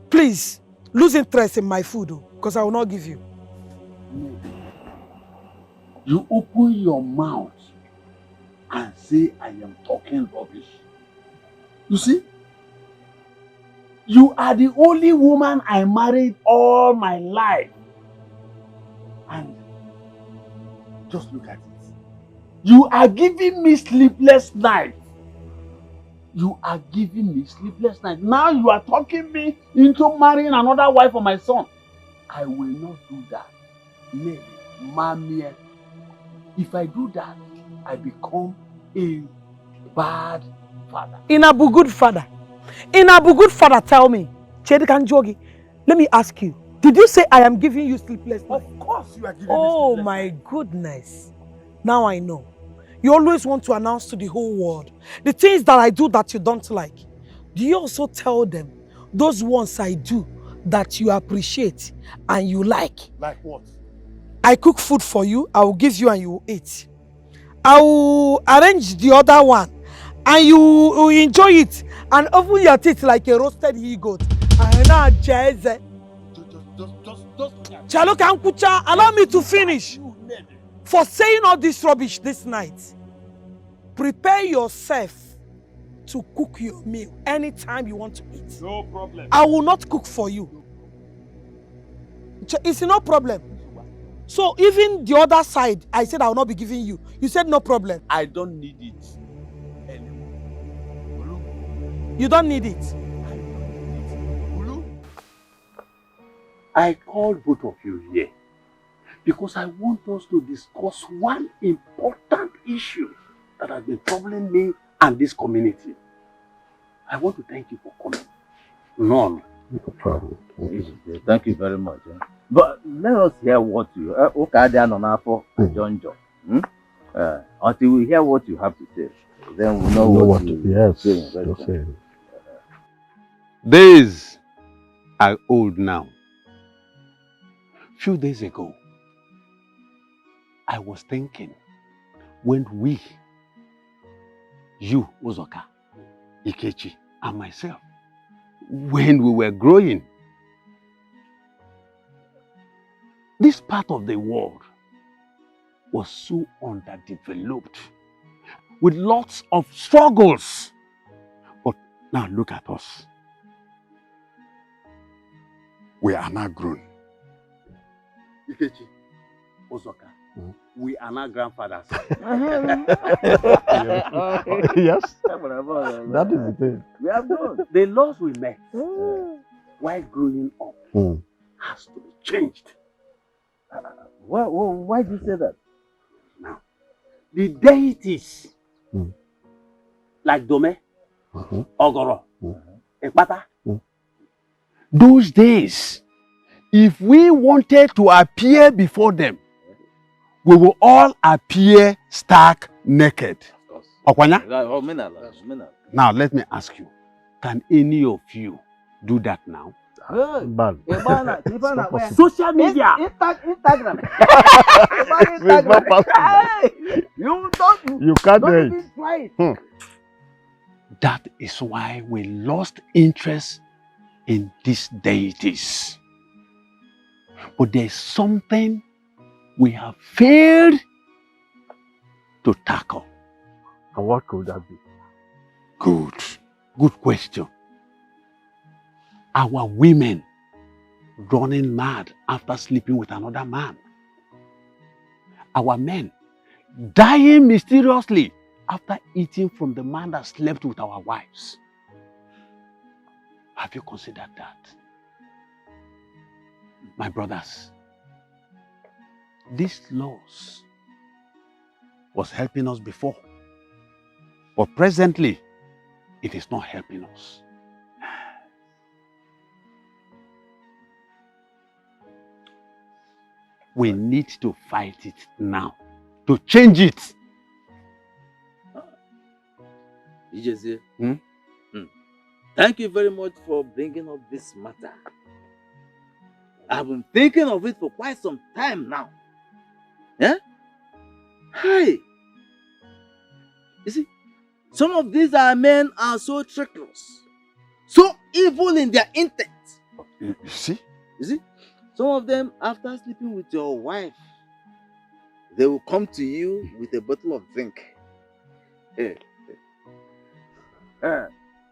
please, lose interest in my food. Because I will not give you. You open your mouth and say I am talking rubbish. You see? You are the only woman I married all my life. And just look at it. You are giving me sleepless nights. You are giving me sleepless nights. Now you are talking me into marrying another wife for my son. I will not do that. Maybe, mommy. If I do that, I become a bad father. Inabu good father. Inabu good father, tell me. Chedikan Jogi, let me ask you. Did you say I am giving you sleepless nights? Of course you are giving me Oh sleepless my nights. goodness. Now I know. You always want to announce to the whole world the things that I do that you don't like. Do you also tell them those ones I do that you appreciate and you like? Like what? I cook food for you, I will give you and you will eat. I will arrange the other one and you will enjoy it and open your teeth like a roasted he-goat. Chaloka Nkucha, allow me to finish. For saying all this rubbish this night, prepare yourself to cook your meal anytime you want to eat. No problem. I will not cook for you. It's no problem. So even the other side, I said I will not be giving you. You said no problem. I don't need it anymore. You don't need it. I called both of you here because I want us to discuss one important issue that has been troubling me and this community. I want to thank you for coming. None. No problem. Thank you very much. But let us hear what you John. Until we hear what you have to say, then we know what to yes, say. just say it. Days are old now. Few days ago, I was thinking when we, you, Uzoka, Ikechi, and myself, when we were growing, this part of the world was so underdeveloped with lots of struggles. But now look at us. We are now grown. Ikechi, Uzoka, we are now grandfathers. Yes, that is the thing. We have grown. The laws we met while growing up has to be changed. Why do you say that? Now, the deities like Dome, Ogoro, Ekpata, those days, if we wanted to appear before them, we will all appear stark naked. Okwanya? Now let me ask you, can any of you do that now? Bad. Social media. Instagram. It's not possible. You can't do it. That is why we lost interest in these deities. But there's something we have failed to tackle. And what could that be? Good question. Our women running mad after sleeping with another man. Our men dying mysteriously after eating from the man that slept with our wives. Have you considered that? My brothers, these laws was helping us before, but presently it is not helping us. We need to fight it now, to change it. Thank you very much for bringing up this matter. I've been thinking of it for quite some time now. Yeah? Hey! You see, some of these men are so treacherous, so evil in their intent. You see? You see? Some of them, after sleeping with your wife, they will come to you with a bottle of drink.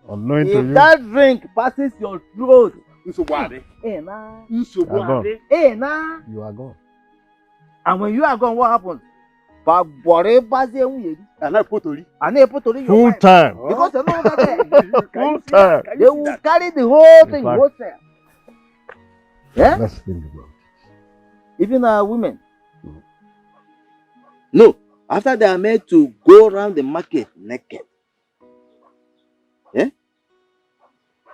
Unknown to If you. that drink passes your throat, You are gone. and when you are gone, what happens? And Full time. Because you're no longer there. Full time. They will carry the whole thing, fact, wholesale. Yeah? Let's think about Even women. No, after they are made to go around the market naked, yeah?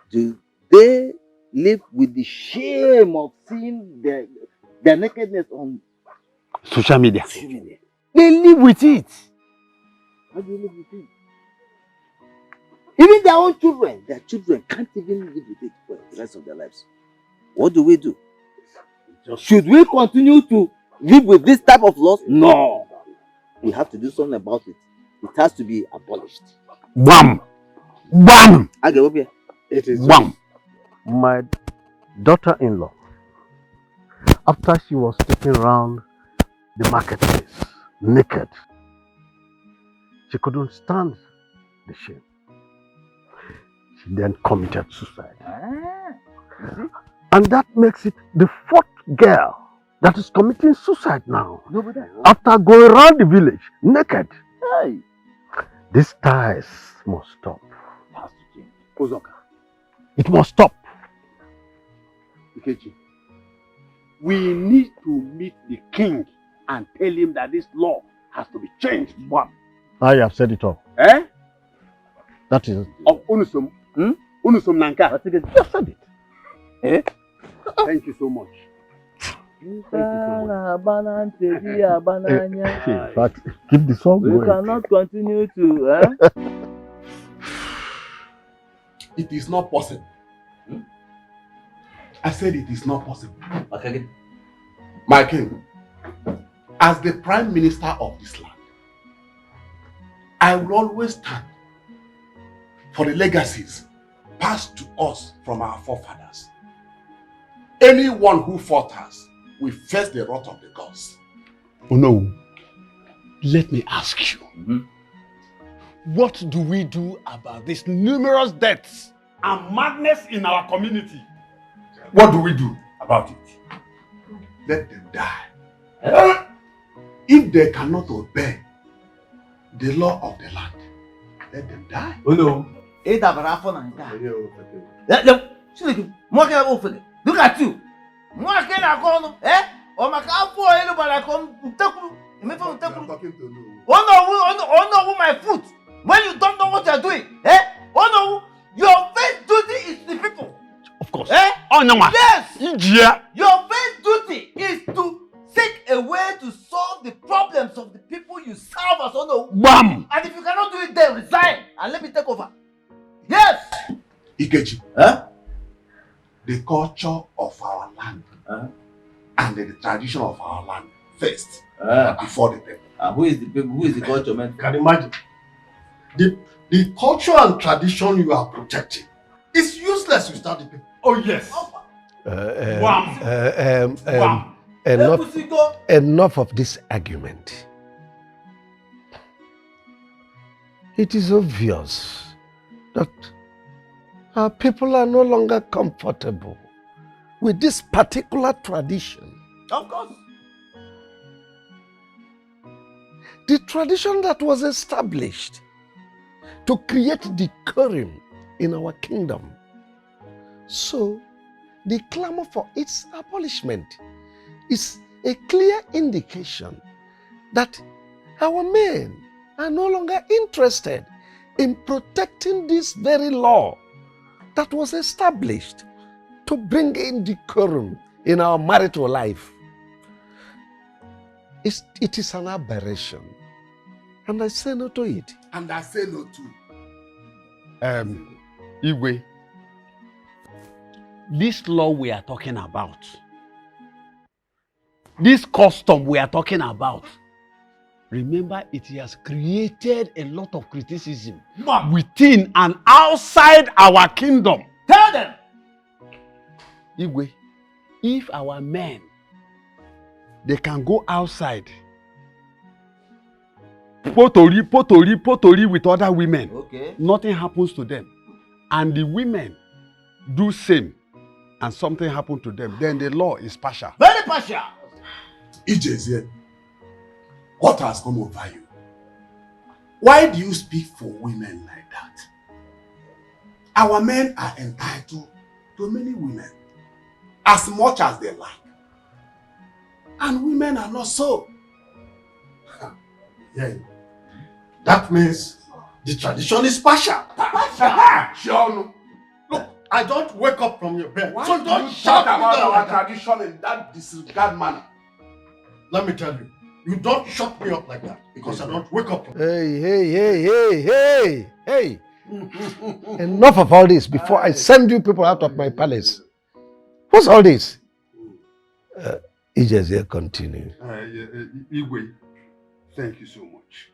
Do they live with the shame of seeing their nakedness on Social media. They live with it. How do you live with it? Even their own children, can't even live with it for the rest of their lives. What do we do? Should we continue to live with this type of laws? No. We have to do something about it. It has to be abolished. Wham! Wham! It is wham! My daughter-in-law, after she was taken around the marketplace naked, she couldn't stand the shame. She then committed suicide. And that makes it the fourth girl that is committing suicide now. After going around the village naked. Hey. These ties must stop. It must stop. Ikechi, we need to meet the king and tell him that this law has to be changed. One. I have said it all. Eh? That is. Of Unusum. Unusum Nanka. You have said it. Eh? Thank you so much. In fact, keep the song going. We cannot continue to. It is not possible. I said it is not possible. Okay. My king, as the prime minister of this land, I will always stand for the legacies passed to us from our forefathers. Anyone who falters will face the wrath of the gods. Oh no, let me ask you. What do we do about these numerous deaths and madness in our community? What do we do about it? Let them die. If they cannot obey the law of the land, let them die. Oh no. Look at you. Oh no, my foot. When you don't know what you're doing, oh no, your first duty is the people. Of course. Oh no, yes. Yeah. Your first duty is to seek a way to solve the problems of the people you serve as oh no. Bam. And if you cannot do it, then resign and let me take over. Yes. Ikechi. The culture of our land and the tradition of our land first before the people. Who is the people? Who is the culture, man? Can you imagine? The culture and tradition you are protecting is useless without the people. Oh yes. Enough of this argument. It is obvious that our people are no longer comfortable with this particular tradition. Of course. The tradition that was established to create decorum in our kingdom. So, the clamor for its abolishment is a clear indication that our men are no longer interested in protecting this very law that was established to bring in decorum in our marital life. It is an aberration, and I say no to it. And I say no to. Igwe, this law we are talking about, this custom we are talking about, remember it has created a lot of criticism within and outside our kingdom. Tell them! Igwe, If our men, they can go outside, potori with other women, okay, nothing happens to them. And the women do same, and something happened to them, then the law is partial. Very partial. Ijezie, what has come over you? Why do you speak for women like that? Our men are entitled to many women, as much as they like. And women are not so. Yeah. That means the tradition is partial. Sean, look, I don't wake up from your bed. Why so do don't you shout talk about about our tradition in that disregard manner? Let me tell you, you don't shut me up like that because I don't wake up from Hey. Enough of all this before I send you people out of my palace. What's all this? Ijezie, continue. Igwe, thank you so much.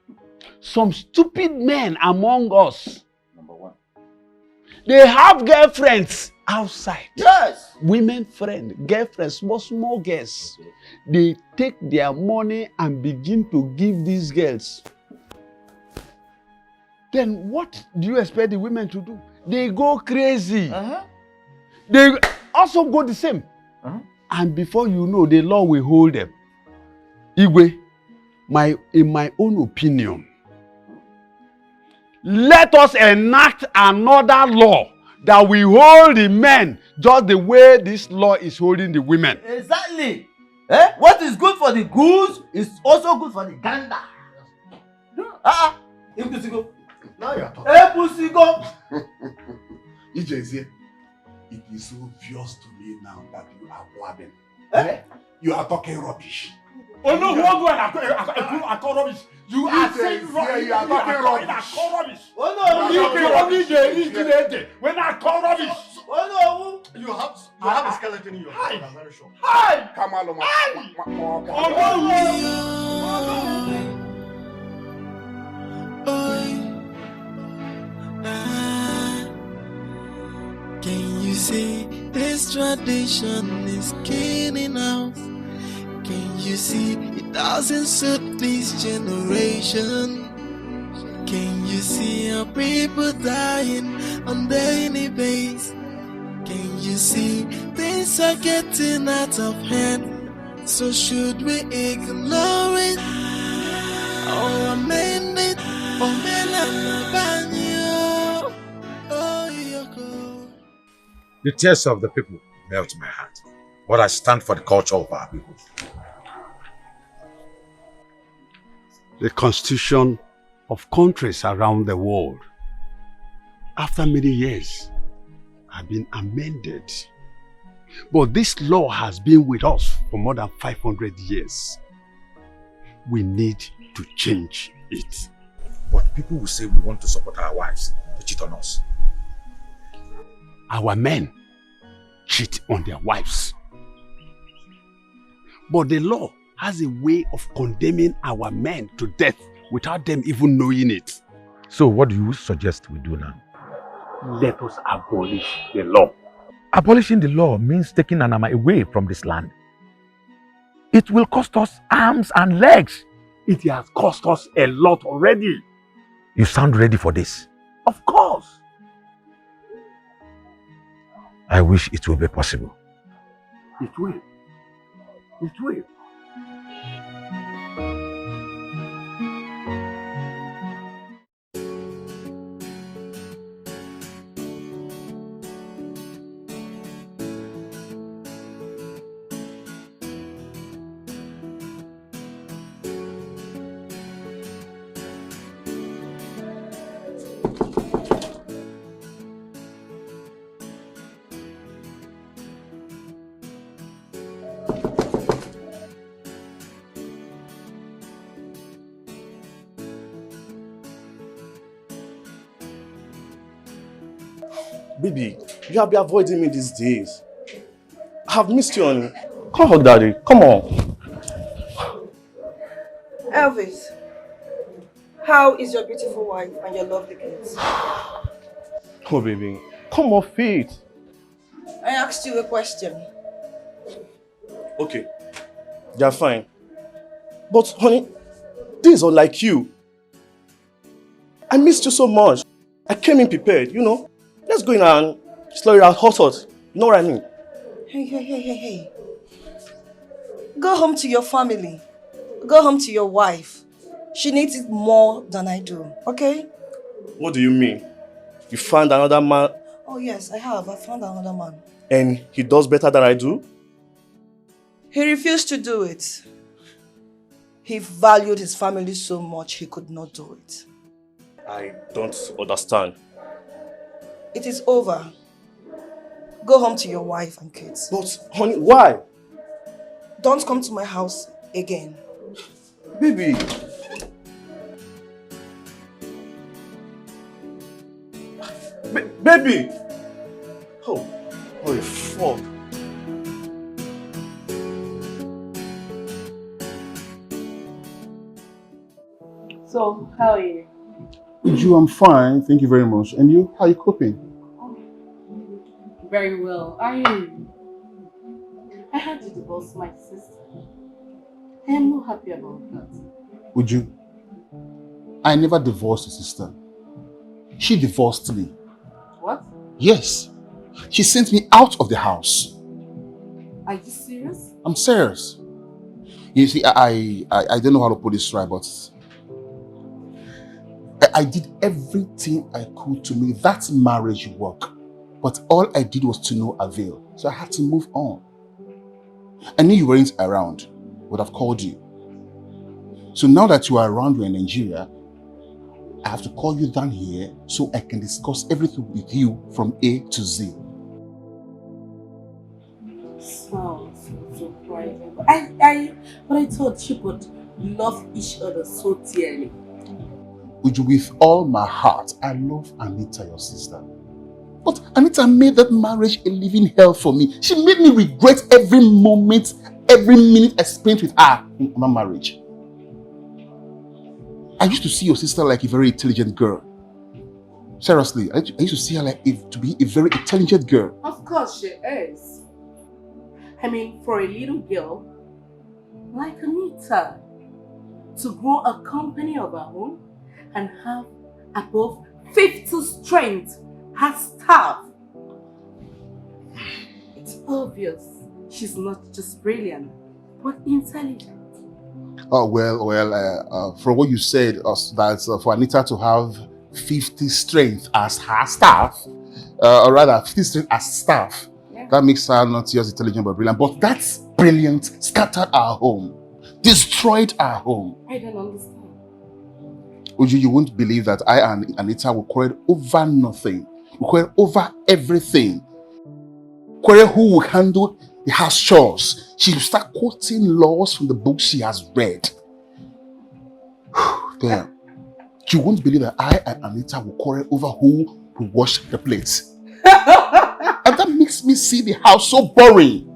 Some stupid men among us, Number one. they have girlfriends outside. Yes. Women friends, girlfriends, small girls. They take their money and begin to give these girls. Then what do you expect the women to do? They go crazy. They also go the same. And before you know, the law will hold them. Igwe, in my own opinion, let us enact another law that will hold the men just the way this law is holding the women. Exactly. What is good for the goose is also good for the gander. Now you are talking. Hey, Pusigo. Ijezie, it is obvious to me now that you are blabbing. You are talking rubbish. Oh no, who I call rubbish. You are saying rubbish. You are talking rubbish. I call rubbish. Oh no, you talking rubbish. When I call rubbish. Oh no, you have a skeleton in your head. I'm very sure. Hi. Come on, Can you see this tradition is killing us? Can you see it doesn't suit this generation? Can you see our people dying on daily basis? Can you see things are getting out of hand? So should we ignore it or amend it or The tears of the people melt my heart, but I stand for the culture of our people. The constitution of countries around the world, after many years, have been amended. But this law has been with us for more than 500 years. We need to change it. But people will say we want to support our wives to cheat on us. Our men cheat on their wives. But the law has a way of condemning our men to death without them even knowing it. So what do you suggest we do now? Let us abolish the law. Abolishing the law means taking Anama away from this land. It will cost us arms and legs. It has cost us a lot already. You sound ready for this? Of course. I wish it will be possible. It will. It will. Baby, you have been avoiding me these days. I have missed you, honey. Come hug daddy. Come on. Elvis, how is your beautiful wife and your lovely kids? Oh, baby. Come off it. I asked you a question. Okay, they are fine. But honey, this is unlike you. I missed you so much. I came in prepared, you know. Let's go in and slow it out hot. You know what I mean? Hey. Go home to your family. Go home to your wife. She needs it more than I do, okay? What do you mean? You found another man Oh yes, I have. I found another man. and he does better than I do? He refused to do it. He valued his family so much he could not do it. I don't understand. It is over. Go home to your wife and kids. But honey, why? Don't come to my house again. Baby. Baby! Oh, holy fuck. So, how are you? Uju, I'm fine. Thank you very much. And you? How are you coping? Very well. I had to divorce my sister. I am not happy about that. Uju, I never divorced your sister. She divorced me. What? Yes. She sent me out of the house. Are you serious? I'm serious. You see, I don't know how to put this right, but I did everything I could to make that marriage work. But all I did was to no avail. So I had to move on. I knew you weren't around. Would have called you. So now that you are around, you're in Nigeria, I have to call you down here so I can discuss everything with you from A to Z. Sounds surprising. But I thought you would love each other so dearly. With all my heart, I love Anita, your sister. But Anita made that marriage a living hell for me. She made me regret every moment, every minute I spent with her in my marriage. I used to see your sister like a very intelligent girl. Seriously, I used to see her like to be a very intelligent girl. Of course she is. I mean, for a little girl like Anita to grow a company of her own and have above 50 strength as staff. It's obvious she's not just brilliant, but intelligent. Oh, well, from what you said, that for Anita to have 50 strength as her staff, or rather 50 strength as staff, that makes her not just intelligent but brilliant. But that brilliant scattered our home, destroyed our home. I don't understand. Uju, you won't believe that I and Anita will quarrel over nothing. We quarrel over everything. Quarrel who will handle the house chores. She will start quoting laws from the books she has read. Damn. You won't believe that I and Anita will quarrel over who will wash the plates. And that makes me see the house so boring.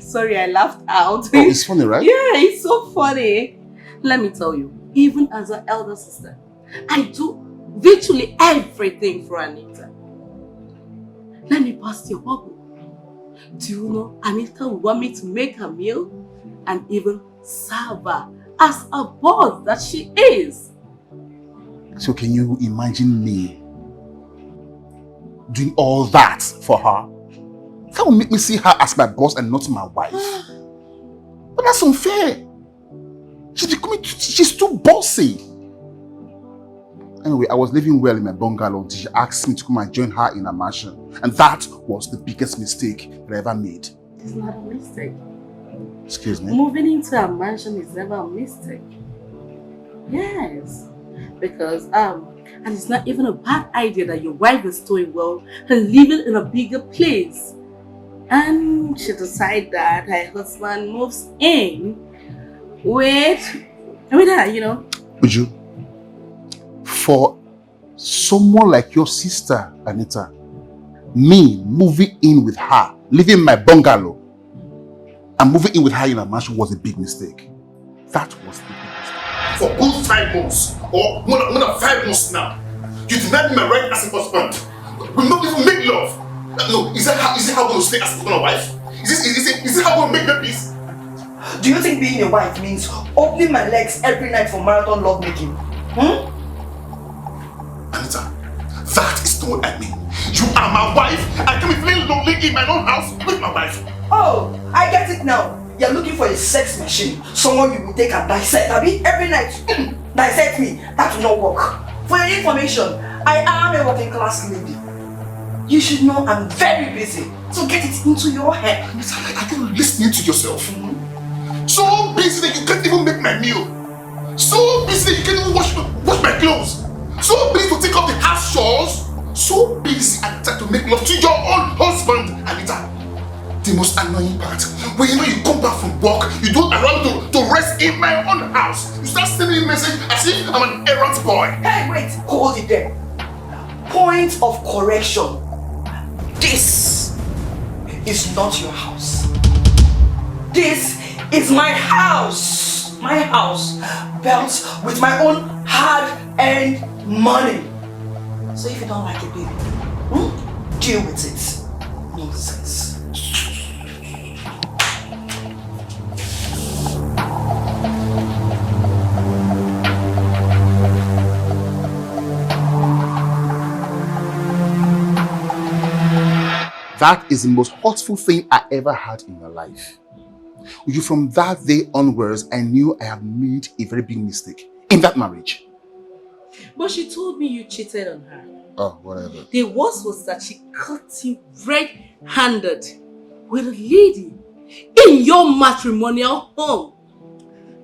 Sorry, I laughed out. Oh, it's funny, right? Yeah, it's so funny. Let me tell you, even as an elder sister, I do virtually everything for Anita. Let me bust your bubble. Do you know Anita would want me to make her meal and even serve her as a boss that she is? So can you imagine me doing all that for her? That will make me see her as my boss and not my wife. But that's unfair. She's too bossy. Anyway, I was living well in my bungalow until she asked me to come and join her in a mansion. And that was the biggest mistake that I ever made. It's not a mistake. Excuse me? Moving into a mansion is never a mistake. Yes. Because, and it's not even a bad idea that your wife is doing well and living in a bigger place. And she decided that her husband moves in with her, you know. Would you? For someone like your sister, Anita, me moving in with her, living in my bungalow, and moving in with her in a mansion was a big mistake. That was the big mistake. For good 5 months, or more than 5 months now, you denied me my right as a husband. We not even make love. No, is it how I'm going to stay as a husband and wife? Is this how we make the peace? Do you think being a wife means opening my legs every night for marathon lovemaking? Anita, that is not what I mean. You are my wife. I can be feeling lonely in my own house with my wife. Oh, I get it now. You're looking for a sex machine. Someone you will take and dissect. Every night, dissect me. That will not work. For your information, I am a working class lady. You should know I'm very busy. So get it into your head. Anita, are you listening to yourself? So busy that you can't even make my meal. So busy that you can't even wash my clothes. So busy to take up the house chores. So busy and try to make love to your own husband, Anita. The most annoying part, when you know you come back from work, you don't allow me to rest in my own house. You start sending me message as if I'm an errand boy. Hey, wait, hold it there. Point of correction. This is not your house. This is my house. My house, built with my own hard-earned money. So if you don't like it, baby, deal with it. Nonsense. That is the most hurtful thing I ever had in my life. From that day onwards, I knew I had made a very big mistake in that marriage. But she told me you cheated on her. Oh, whatever. The worst was that she caught you red-handed with a lady in your matrimonial home.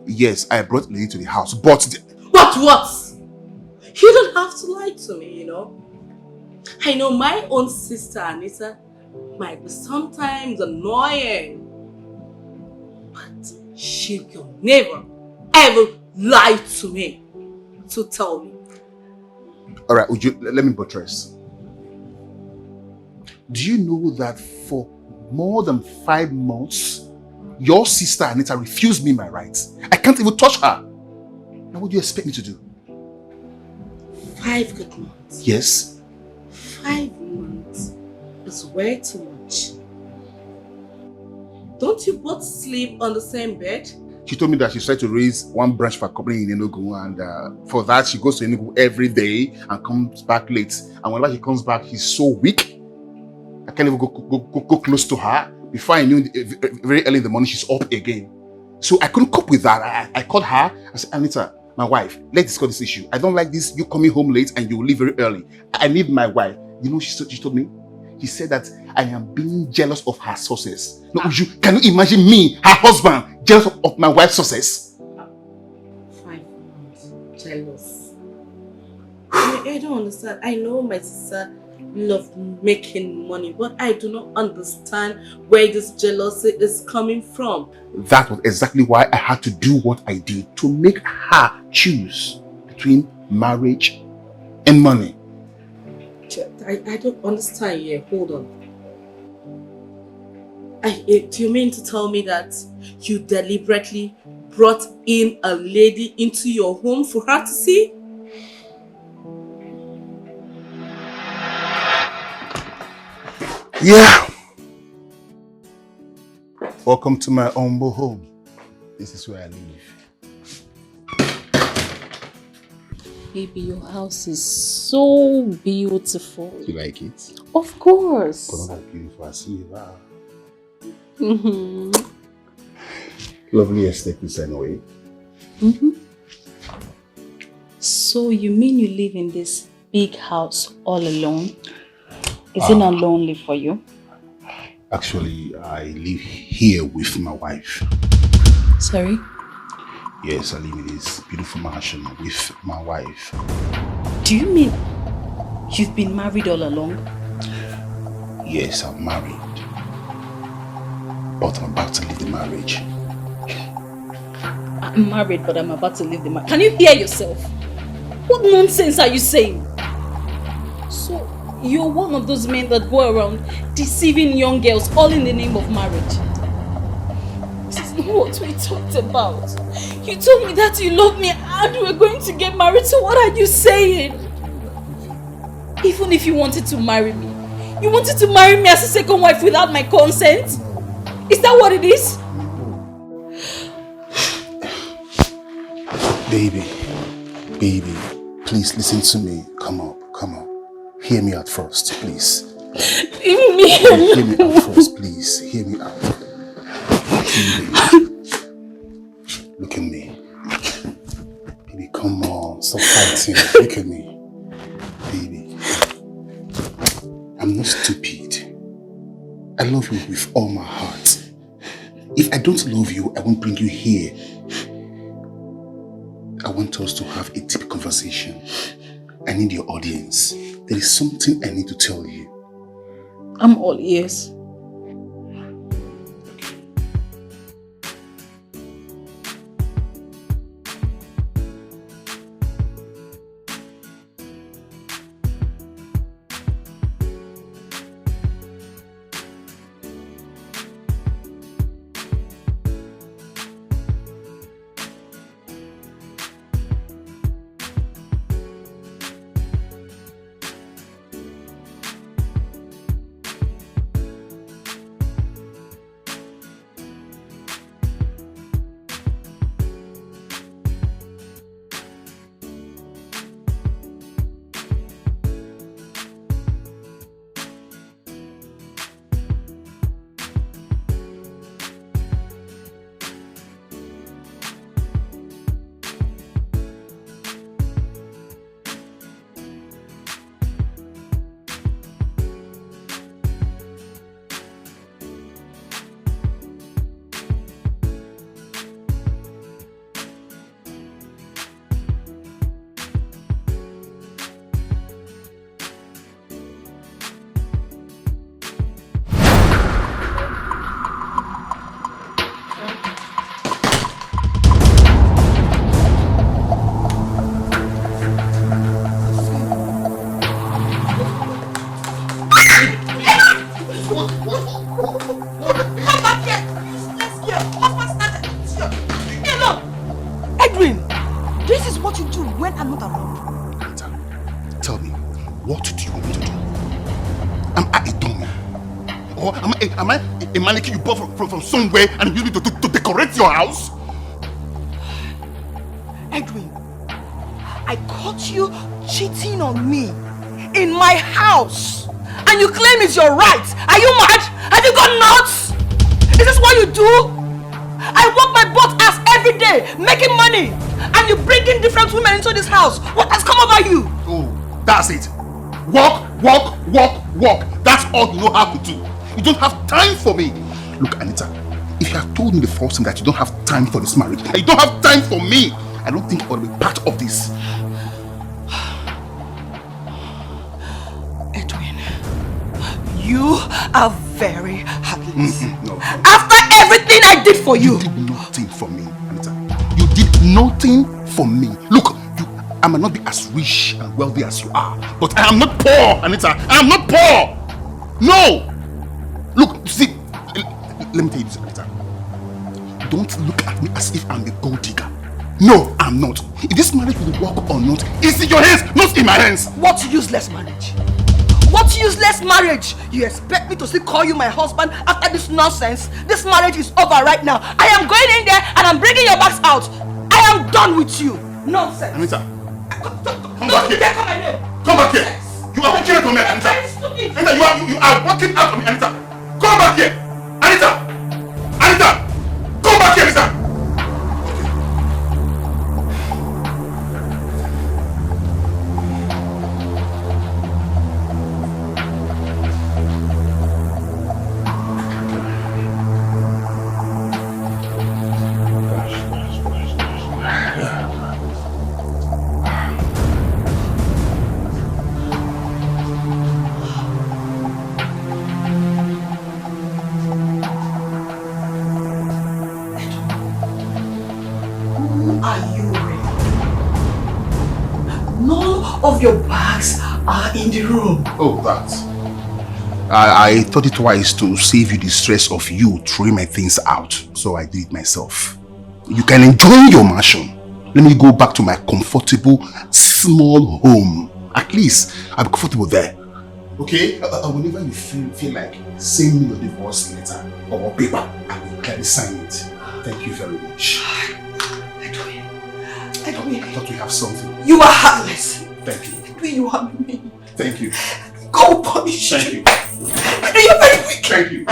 Yes, I brought the lady to the house, but... But what? You don't have to lie to me, you know. I know my own sister, Anita, might be sometimes annoying. But she will never, ever lie to me. So tell me. Alright, let me buttress. Do you know that for more than 5 months, your sister Anita refused me my rights? I can't even touch her. Now what do you expect me to do? 5 good months? Yes. 5 months is way too much. Don't you both sleep on the same bed? She told me that she's trying to raise one branch for a company in Enugu, and for that she goes to Enugu every day and comes back late. And whenever she comes back, she's so weak. I can't even go close to her. Before I knew, very early in the morning, she's up again. So I couldn't cope with that. I called her. I said, Anita, my wife, let's discuss this issue. I don't like this, you coming home late and you leave very early. I need my wife. You know, she told me? She said that I am being jealous of her success. No, can you imagine me, her husband, jealous of my wife's success? 5 months, jealous. I don't understand. I know my sister loves making money, but I do not understand where this jealousy is coming from. That was exactly why I had to do what I did, to make her choose between marriage and money. I don't understand here. Hold on. Do you mean to tell me that you deliberately brought in a lady into your home for her to see? Yeah. Welcome to my humble home. This is where I live. Baby, your house is so beautiful. You like it? Of course. But not that beautiful as you are. Mm-hmm. Lovely aesthetics anyway. Mm-hmm. So you mean you live in this big house all alone? Is it not lonely for you? Actually, I live here with my wife. Sorry? Yes, I live in this beautiful mansion with my wife. Do you mean you've been married all along? Yes, I'm married. But I'm about to leave the marriage. I'm married, but I'm about to leave the marriage. Can you hear yourself? What nonsense are you saying? So, you're one of those men that go around deceiving young girls all in the name of marriage. This is not what we talked about. You told me that you love me and we were going to get married, so what are you saying? Even if you wanted to marry me, you wanted to marry me as a second wife without my consent? Is that what it is? Baby, please listen to me. Come on. Hear me out first, please. Leave me alone. Hear me out first, please. Hear me out. Baby, look at me. Baby, come on. Stop fighting. Look at me. Baby, I'm not stupid. I love you with all my heart. If I don't love you, I won't bring you here. I want us to have a deep conversation. I need your audience. There is something I need to tell you. I'm all ears. Am I a mannequin you bought from somewhere and you need to decorate your house? Edwin, I caught you cheating on me in my house and you claim it's your right. Are you mad? Have you gone nuts? Is this what you do? I work my butt ass every day making money and you bring in different women into this house. What has come over you? Oh, that's it. Walk. That's all you know how to do. You don't have time for me. Look, Anita, if you have told me the first time that you don't have time for this marriage, and you don't have time for me, I don't think I will be part of this. Edwin, you are very heartless. No. After everything I did for you. You did nothing for me, Anita. You did nothing for me. Look, I might not be as rich and wealthy as you are, but I am not poor, Anita. I am not poor. No. Look, see, let me tell you this, Anita. Don't look at me as if I'm a gold digger. No, I'm not. If this marriage will work or not, it's in your hands, not in my hands. What useless marriage? What useless marriage? You expect me to still call you my husband after this nonsense? This marriage is over right now. I am going in there and I'm bringing your bags out. I am done with you. Nonsense. Anita, come back here. Come back here. You are working out on me, Anita. Anita, you are working out on me, Anita. Come back here! Anita! Come back here, Anita! Of your bags are in the room. Oh, that. I thought it wise to save you the stress of you throwing my things out, so I did it myself. You can enjoy your mansion. Let me go back to my comfortable, small home. At least I'll be comfortable there. Okay? Whenever you feel like sending your divorce letter or paper, I will gladly sign it. Thank you very much. I thought we have something. You are heartless. Thank you. You are mean. Thank you. Go punish Thank you. you. I know you're very weak. Thank you.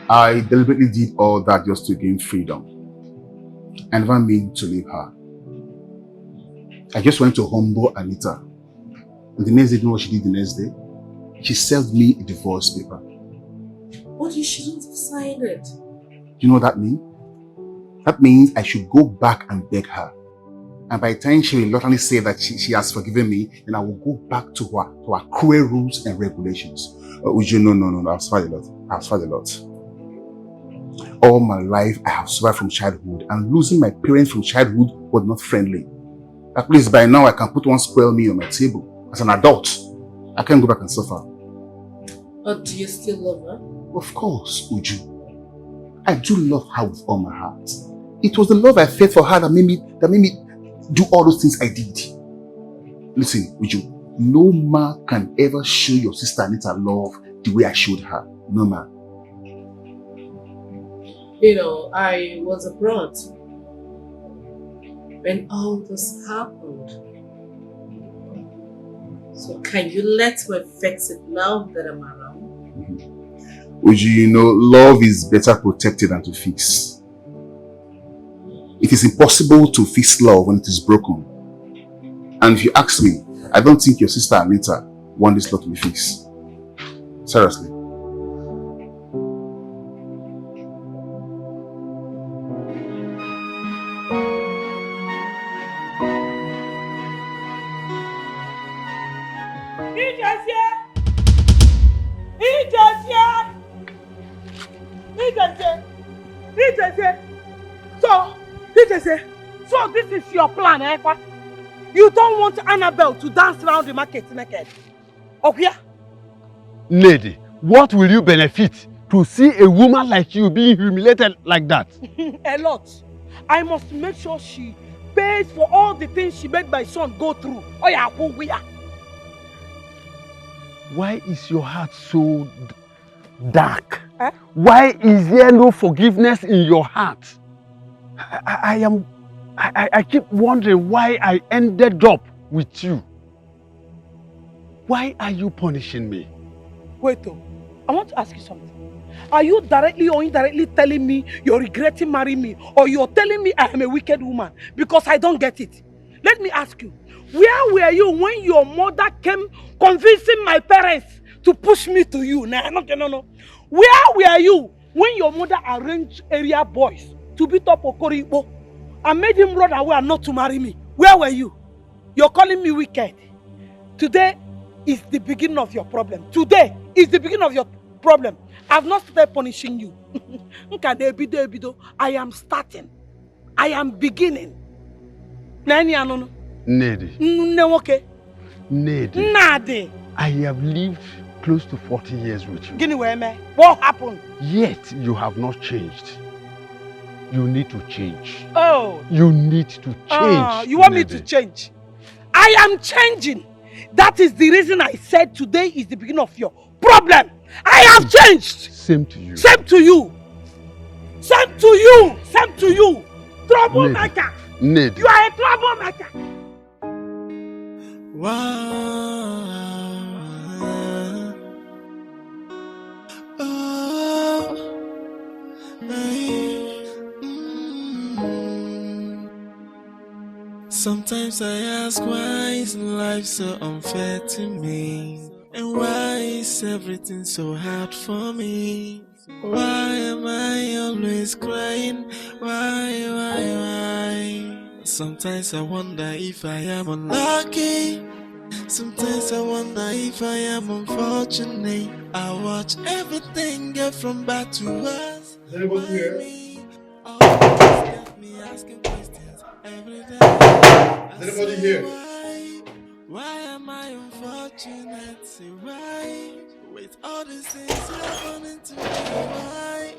I deliberately did all that just to gain freedom. I never meant to leave her. I just went to humble Anita. And the next day, you know what she did the next day? She served me a divorce paper. But you shouldn't have signed it. You know what that means? That means I should go back and beg her. And by the time she will reluctantly say that she has forgiven me, then I will go back to her cruel rules and regulations. Uju, no. I've suffered a lot. All my life, I have suffered from childhood, and losing my parents from childhood was not friendly. At least by now, I can put one square meal on my table. As an adult, I can't go back and suffer. But do you still love her? Of course, Uju. I do love her with all my heart. It was the love I felt for her that made me do all those things I did. Listen, Uju, no man can ever show your sister Anita love the way I showed her. No man. You know, I was abroad when all this happened. So can you let me fix it now that I'm around? Uju, you know, love is better protected than to fix. It is impossible to fix love when it is broken. And if you ask me, I don't think your sister Anita wants this love to be fixed. Seriously. So this is your plan, eh? You don't want Annabelle to dance around the market naked. Okay? Lady, what will you benefit to see a woman like you being humiliated like that? A lot. I must make sure she pays for all the things she made my son go through. Oh yeah, Why is your heart so dark? Eh? Why is there no forgiveness in your heart? I keep wondering why I ended up with you. Why are you punishing me? Wait, I want to ask you something. Are you directly or indirectly telling me you're regretting marrying me, or you're telling me I am a wicked woman? Because I don't get it. Let me ask you, where were you when your mother came convincing my parents to push me to you? No. Where were you when your mother arranged area boys to beat up Okoribo and made him run away and not to marry me? Where were you? You're calling me wicked. Today is the beginning of your problem. Today is the beginning of your problem. I've not started punishing you. I am starting. I am beginning. Nedi. Nadi. I have lived close to 40 years with you. What happened? Yet you have not changed. You need to change. Oh. You need to change. You want me to change? I am changing. That is the reason I said today is the beginning of your problem. I have changed. Same to you. Same to you. Same to you. Same to you. Troublemaker. Ned. You are a troublemaker. Sometimes I ask, why is life so unfair to me? And why is everything so hard for me? Why am I always crying? Why? Sometimes I wonder if I am unlucky. Sometimes I wonder if I am unfortunate. I watch everything get from bad to worse. Is anybody here? Is anybody here? Why am I unfortunate? Say why? With all these things happening to me, why?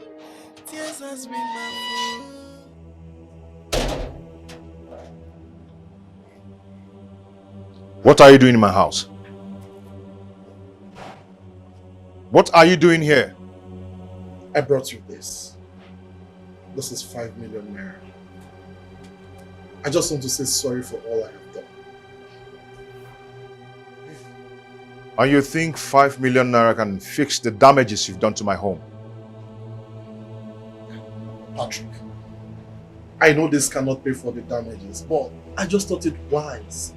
Tears has been my food. What are you doing in my house? What are you doing here? I brought you this. This is 5 million naira. I just want to say sorry for all I have done. And you think 5 million naira can fix the damages you've done to my home? Patrick, I know this cannot pay for the damages, but I just thought it wise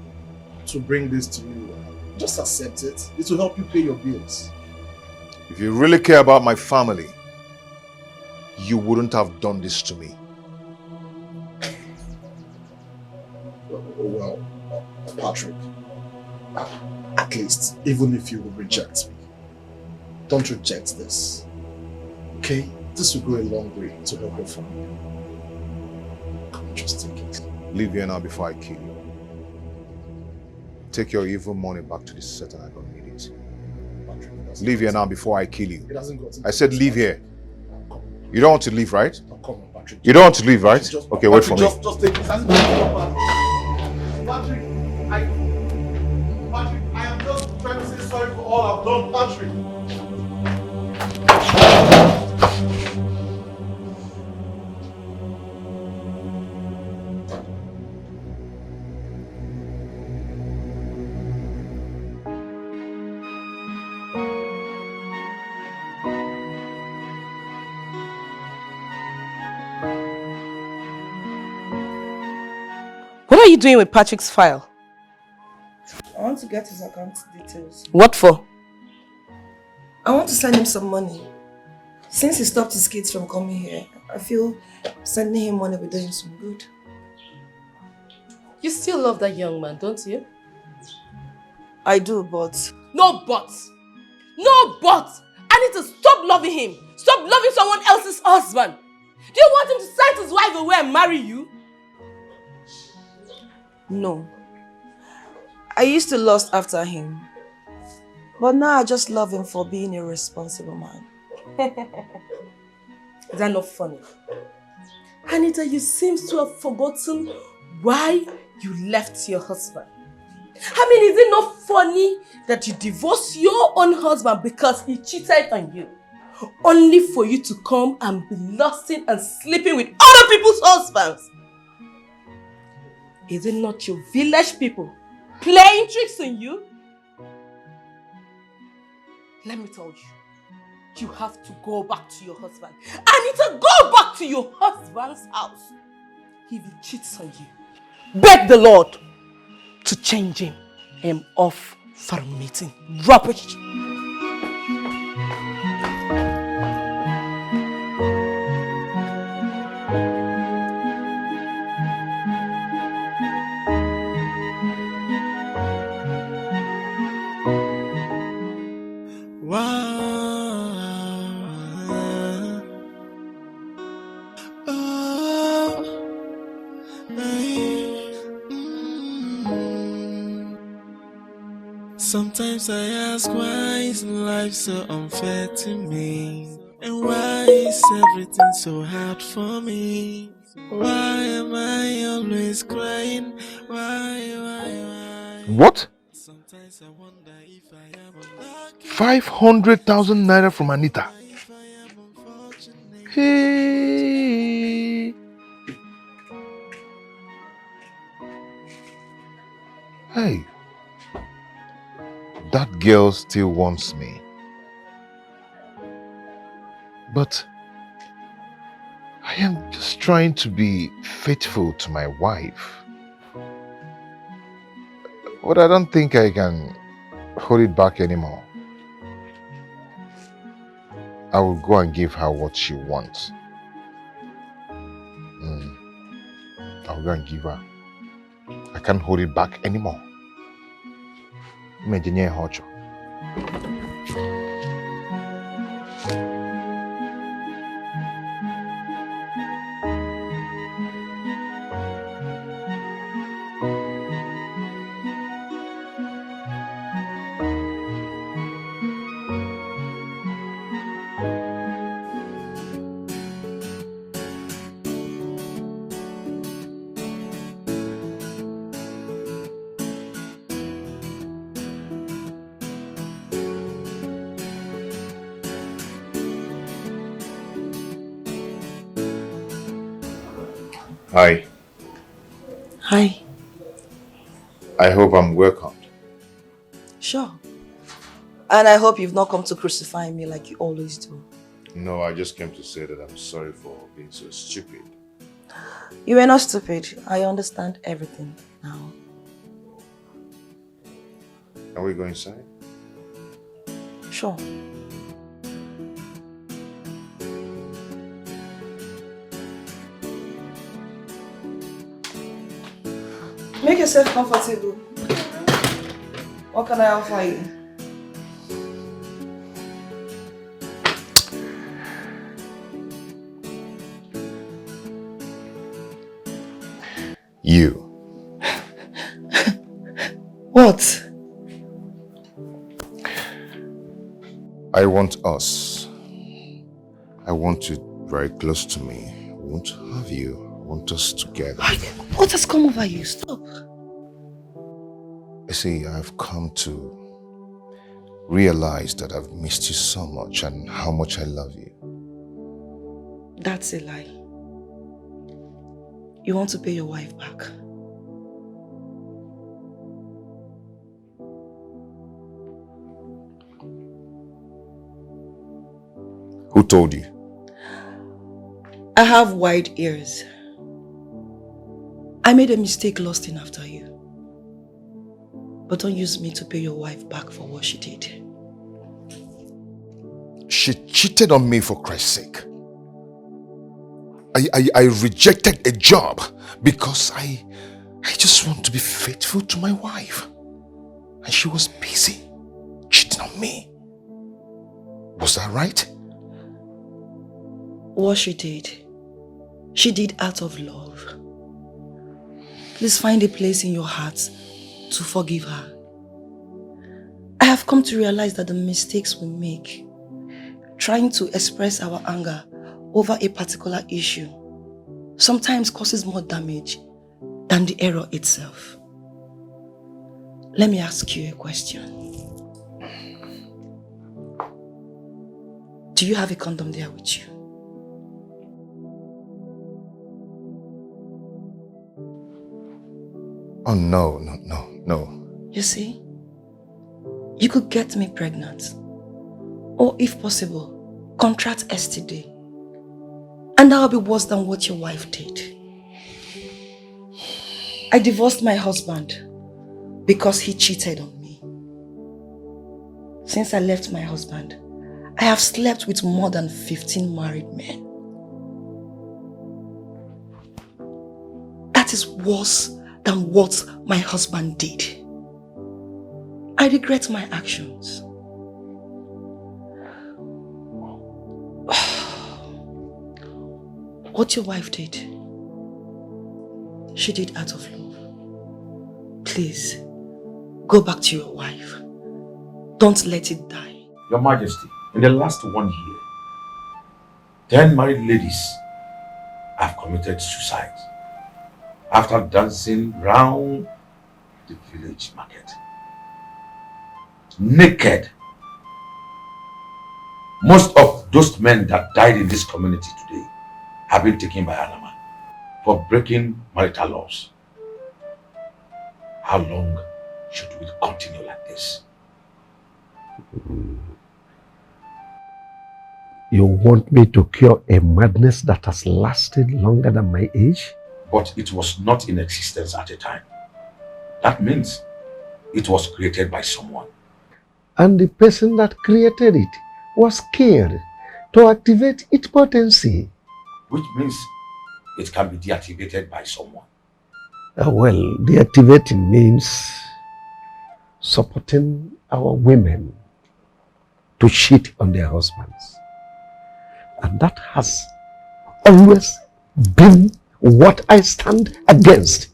to bring this to you. Just accept it. It will help you pay your bills. If you really care about my family, you wouldn't have done this to me. Well, Patrick, at least, even if you will reject me, don't reject this. Okay? This will go a long way to help your family. Just take it. Leave here now before I kill you. Take your evil money back to the Satan. I don't need it. Leave here now before I kill you. I said leave here. You don't want to leave, right? You don't want to leave, right? Okay, wait for me. Just take it. Patrick, I am just trying to say sorry for all I've done, Patrick. What are you doing with Patrick's file? I want to get his account details. What for? I want to send him some money. Since he stopped his kids from coming here, I feel sending him money will do him some good. You still love that young man, don't you? I do, but... No buts! No buts! I need to stop loving him! Stop loving someone else's husband! Do you want him to send his wife away and marry you? No. I used to lust after him. But now I just love him for being a responsible man. Is that not funny? Anita, you seem to have forgotten why you left your husband. I mean, is it not funny that you divorced your own husband because he cheated on you? Only for you to come and be lusting and sleeping with other people's husbands. Is it not your village people playing tricks on you? Let me tell you, you have to go back to your husband. Anita, go back to your husband's house. If he cheats on you, beg the Lord to change him. I am off for a meeting. Rubbish. Sometimes I ask why is life so unfair to me? And why is everything so hard for me? Why am I always crying? Why? What? Sometimes I wonder if I am unlucky. 500,000 naira from Anita. Hey. Hey. That girl still wants me. But I am just trying to be faithful to my wife. But I don't think I can hold it back anymore. I will go and give her what she wants. I will go and give her. I can't hold it back anymore. Imagine how. Hi. Hi. I hope I'm welcomed. Sure. And I hope you've not come to crucify me like you always do. No, I just came to say that I'm sorry for being so stupid. You were not stupid. I understand everything now. Can we go inside? Sure. Make yourself comfortable. What can I offer you? You. What? I want us. I want you very close to me. I want to have you. I want us together. What has come over you? Stop. I see, I've come to realize that I've missed you so much and how much I love you. That's a lie. You want to pay your wife back. Who told you? I have wide ears. I made a mistake lusting after you. But don't use me to pay your wife back for what she did. She cheated on me, for Christ's sake. I rejected a job because I just want to be faithful to my wife. And she was busy cheating on me. Was that right? What she did out of love. Please find a place in your heart to forgive her. I have come to realize that the mistakes we make, trying to express our anger over a particular issue, sometimes causes more damage than the error itself. Let me ask you a question. Do you have a condom there with you? Oh, no. You see, you could get me pregnant. Or if possible, contract STD. And that will be worse than what your wife did. I divorced my husband because he cheated on me. Since I left my husband, I have slept with more than 15 married men. That is worse than what my husband did. I regret my actions. What your wife did, she did out of love. Please, go back to your wife. Don't let it die. Your Majesty, in the last 1 year, 10 married ladies have committed suicide after dancing round the village market. Naked. Most of those men that died in this community today have been taken by Anama for breaking marital laws. How long should we continue like this? You want me to cure a madness that has lasted longer than my age? But it was not in existence at a time. That means it was created by someone. And the person that created it was scared to activate its potency. Which means it can be deactivated by someone. Well, deactivating means supporting our women to cheat on their husbands. And that has always been what I stand against.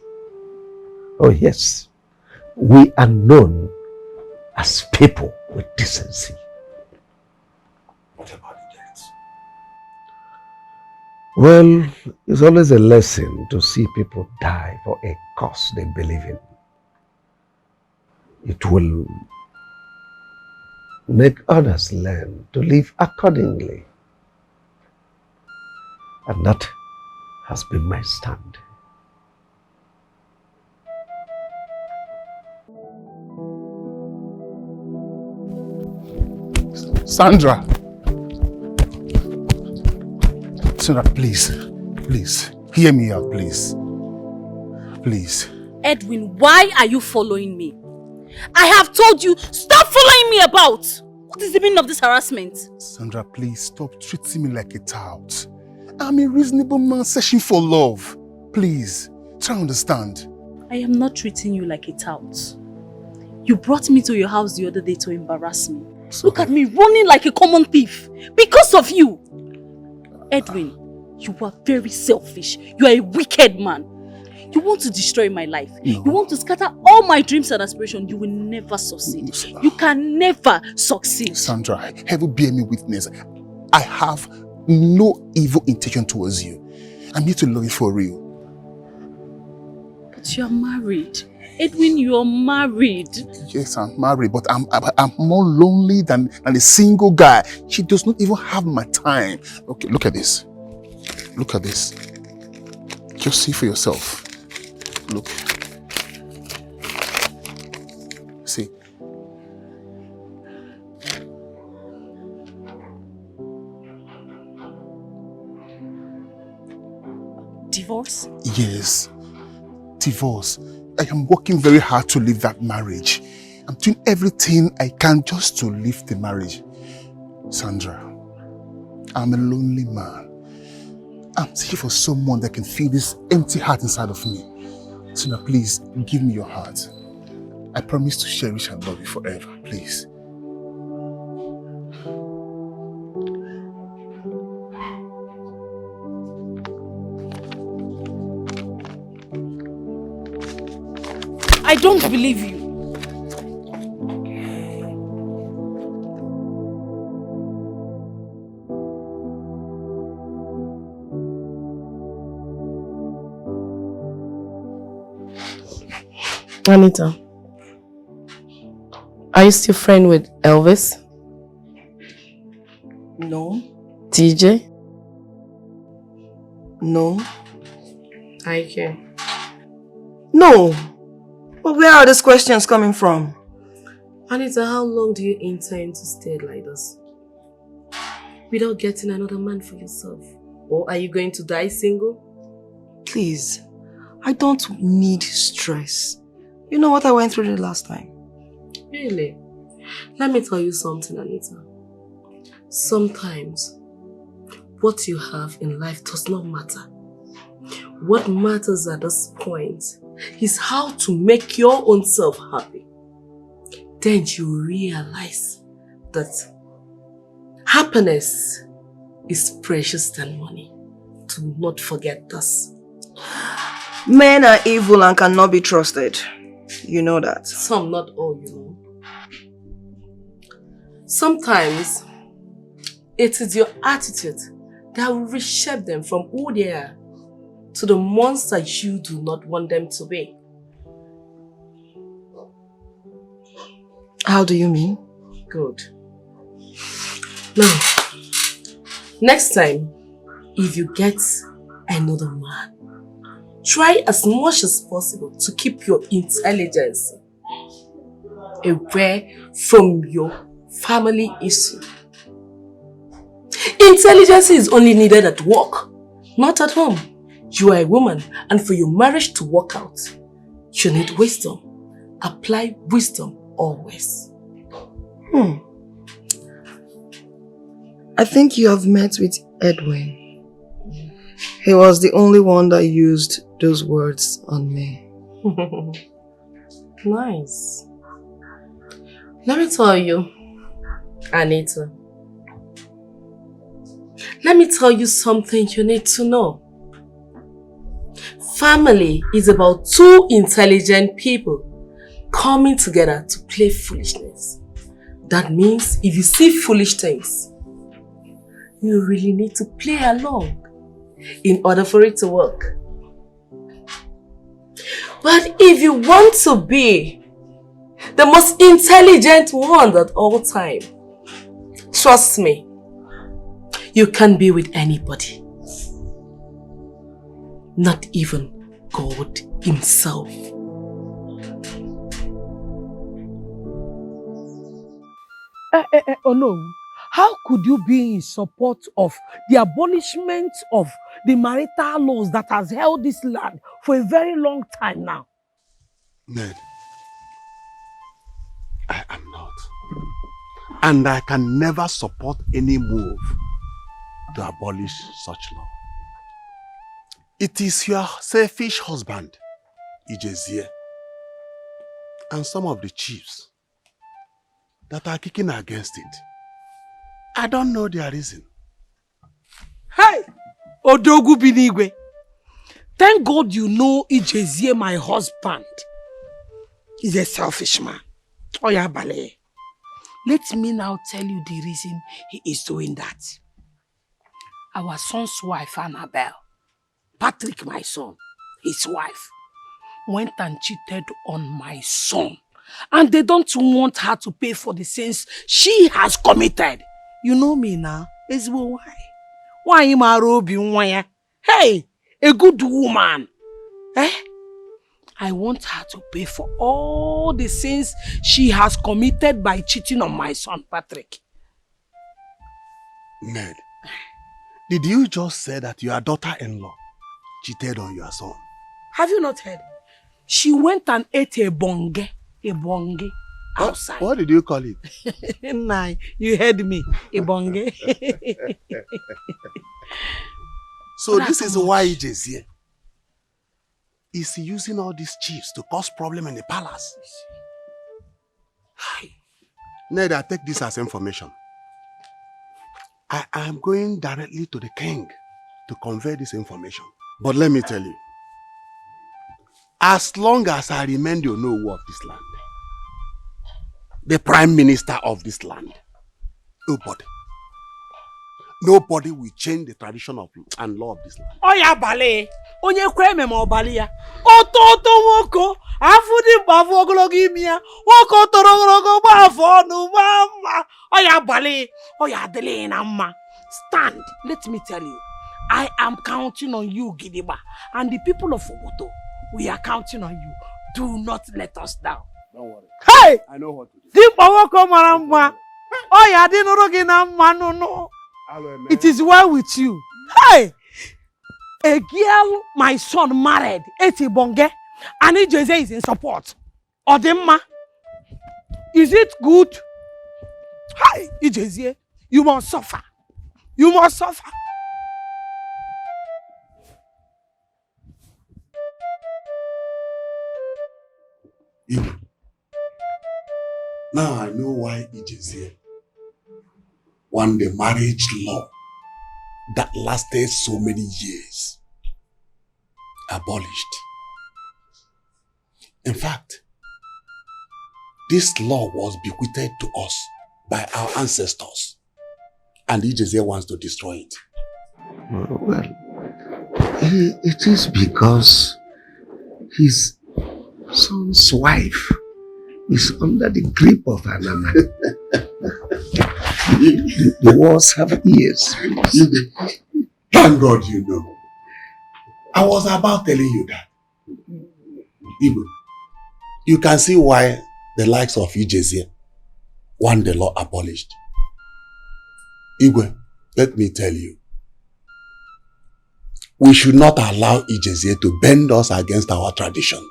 Oh yes, we are known as people with decency. What about the deaths? Well, it's always a lesson to see people die for a cause they believe in. It will make others learn to live accordingly. And that has been my stand. Sandra! Sandra, please, hear me out, please. Please. Edwin, why are you following me? I have told you, stop following me about! What is the meaning of this harassment? Sandra, please stop treating me like a tout. I'm a reasonable man searching for love. Please, try to understand. I am not treating you like a tout. You brought me to your house the other day to embarrass me. Sorry. Look at me running like a common thief because of you. Edwin, you are very selfish. You are a wicked man. You want to destroy my life. No. You want to scatter all my dreams and aspirations. You will never succeed. No, you can never succeed. Sandra, heaven bear me witness. I have no evil intention towards you. I'm here to love you for real. But you are married. Edwin, you are married. Yes, I'm married, but I'm more lonely than a single guy. She does not even have my time. Okay, look at this. Look at this. Just see for yourself. Look. See. Divorce? Yes. Divorce. I am working very hard to leave that marriage. I'm doing everything I can just to leave the marriage. Sandra, I'm a lonely man. I'm seeking for someone that can fill this empty heart inside of me. Sandra, please, give me your heart. I promise to cherish and love you forever, please. I don't believe you. Anita, are you still friends with Elvis? No. DJ? No. Dikeh? No. But where are these questions coming from? Anita, how long do you intend to stay like this? Without getting another man for yourself? Or are you going to die single? Please, I don't need stress. You know what I went through the last time? Really? Let me tell you something, Anita. Sometimes, what you have in life does not matter. What matters at this point is how to make your own self happy. Then you realize that happiness is precious than money. Do not forget this. Men are evil and cannot be trusted. You know that. Some, not all, you know. Sometimes, it is your attitude that will reshape them from who they are to the monster you do not want them to be. How do you mean? Good. Now, next time, if you get another man, try as much as possible to keep your intelligence away from your family issue. Intelligence is only needed at work, not at home. You are a woman, and for your marriage to work out, you need wisdom. Apply wisdom always. I think you have met with Edwin. He was the only one that used those words on me. Nice. Let me tell you, Anita. Let me tell you something you need to know. Family is about two intelligent people coming together to play foolishness. That means if you see foolish things, you really need to play along in order for it to work. But if you want to be the most intelligent one at all time, trust me, you can be with anybody. Not even God himself. Oh no. How could you be in support of the abolishment of the marital laws that has held this land for a very long time now? Ned, I am not. And I can never support any move to abolish such law. It is your selfish husband, Ijezie, and some of the chiefs that are kicking against it. I don't know their reason. Hey! Odogu Binigwe. Thank God you know Ijezie, my husband. He's a selfish man. Oya Bale. Let me now tell you the reason he is doing that. Our son's wife, Annabelle, Patrick, my son, his wife, went and cheated on my son. And they don't want her to pay for the sins she has committed. You know me now. It's why? Why am I robbing? Hey, a good woman. Eh? I want her to pay for all the sins she has committed by cheating on my son, Patrick. Ned, did you just say that your daughter-in-law cheated on your son? Have you not heard? She went and ate a bonge outside. What did you call it? Nah, you heard me. A bonge. So this is why Ijezie is using all these chiefs to cause problem in the palace. Ned, I take this as information. I am going directly to the king to convey this information. But let me tell you, as long as I remain the Onowu of this land, the prime minister of this land, nobody will change the tradition of and law of this land. Oya Bale, onye kwe me ma obali ya. Ototo woko, afudi mbavu ogologo imi ya. Woko torogologo bafo nu mama. Oya Bale, oya adele na mma. Stand, let me tell you. I am counting on you, Gidiba. And the people of Obodo, we are counting on you. Do not let us down. Don't worry. Hey! I know what to do. Dimpa woko maramba. Oya dinorogi na mma no. It is well with you. Hey! A girl my son married, Eti Bonge, and Ijezie is in support. Odemma. Is it good? Hey, Ijezie, you must suffer. You must suffer. Now I know why Ijezie won the marriage law that lasted so many years abolished. In fact, this law was bequeathed to us by our ancestors, and Ijezie wants to destroy it. Well, it is because his son's wife is under the grip of Anama. The wars have ears. Thank God you know. I was about telling you that. Igwe, you can see why the likes of Ijezie want the law abolished. Igwe, let me tell you. We should not allow Ijezie to bend us against our tradition.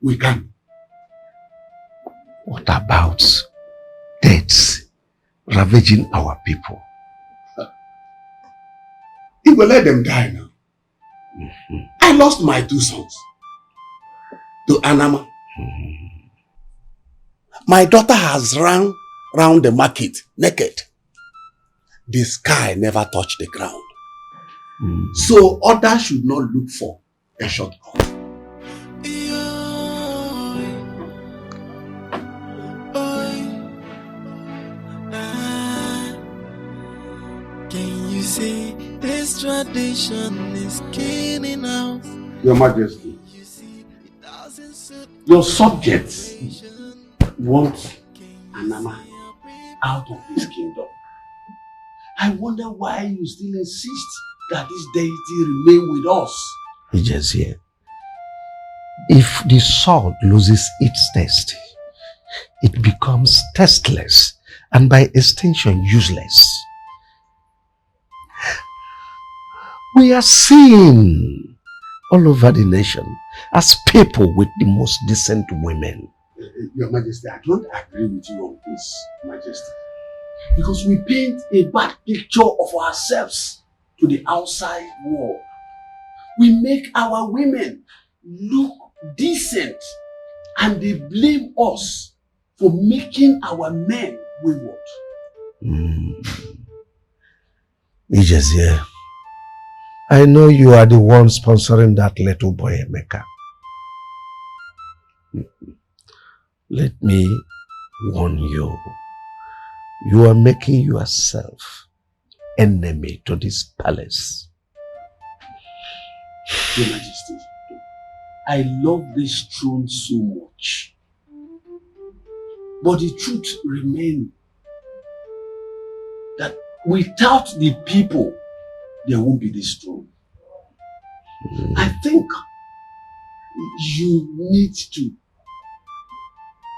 We can. What about deaths ravaging our people? He will let them die now. I lost my 2 sons to Anama. My daughter has run round the market naked. The sky never touched the ground. So others should not look for a shortcut. Can you see this tradition is killing out? Your Majesty, your subjects want Anama out of this kingdom. I wonder why you still insist that this deity remain with us. It's just here. If the salt loses its taste, it becomes tasteless and by extension useless. We are seen all over the nation as people with the most decent women. Your Majesty, I don't agree with you on this, Majesty. Because we paint a bad picture of ourselves to the outside world. We make our women look decent and they blame us for making our men wayward. Ijezie, I know you are the one sponsoring that little boy, Emeka. Let me warn you. You are making yourself enemy to this palace. Your Majesty, I love this throne so much. But the truth remains that without the people, there won't be this throne. I think you need to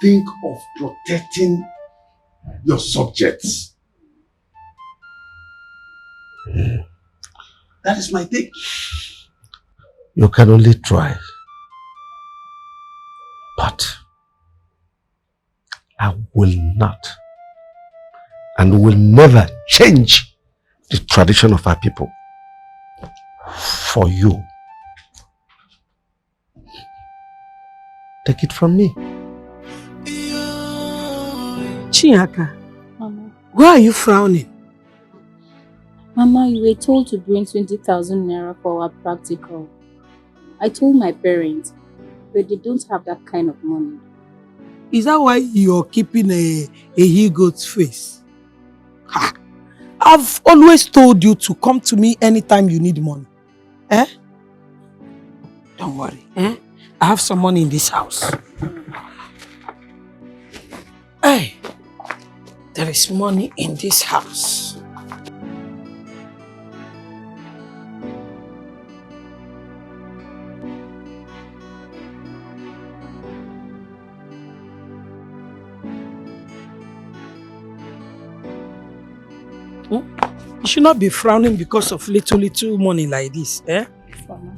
think of protecting your subjects. That is my take. You can only try. But I will not and will never change the tradition of our people for you. Take it from me. Chinyaka, Mama. why are you frowning? Mama, you were told to bring 20,000 naira for our practical. I told my parents, but they don't have that kind of money. Is that why you're keeping a he-goat's face? Ha! I've always told you to come to me anytime you need money. Eh? Don't worry. Eh? I have some money in this house. Hey, there is money in this house. You should not be frowning because of little money like this, eh? Mama.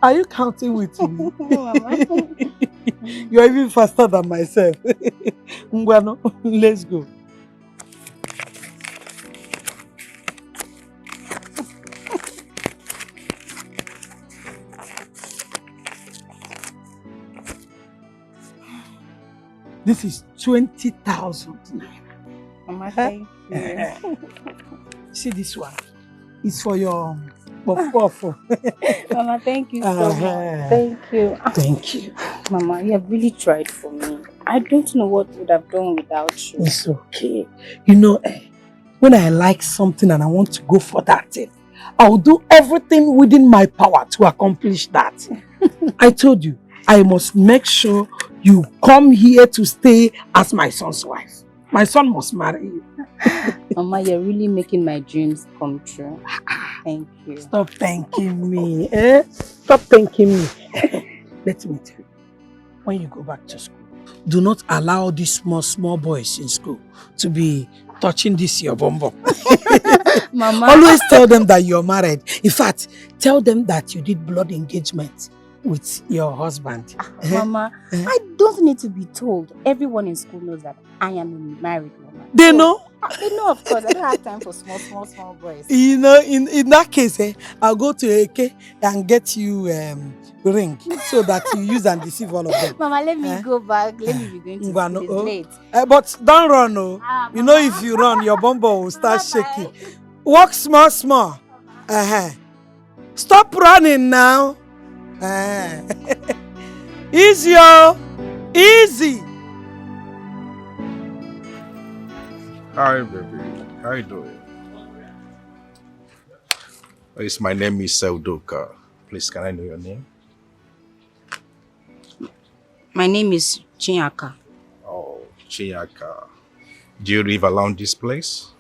Are you counting with me? Mama. You're even faster than myself. Ngwano, let's go. This is 20,000 naira. Mama, thank you. See this one? It's for your puff. Mama, thank you so much. Thank you. Thank you. Mama, you have really tried for me. I don't know what would have done without you. It's okay. You know, when I like something and I want to go for that thing, I'll do everything within my power to accomplish that. I told you, I must make sure you come here to stay as my son's wife. My son must marry you. Mama, you're really making my dreams come true. Thank you. Stop thanking me. Eh? Stop thanking me. Let me tell you, when you go back to school, do not allow these small boys in school to be touching this your bumbo. Mama. Always tell them that you're married. In fact, tell them that you did blood engagement with your husband. Mama, I don't need to be told. Everyone in school knows that I am a married woman. They know? They know, of course. I don't have time for small boys. You know, in that case, I'll go to AK and get you ring so that you use and deceive all of them. Mama, let me go back. Let me be going to school. It's late. But don't run, oh. You know, if you run, your bumbo will start shaking. Walk small. Stop running now. Easy, oh. Easy. Hi, baby. How you doing? Yes, my name is Seldoka. Please, can I know your name? My name is Chinyaka. Oh, Chinyaka. Do you live around this place?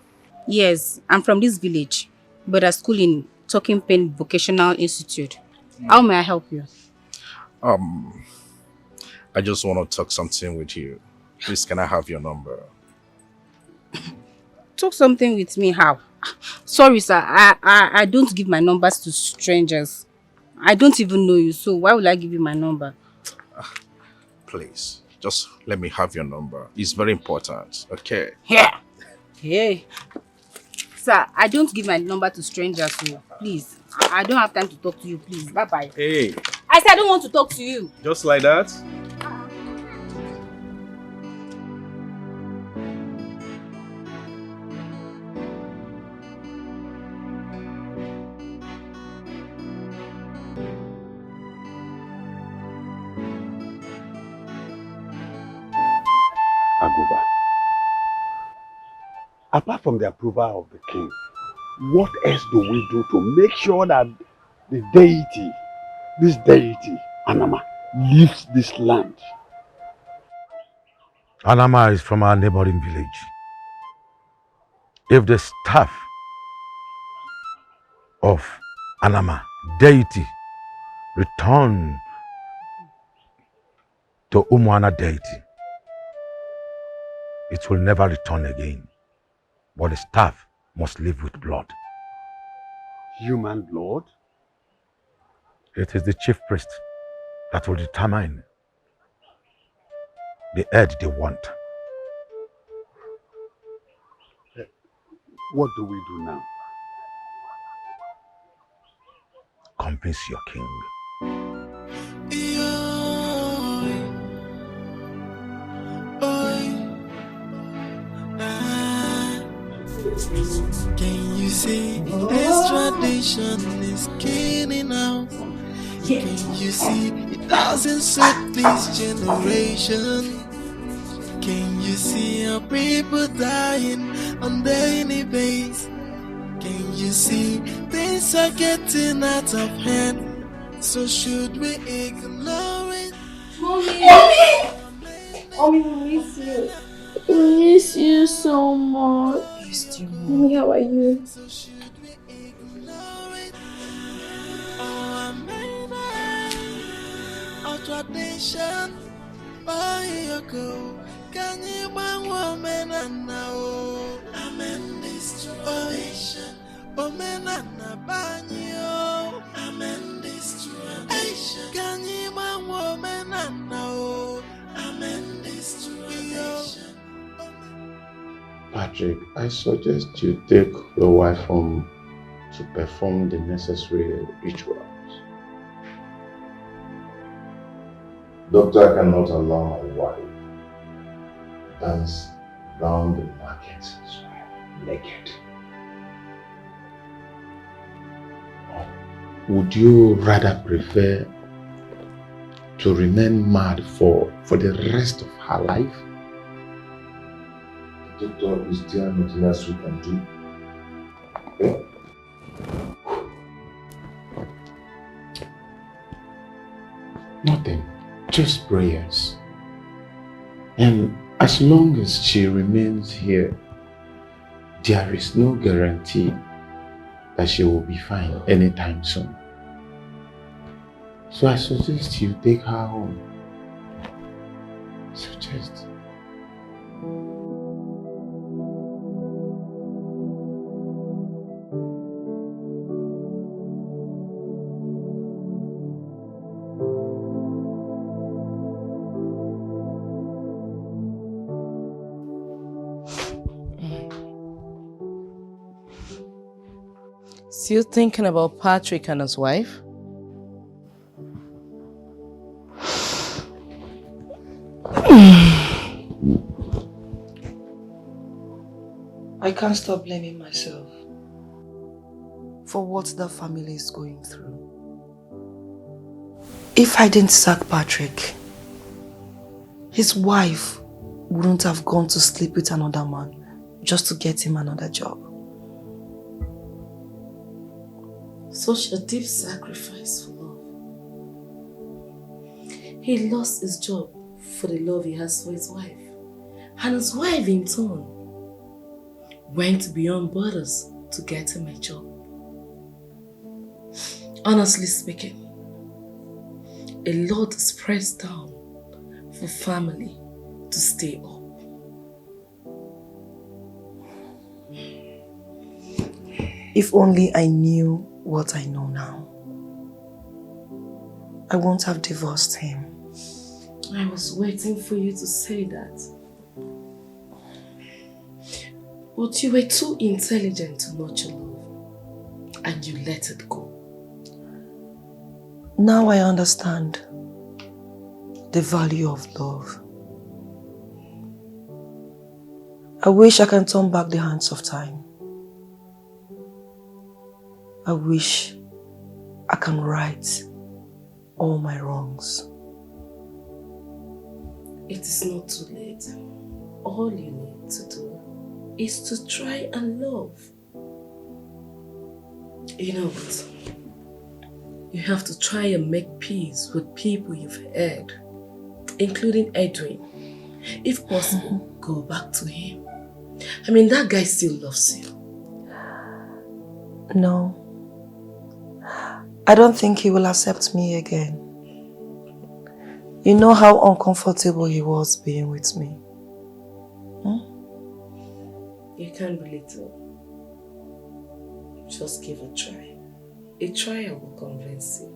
Yes, I'm from this village, but I school in Talking Pen Vocational Institute. How may I help you? I just want to talk something with you. Please, can I have your number? Talk something with me, how? Sorry, sir, I don't give my numbers to strangers. I don't even know you, so why would I give you my number? Please, just let me have your number. It's very important, okay? Yeah. Hey. Sir, I don't give my number to strangers, so please. I don't have time to talk to you, please. Bye-bye. Hey. I said I don't want to talk to you. Just like that? Aguba, apart from the approval of the king, what else do we do to make sure that the deity, this deity, Anama, leaves this land? Anama is from our neighboring village. If the staff of Anama, deity, return to Umuana deity, it will never return again. But the staff must live with blood. Human blood? It is the chief priest that will determine the head they want. What do we do now? Convince your king. Can you see this tradition is killing out? Can you see it doesn't suit this generation? Can you see our people dying on daily basis? Can you see things are getting out of hand? So should we ignore it? Mommy! Mommy, we miss you. We miss you so much. Mommy, how are you? Our tradition, oh, go. Can you bang woman and now? Amen, this tradition. Oh, men and banyo. Amen, this tradition. Can you bang woman and now? Amen, this tradition. Patrick, I suggest you take your wife home to perform the necessary rituals. Doctor cannot allow my wife dance round the market naked. Would you rather prefer to remain mad for the rest of her life? Doctor, is there nothing else we can do? Okay? Nothing, just prayers. And as long as she remains here, there is no guarantee that she will be fine anytime soon. So I suggest you take her home. Suggest. Still thinking about Patrick and his wife? I can't stop blaming myself for what the family is going through. If I didn't sack Patrick, his wife wouldn't have gone to sleep with another man just to get him another job. Such a deep sacrifice for love. He lost his job for the love he has for his wife. And his wife in turn went beyond borders to get him a job. Honestly speaking, a lot is pressed down for family to stay up. If only I knew what I know now, I won't have divorced him. I was waiting for you to say that. But you were too intelligent to nurture love, and you let it go. Now I understand the value of love. I wish I can turn back the hands of time. I wish I can right all my wrongs. It is not too late. All you need to do is to try and love. You know what? You have to try and make peace with people you've hurt, including Edwin. If possible, go back to him. I mean, that guy still loves you. No. I don't think he will accept me again. You know how uncomfortable he was being with me. You can't belittle. Just give a try. A trial will convince you.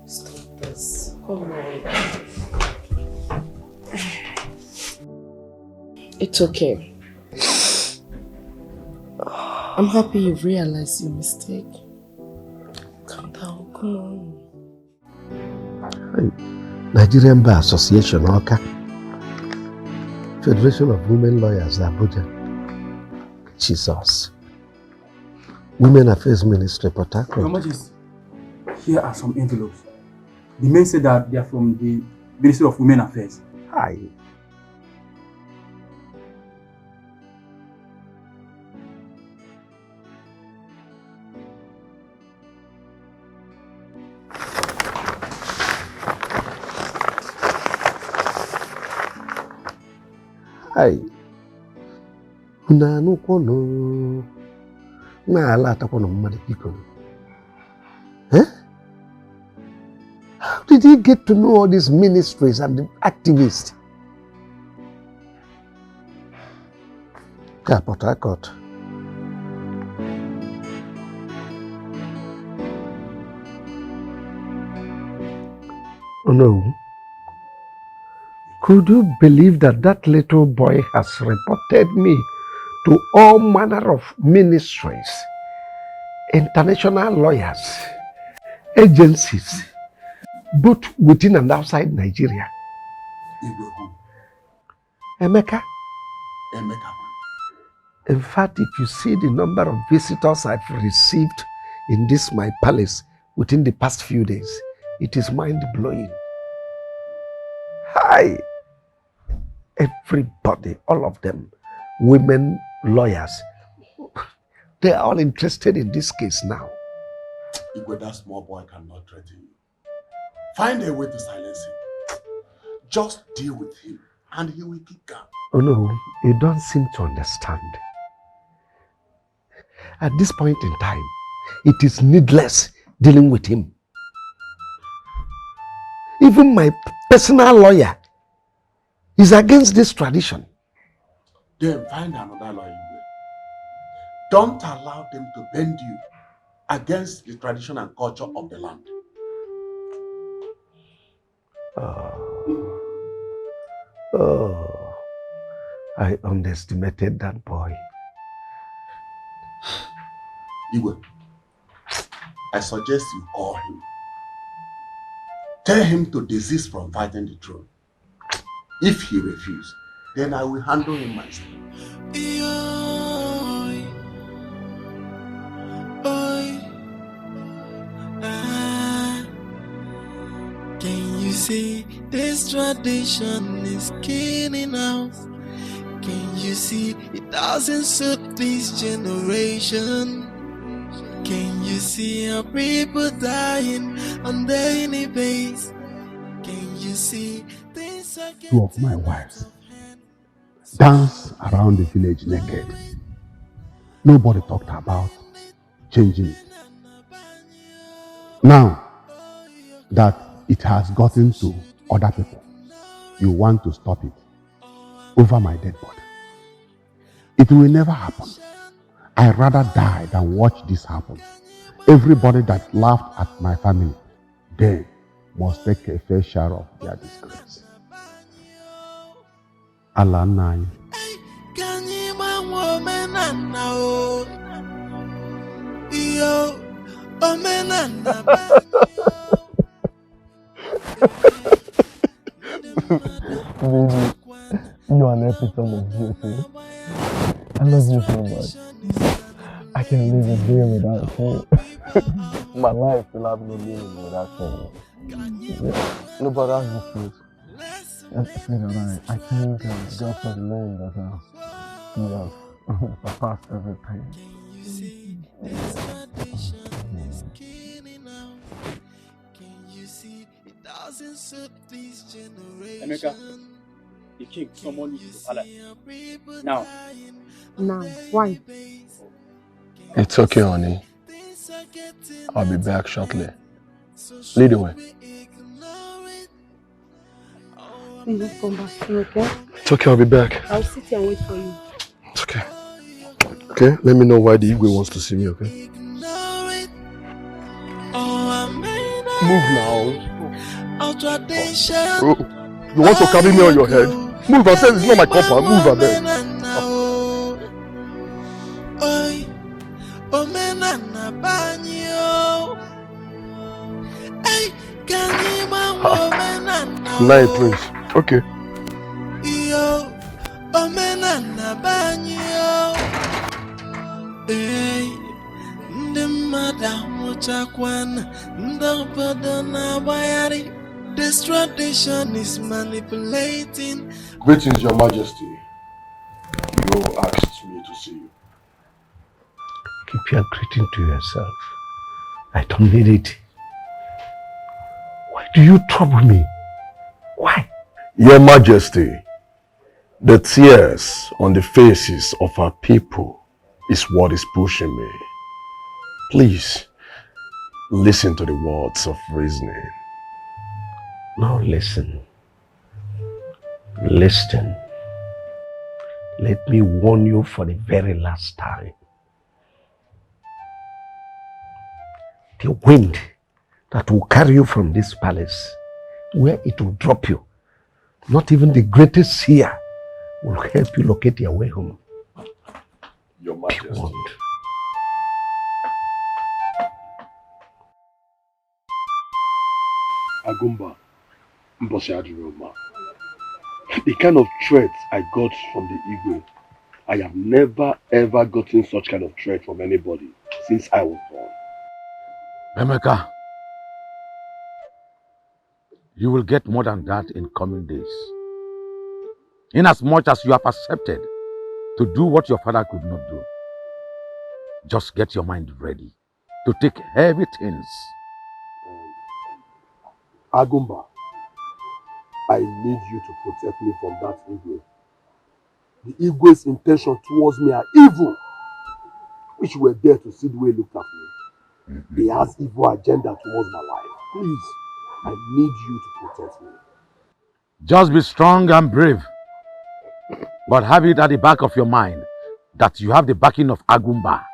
Stop this. Come on. It's okay. I'm happy you've realized your mistake. Calm down, come on. Nigerian Bar Association, Oka. Federation of Women Lawyers, Abuja. Jesus. Women Affairs Ministry, Port Harcourt. Your Majesty, here are some envelopes. The men say that they are from the Ministry of Women Affairs. Hi. Hi. Unanu kono. Na alata kono mmadu biko. Eh? How did he get to know all these ministries and the activists? Port Harcourt. Oh no. Could you believe that that little boy has reported me to all manner of ministries, international lawyers, agencies, both within and outside Nigeria? Emeka. Emeka. In fact, if you see the number of visitors I've received in this my palace within the past few days, it is mind-blowing. Hi! Everybody, all of them, women, lawyers, they are all interested in this case now. Igwe, that small boy cannot threaten you. Find a way to silence him. Just deal with him and he will keep calm. Oh no, you don't seem to understand. At this point in time, it is needless dealing with him. Even my personal lawyer is against this tradition. Then find another lawyer. Don't allow them to bend you against the tradition and culture of the land. Oh, I underestimated that boy. Igwe, I suggest you call him. Tell him to desist from fighting the throne. If he refuses, then I will handle him myself. Can you see this tradition is killing us? Can you see it doesn't suit this generation? Can you see our people dying on daily basis? Can you see this? Two of my wives dance around the village naked. Nobody talked about changing it. Now that it has gotten to other people, you want to stop it over my dead body. It will never happen. I'd rather die than watch this happen. Everybody that laughed at my family, they must take a fair share of their disgrace. Allah nine. Baby, you are an epitome of beauty. I love you so much. I can live a day without you. My life will have no meaning without you. Yeah. No, but that's the truth. I thank God for the name that He has surpassed everything. Emeka, the king summoned you to the palace. Now. Now, why? It's okay, honey. I'll be back shortly. Lead the way. Please just come back, okay? It's okay, I'll be back. I'll sit here and wait for you. It's okay. Okay, let me know why the Igwe wants to see me, okay? Move now. Bro, you want to carry me on your head? Move, I said it's not my compound. Move, I beg. Night, Prince. Okay. This tradition is manipulating. Greetings, Your Majesty. You asked me to see you. Keep your greeting to yourself. I don't need it. Why do you trouble me? Why? Your Majesty, the tears on the faces of our people is what is pushing me. Please, listen to the words of reasoning. Now listen. Listen. Let me warn you for the very last time. The wind that will carry you from this palace, where it will drop you, not even the greatest seer will help you locate your way home. Your Majesty. Agumba, the kind of threat I got from the Igwe, I have never ever gotten such kind of threat from anybody since I was born. Emeka, you will get more than that in coming days. Inasmuch as you have accepted to do what your father could not do, just get your mind ready to take heavy things. Agumba, I need you to protect me from that Igwe. The Igwe's intention towards me are evil, which were there to see the way he looked at me. He has evil agenda towards my life. Please, I need you to protect me. Just be strong and brave, but have it at the back of your mind that you have the backing of Agumba.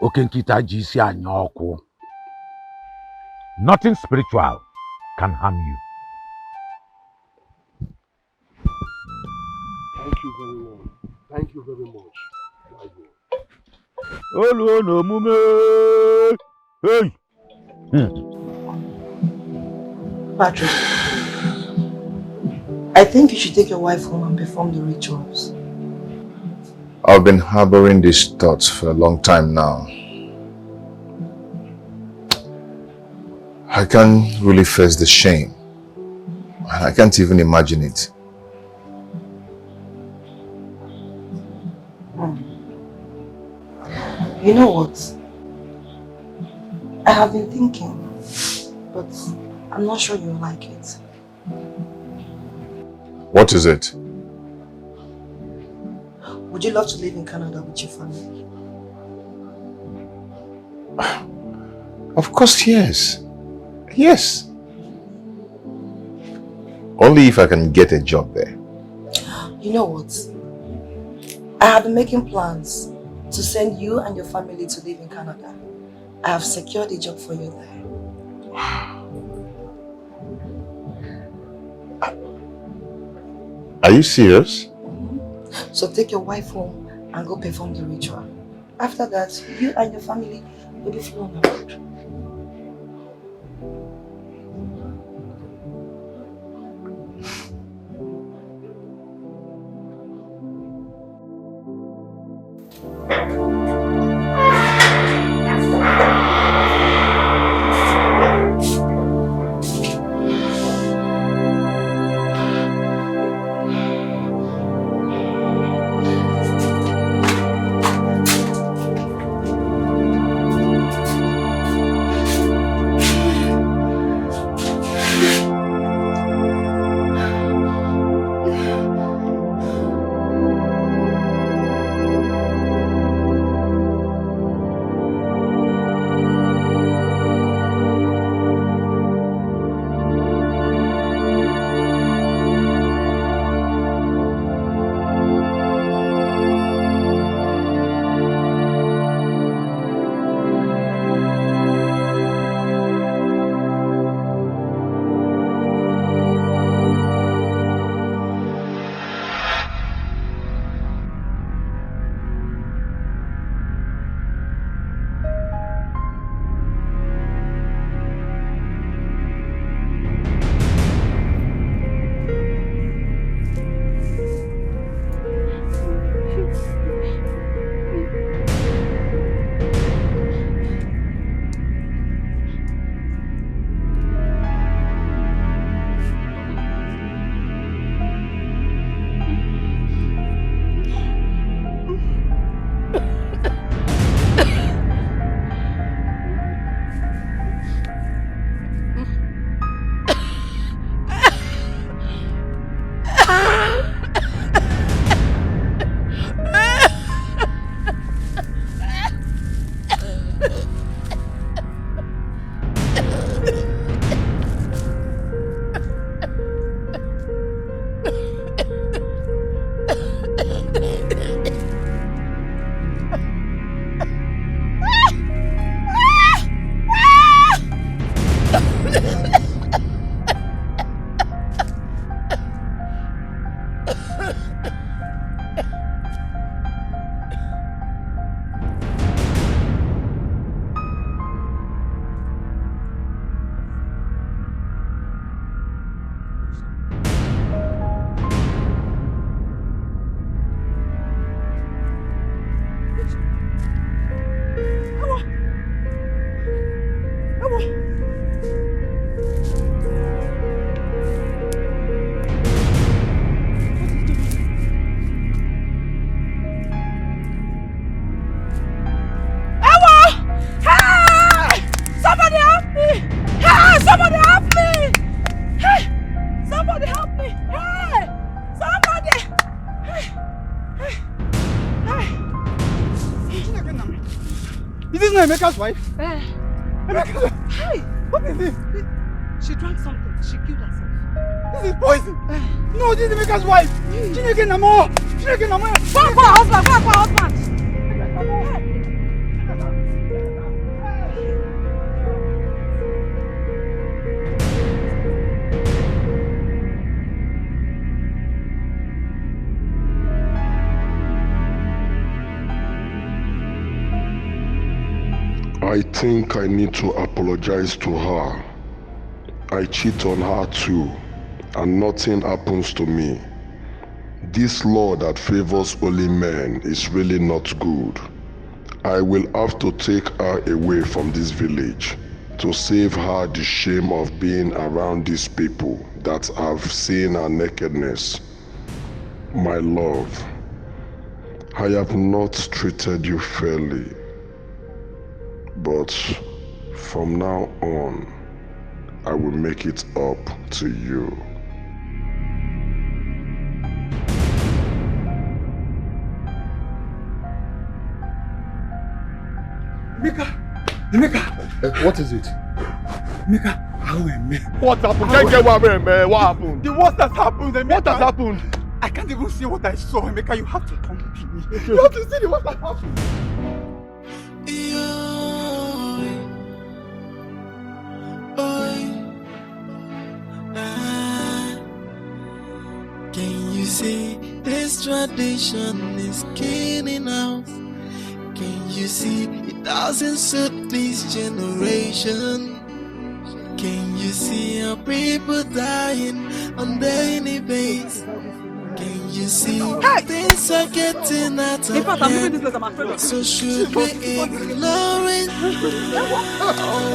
Okenkita jisi anyoko. Nothing spiritual can harm you. Thank you very much. Thank you very much. Olu no mume. Hey. Patrick, I think you should take your wife home and perform the rituals. I've been harboring these thoughts for a long time now. I can't really face the shame. I can't even imagine it. You know what? I have been thinking, but I'm not sure you'll like it. What is it? Would you love to live in Canada with your family? Of course, yes. Yes. Only if I can get a job there. You know what? I have been making plans to send you and your family to live in Canada. I have secured a job for you there. Are you serious? So take your wife home and go perform the ritual. After that, you and your family will be flown abroad. Emeka's wife? Emeka. Hey! What is this? She drank something. She killed herself. This is poison. No, this is Emeka's wife. Chineke Namo. Chineke Namo. Go and call her husband. Go and call her husband. I think I need to apologize to her. I cheat on her too, and nothing happens to me. This law that favors only men is really not good. I will have to take her away from this village to save her the shame of being around these people that have seen her nakedness. My love, I have not treated you fairly. But from now on, I will make it up to you. Emeka! What is it? Emeka, how am I? What happened? Can't get what happened? The worst has happened, Emeka. What has happened? I can't even see what I saw, Emeka. You have to come with me. You have to see the worst that happened. Can you see this tradition is killing us? Can you see it doesn't suit this generation? Can you see our people dying on daily basis? Can you see things are getting out of hand? So should we ignore it?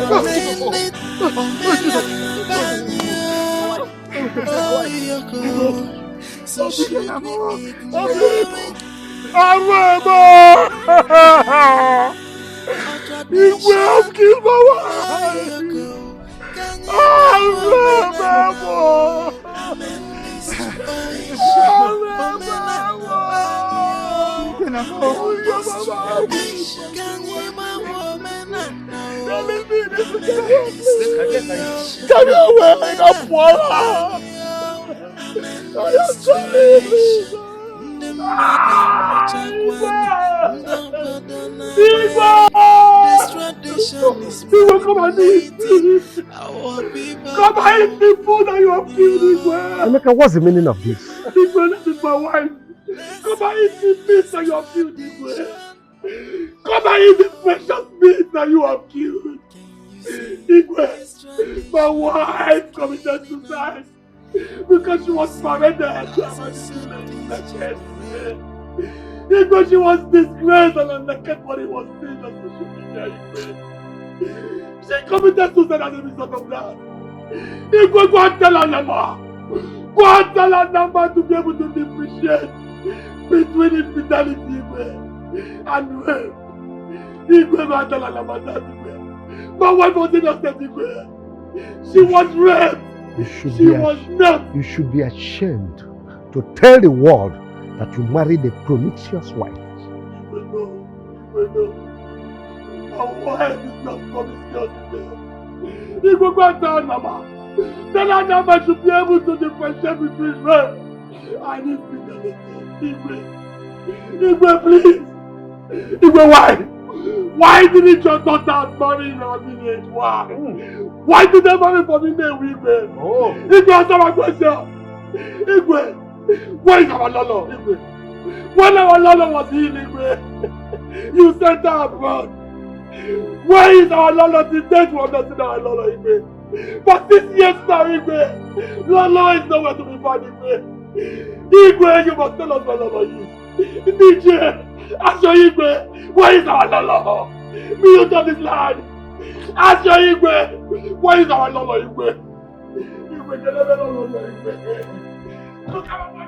Or mend it? Or mend it? Oh, you're cool. So should we ignore it? You will kill my wife! Come and eat the food that you have killed Igwe. Emeka, what's the meaning of this? Igwe, this is my wife. Come and eat the meat that you have killed Igwe. Come and eat the precious meat that you have killed. Igwe, my wife committed suicide because she was paraded. Igwe, she was disgraced and her naked body was seen on social media. Igwe. She committed suicide as a result of that. Igwe, go and tell Anama. Go and tell Anama to be able to differentiate between infidelity and rape. Igwe, go and tell Anama that Igwe. My wife was innocent, Igwe. She was raped. She was not. You should be ashamed to tell the world that you married a promiscuous wife. No. My wife is not promiscuous. Igwe, go and tell Anama. Tell Anama should be able to differentiate between rape and infidelity. Igwe, please. Igwe, why? Why didn't your daughter marry in our village? Why? Why did they marry for me Igwe? Oh. Igwe, answer my question. Igwe, where is our Lolo? Igwe, when our Lolo was healed, Igwe, you sent her abroad. Where is our Lolo? The date we understand our Lolo, Igwe. For 6 years now, Igwe, Lolo is nowhere to be found, Igwe. Igwe, you must tell us where Lolo is. DJ, Asho Igwe, where is our Lolo? Mute on this line. Asho Igwe, where is our Lolo, Igwe? Igwe, get a Lolo, Igwe. Look at my...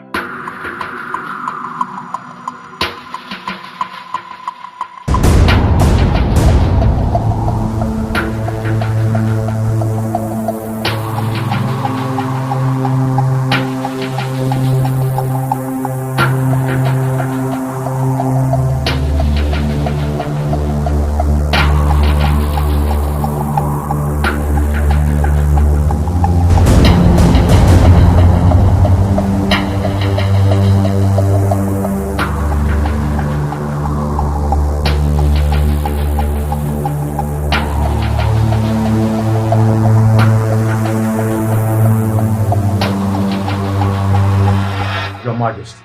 Majesty,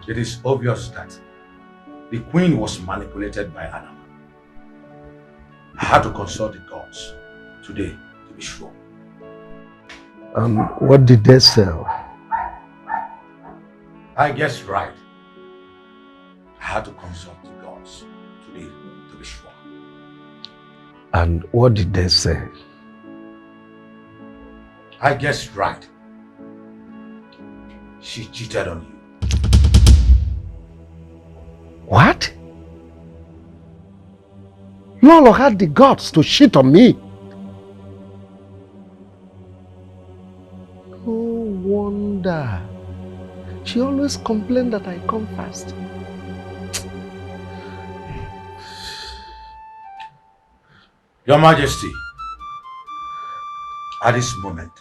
it is obvious that the queen was manipulated by Anama. I had to consult the gods today to be sure. What did they say? I guess right. I had to consult the gods today to be sure. And what did they say? I guessed right. She cheated on you. What? Lolo had the guts to cheat on me. No wonder. She always complained that I come fast. Your Majesty, at this moment,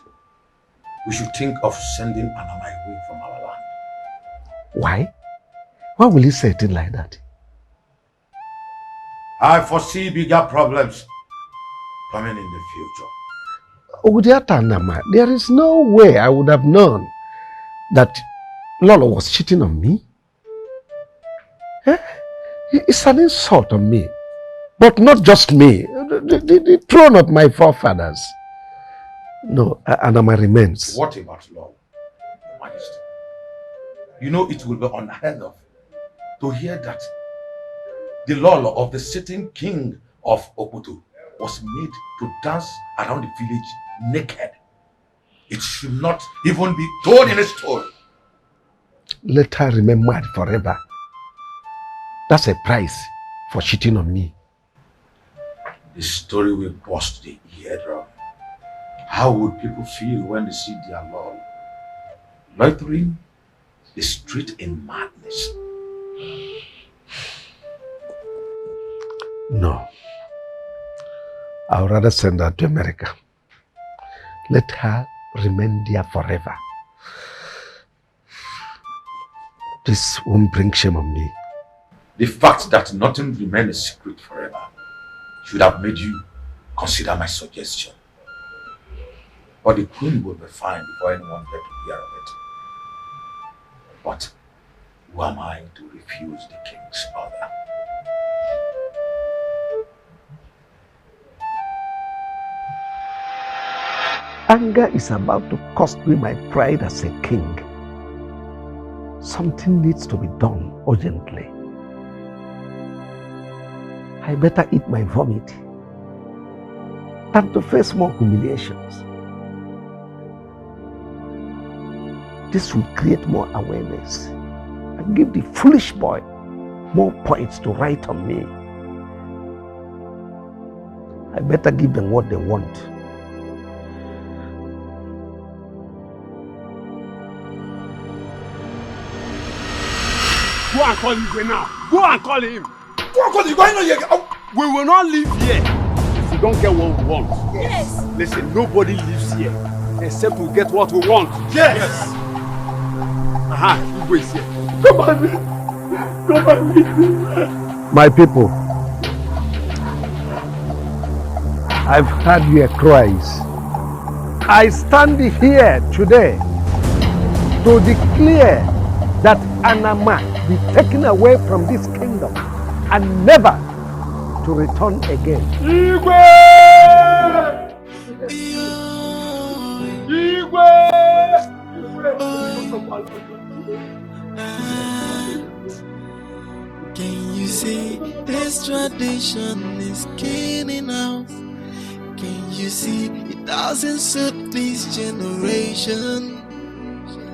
we should think of sending Anama away from our land. Why? Why will you say it like that? I foresee bigger problems coming in the future. Ugudiata Anama, there is no way I would have known that Lolo was cheating on me. Eh? It's an insult on me. But not just me, the throne of my forefathers. No, Anama remains. What about law, Your Majesty? You know it will be unheard of to hear that the law of the sitting king of Oputu was made to dance around the village naked. It should not even be told in a story. Let her remain mad forever. That's a price for cheating on me. The story will burst the eardrum. How would people feel when they see their Lord loitering the street in madness? No. I would rather send her to America. Let her remain there forever. This won't bring shame on me. The fact that nothing remains a secret forever should have made you consider my suggestion. But the queen will be fine before anyone gets to hear of it. But who am I to refuse the king's order? Anger is about to cost me my pride as a king. Something needs to be done urgently. I better eat my vomit than to face more humiliations. This will create more awareness and give the foolish boy more points to write on me. I better give them what they want. Go and call him now. Go and call him. Go and call him. Go and here. We will not live here if we don't get what we want. Yes. Listen, nobody lives here except we get what we want. Yes. Aha, you wait here. Come on. Come on. My people, I've heard your cries. I stand here today to declare that Anama be taken away from this kingdom and never to return again. Igwe! Can you see this tradition is killing us? Can you see it doesn't suit this generation?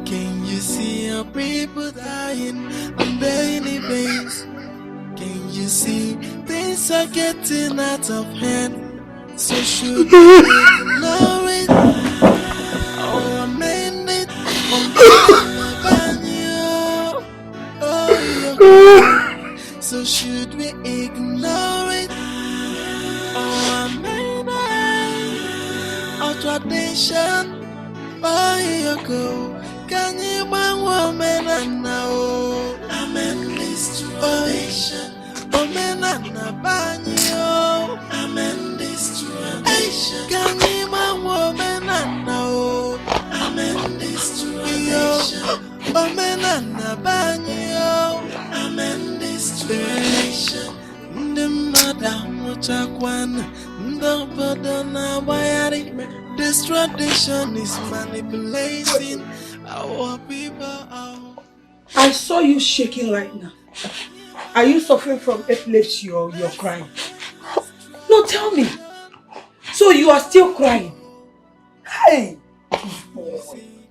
Can you see our people dying on daily basis? Can you see things are getting out of hand? So should we ignore it or amend it? So should we ignore it or amend it? Our tradition, oh you go. Can you bang woman and now? Amen this tradition. Woman and a banyo. Amen this tradition. Can you bang woman and now? Amen this tradition. Woman and a banyo. Amen this tradition. The madam Muchakwan. The Badana Bayari. This tradition is manipulating our people. I saw you shaking right now. Are you suffering from epilepsy or you're crying? No, tell me. So you are still crying? Hey!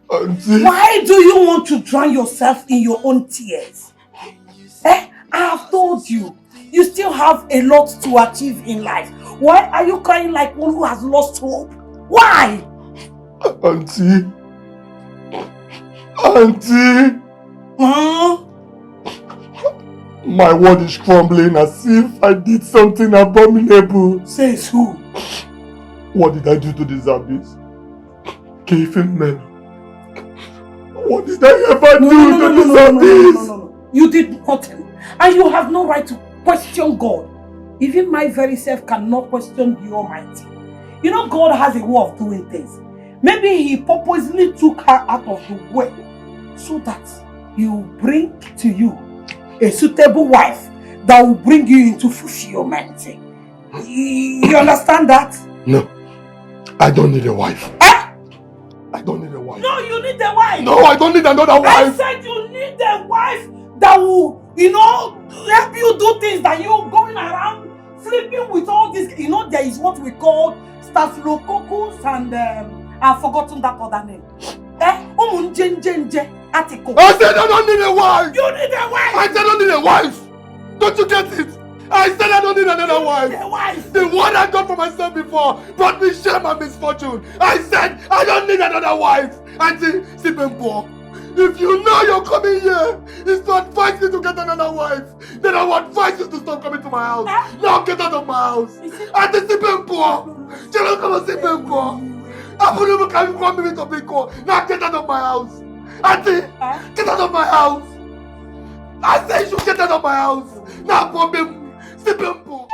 Auntie. Why do you want to drown yourself in your own tears? Eh? I have told you. You still have a lot to achieve in life. Why are you crying like one who has lost hope? Why? Auntie. Auntie. Huh? My world is crumbling as if I did something abominable. Says who? What did I do to deserve this? Giving men. What did I ever do to deserve this? No. You did nothing. And you have no right to question God. Even my very self cannot question the Almighty. You know, God has a way of doing things. Maybe He purposely took her out of the way so that He will bring to you a suitable wife that will bring you into fulfillment. You understand that? No. I don't need a wife. I don't need a wife. No, you need a wife. No, I don't need another wife. I said you need a wife that will, help you do things that you're going around sleeping with all this. There is what we call staphylococcus and I've forgotten that other name. Article. I said I don't need a wife. You need a wife. I said I don't need a wife. Don't you get it? I said I don't need another wife. The one I got for myself before brought me shame and misfortune. I said I don't need another wife. Auntie, Sipenpo, if you know you're coming here, it's to advise you to get another wife, then I will advise you to stop coming to my house. Now get out of my house. Auntie Sipenpo, Chelo come and Sipenpo. I wouldn't even come with a big call. Now get out of my house. Auntie, get out of my house. I say you should get out of my house. Now problem. Sipenpo.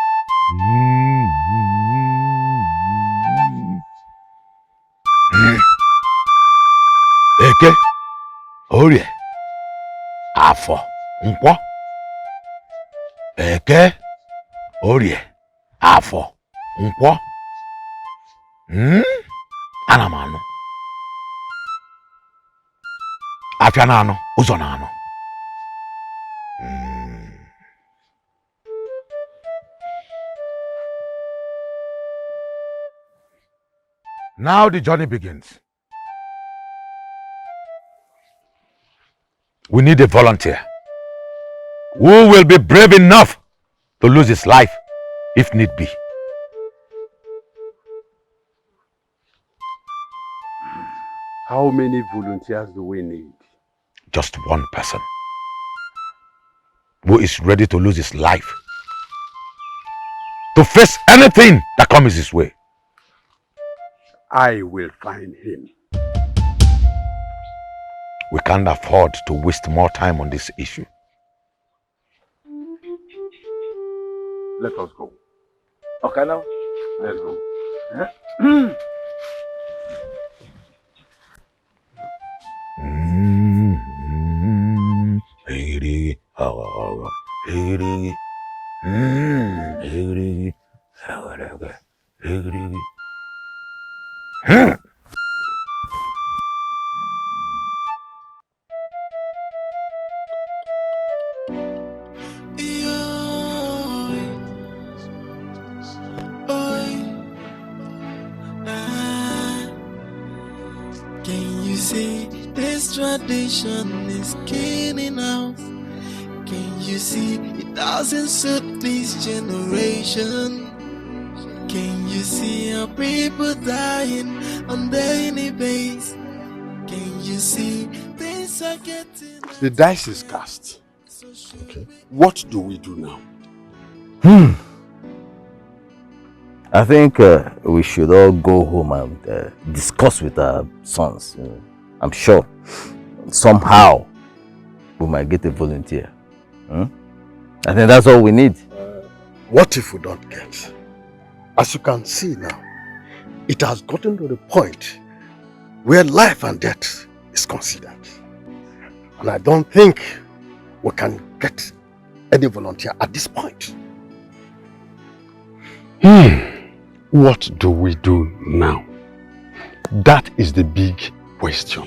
Eke, Orie, Afọ, Nkwọ. Eke, Orie, Afọ, Nkwọ. Anama anụ. Afịa na anụ, ụzọ na anụ. Now the journey begins. We need a volunteer who will be brave enough to lose his life if need be. How many volunteers do we need? Just one person who is ready to lose his life to face anything that comes his way. I will find him. We can't afford to waste more time on this issue. Let us go. Okay now? Let's go. Can you see this tradition is killing us? Can you see it doesn't suit this generation? Can you see our people dying on daily basis? Can you see things are getting... The dice is cast. Okay. What do we do now? I think we should all go home and discuss with our sons. I'm sure somehow we might get a volunteer. I think that's all we need. What if we don't get? As you can see now, it has gotten to the point where life and death is considered. And I don't think we can get any volunteer at this point. What do we do now? That is the big question.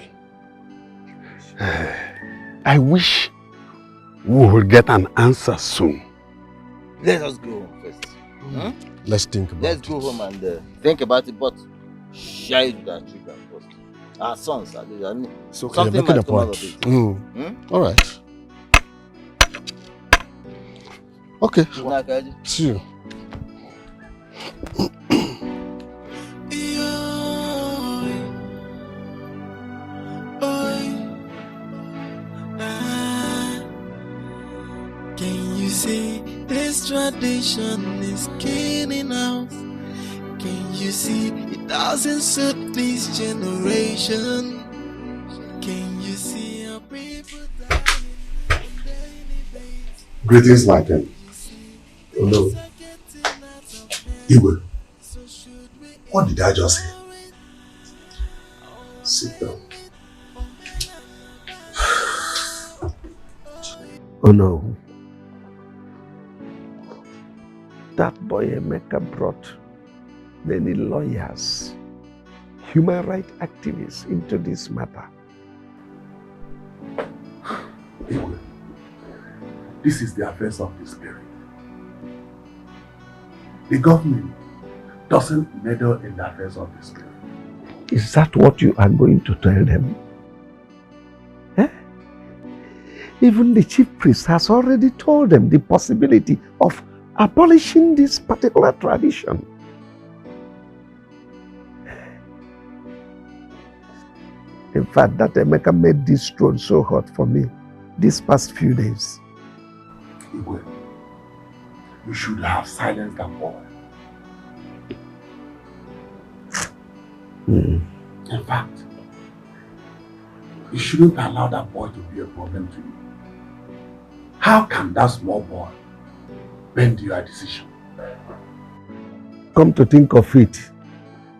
I wish we will get an answer soon. Let us go home first. Let's think about it. Let's go home and think about it, but share it with our children first. Our sons, at least. I mean, it's okay, something making might a come out point. of it. All right. Okay. Good night, Kaji. See you. Can you see this tradition is killing us? Can you see it doesn't suit this generation? Can you see how people Greetings, my friend. Oh no. Iwe, what did I just hear? Sit down. Oh no. That boy Emeka brought many lawyers, human rights activists into this matter. Iwe, this is the affairs of the spirit. The government doesn't meddle in the affairs of the spirit. Is that what you are going to tell them? Eh? Even the chief priest has already told them the possibility of abolishing this particular tradition. In fact, that Emeka made this throne so hot for me these past few days. Igwe, you should have silenced that boy. In fact, you shouldn't allow that boy to be a problem to you. How can that small boy bend your decision? Come to think of it,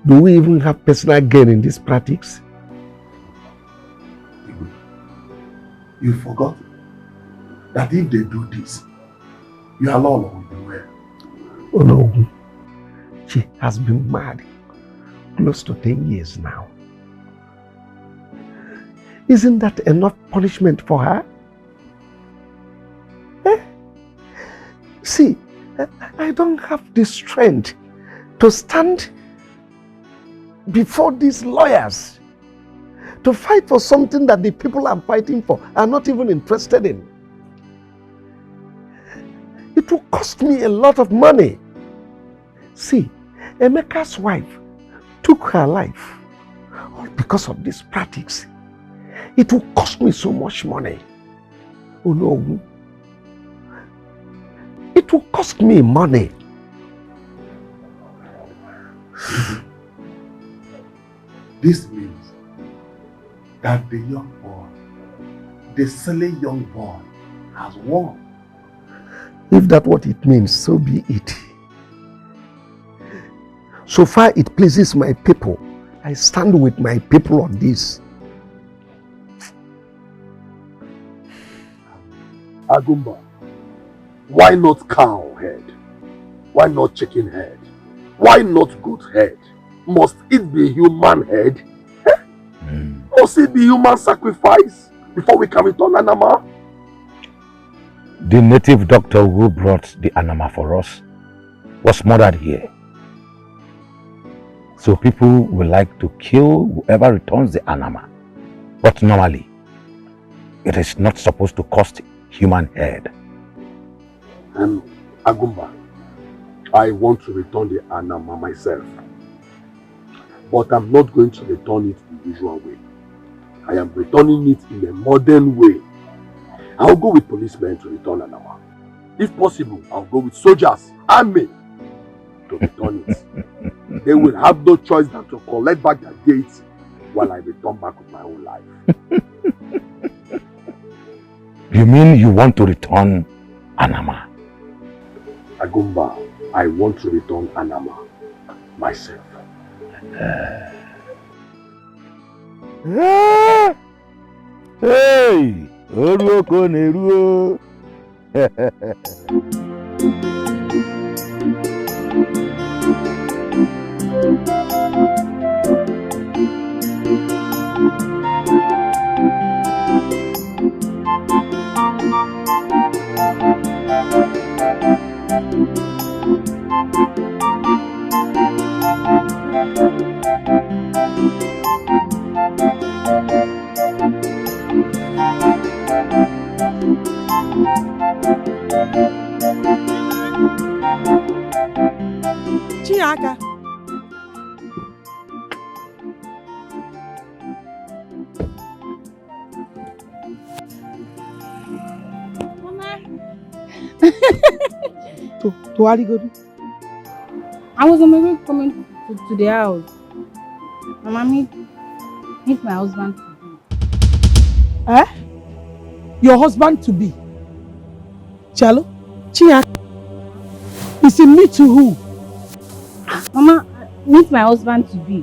do we even have personal gain in this practice? You forgot that if they do this, your Lord will be well. Oh no, she has been married close to 10 years now. Isn't that enough punishment for her? Eh? See, I don't have the strength to stand before these lawyers to fight for something that the people I'm fighting for are not even interested in. It will cost me a lot of money. See, Emeka's wife took her life all because of this practice. It will cost me so much money. Oh no. It will cost me money. This means that the young boy, the silly young boy, has won. If that's what it means, so be it. So far it pleases my people, I stand with my people on this. Agumba, why not cow head? Why not chicken head? Why not goat head? Must it be human head? Must it be human sacrifice before we can return Anama? The native doctor who brought the Anama for us was murdered here. So people will like to kill whoever returns the Anama. But normally, it is not supposed to cost human head. Agumba, I want to return the Anama myself. But I'm not going to return it the usual way. I am returning it in a modern way. I'll go with policemen to return Anama. If possible, I'll go with soldiers, army, to return it. They will have no choice than to collect back their gates while I return back with my own life. You mean you want to return Anama? Agumba, I want to return Anama myself. Hey! Oruoko Neruo! Chiaka. I was on my way coming To the house. Mama, meet my husband to be. Eh? Your husband to be? Chalo? Chia? Is it me to who? Mama, meet my husband to be.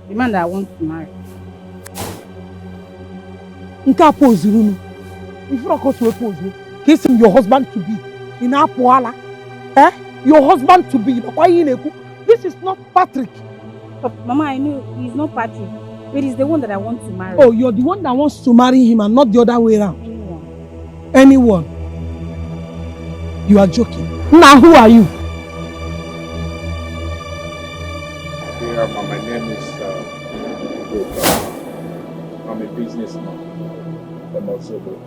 The man that I want to marry. Nka pose room. If you go to a pose, kiss him your husband to be. In Apuala. Eh? Your husband to be. This is not Patrick. But Mama, I know he's not Patrick. But he's the one that I want to marry. Oh, you're the one that wants to marry him and not the other way around. Anyone. You are joking. Now who are you? Yeah, my name is I'm a businessman from Ozobo.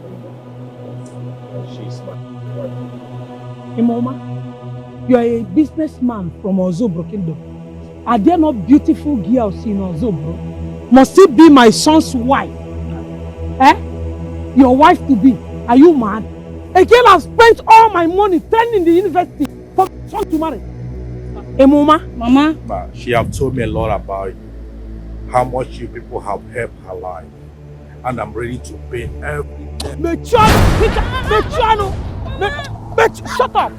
And she's my wife. Imoma, you are a businessman from Ozobro Kingdom. Are there not beautiful girls in Ozobro? Must it be my son's wife? Eh? Your wife to be? Are you mad? A girl has spent all my money training in the university for my son to marry. Imoma? Mama? But she have told me a lot about how much you people have helped her life. And I'm ready to pay everything. Shut up!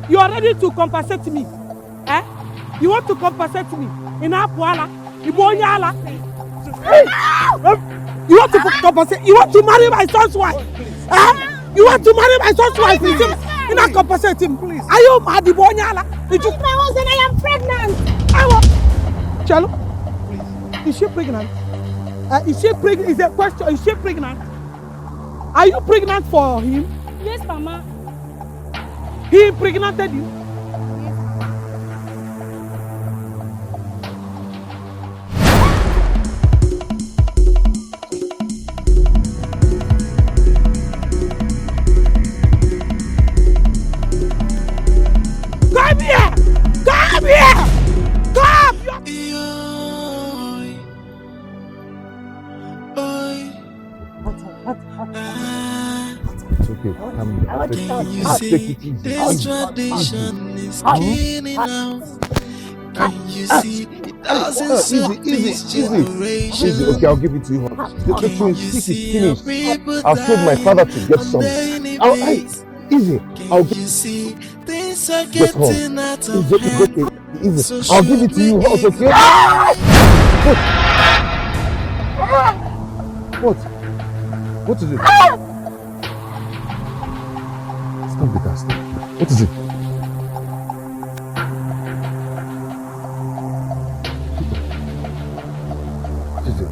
You are ready to compensate me. Eh? You want to compensate me? In Apuala? Ibonyala? You want to compensate? You want to marry my son's wife? Eh? You want to marry my son's wife? You not compensate him, please. Are you mad? Ibonyala? My husband, I am pregnant. Chalo? Is she pregnant? Is she pregnant? Is a question. Is she pregnant? Are you pregnant for him? Yes, Mama. He impregnated you? Come here! Come here! Come! It's okay. Come take it easy. This tradition is killing us. Can you see it doesn't suit this generation? Easy. Okay, I'll give it to you. The twin stick is finished. I've told my father to get some. Easy. I'll give you see things are getting out of hand. Easy. I'll give it to you. It's okay. What? What is it? Stop the car. Stop. What is it? What is it?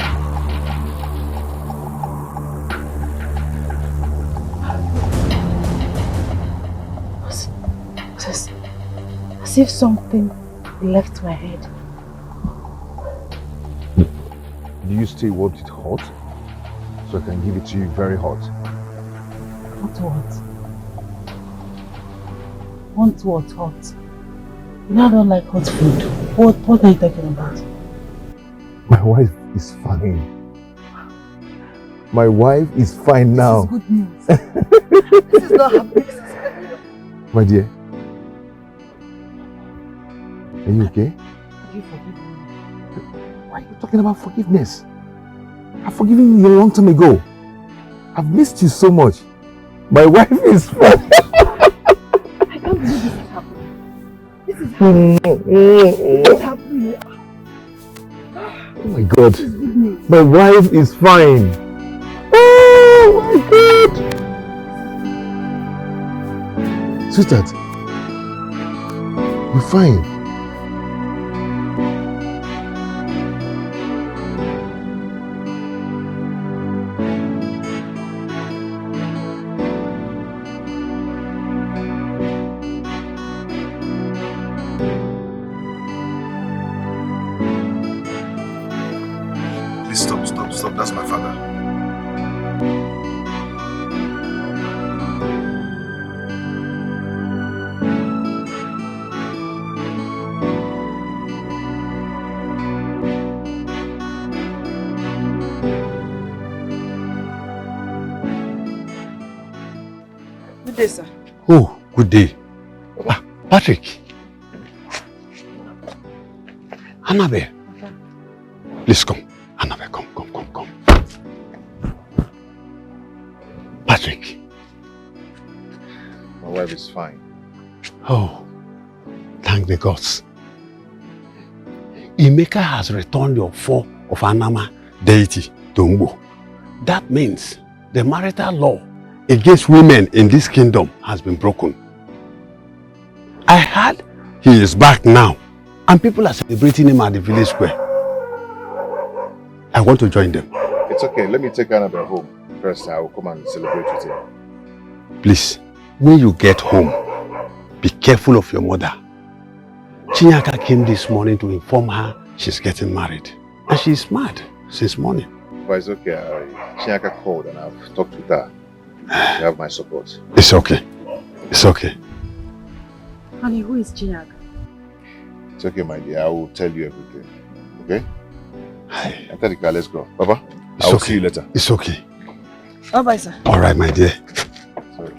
As if something left my head. Do you still want it hot? So I can give it to you very hot. Hot what? Want what hot? You know I don't like hot food. What are you talking about? My wife is fine. My wife is fine now. This is good news. This is not happening. My dear. Are you okay? Have you forgiven me? Why are you talking about forgiveness? I've forgiven you a long time ago. I've missed you so much. My wife is fine. I can't believe this is happening. This is happening. What's happening? Oh my God. My wife is fine. Oh my God. Sweetheart. You're fine. Stop. That's my father. Good day, sir. Oh, good day. Patrick. Annabelle. Please come. Annabelle, come. Patrick. My wife is fine. Oh, thank the gods. Emeka has returned your four of Anama deity to Ngbo. That means the marital law against women in this kingdom has been broken. I heard he is back now and people are celebrating him at the village square. I want to join them. It's okay, let me take Annabelle home. First, I will come and celebrate with him. Please, when you get home, be careful of your mother. Chinyaka came this morning to inform her she's getting married. And she's mad since morning. But it's okay, Chinyaka called and I've talked with her. You have my support. It's okay. It's okay. Honey, who is Chinyaka? It's okay, my dear. I will tell you everything. Okay? Enter the car, let's go. Papa, I will see you later. It's okay. Bye-bye, sir. All right, my dear. Sorry.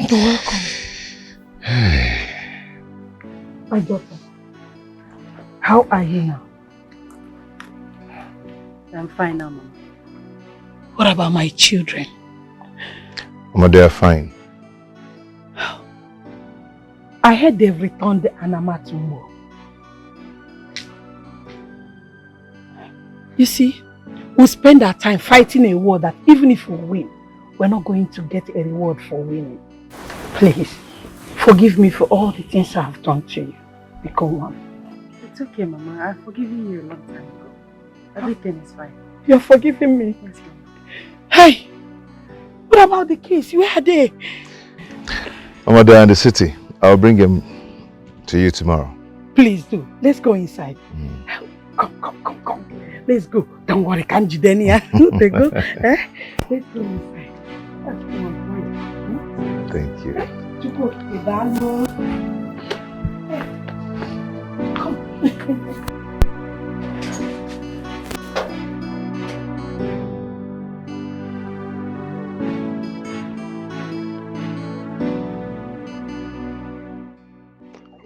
You're welcome. My daughter, how are you now? I'm fine now, Mama. What about my children? Mama, they are fine. I heard they've returned the Anama to Ngbo. You see, we spend our time fighting a war that even if we win, we're not going to get a reward for winning. Please, forgive me for all the things I have done to you. Become one. It's okay, Mama. I've forgiven you a long time ago. Everything is fine. You're forgiving me? Yes, Mama. Hey! What about the kids? Where are they? Mama, they are in the city. I'll bring him to you tomorrow. Please do. Let's go inside. Come. Let's go. Don't worry, can't you then? Let's go. Let's go inside. Thank you.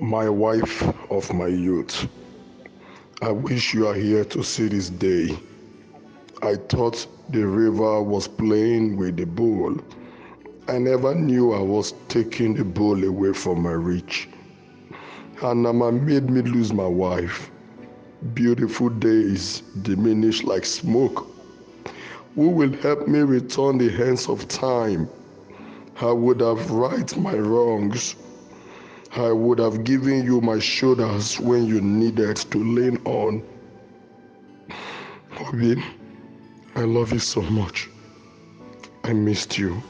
My wife of my youth, I wish you are here to see this day. I thought the river was playing with the bull. I never knew I was taking the bull away from my reach. Anama made me lose my wife. Beautiful days diminish like smoke. Who will help me return the hands of time? I would have righted my wrongs. I would have given you my shoulders when you needed to lean on. Obi, I love you so much. I missed you.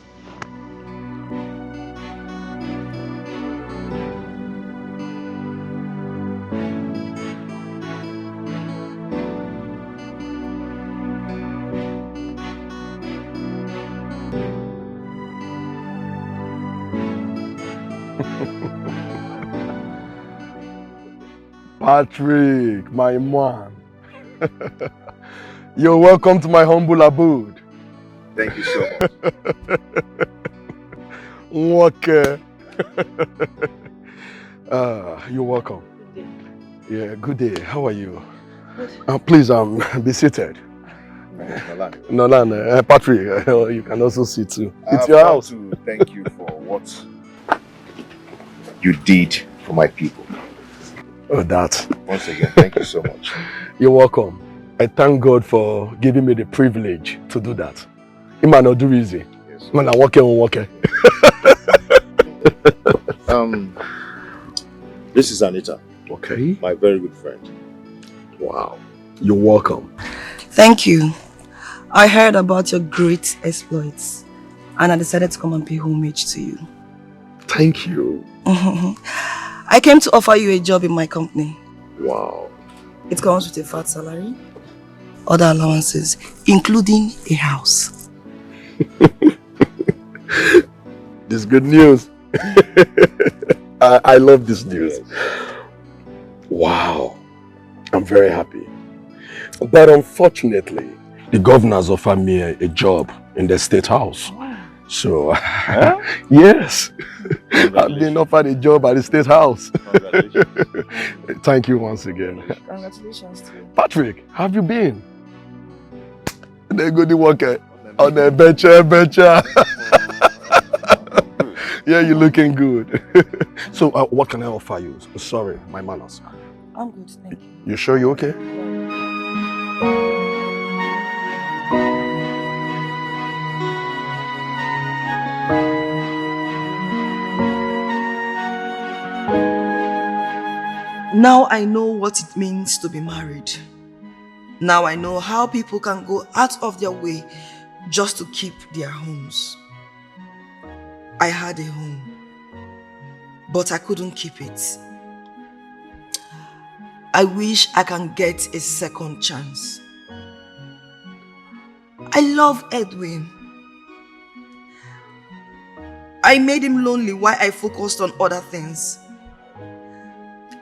Patrick, my man. You're welcome to my humble abode. Thank you so much. Okay. You're welcome. Yeah, good day. How are you? Good. Please, be seated. Nolan, Patrick, you can also sit too. It's your house. I want to thank you for what you did for my people. Oh, that. Once again, thank you so much. You're welcome. I thank God for giving me the privilege to do that. It might not do easy. Yes. When I'm working. This is Anita. Okay. My very good friend. Wow. You're welcome. Thank you. I heard about your great exploits and I decided to come and pay homage to you. Thank you. I came to offer you a job in my company. Wow. It comes with a fat salary, other allowances, including a house. This is good news. I love this news. Wow. I'm very happy. But unfortunately, the governors offered me a job in the state house. So, yes, I've been offered a job at the state house. Thank you once again. Congratulations to you. Patrick, how have you been? They go to work on the bencher. Yeah, you're looking good. So, what can I offer you? Sorry, my manners. I'm good, thank you. You sure you're okay? Now I know what it means to be married. Now I know how people can go out of their way just to keep their homes. I had a home, but I couldn't keep it. I wish I can get a second chance. I love Edwin. I made him lonely while I focused on other things.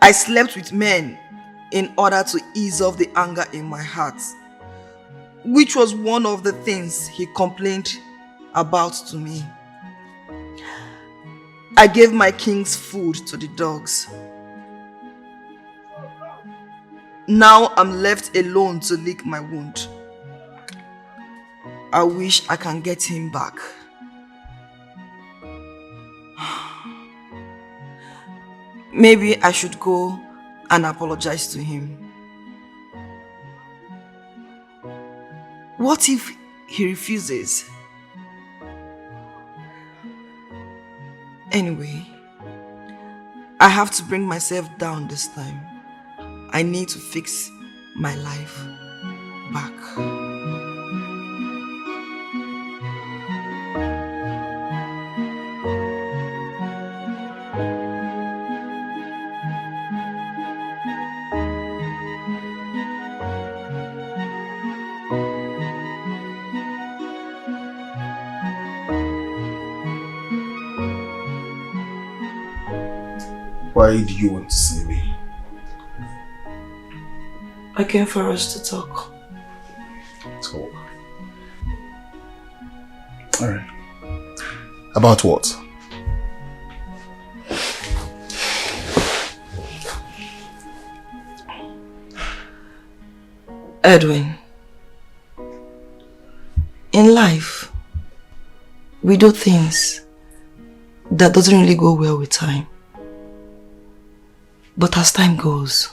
I slept with men in order to ease off the anger in my heart, which was one of the things he complained about to me. I gave my king's food to the dogs. Now I'm left alone to lick my wound. I wish I can get him back. Maybe I should go and apologize to him. What if he refuses? Anyway, I have to bring myself down this time. I need to fix my life back. Why do you want to see me? I came for us to talk. Talk? Alright. About what? Edwin, in life, we do things that doesn't really go well with time. But as time goes,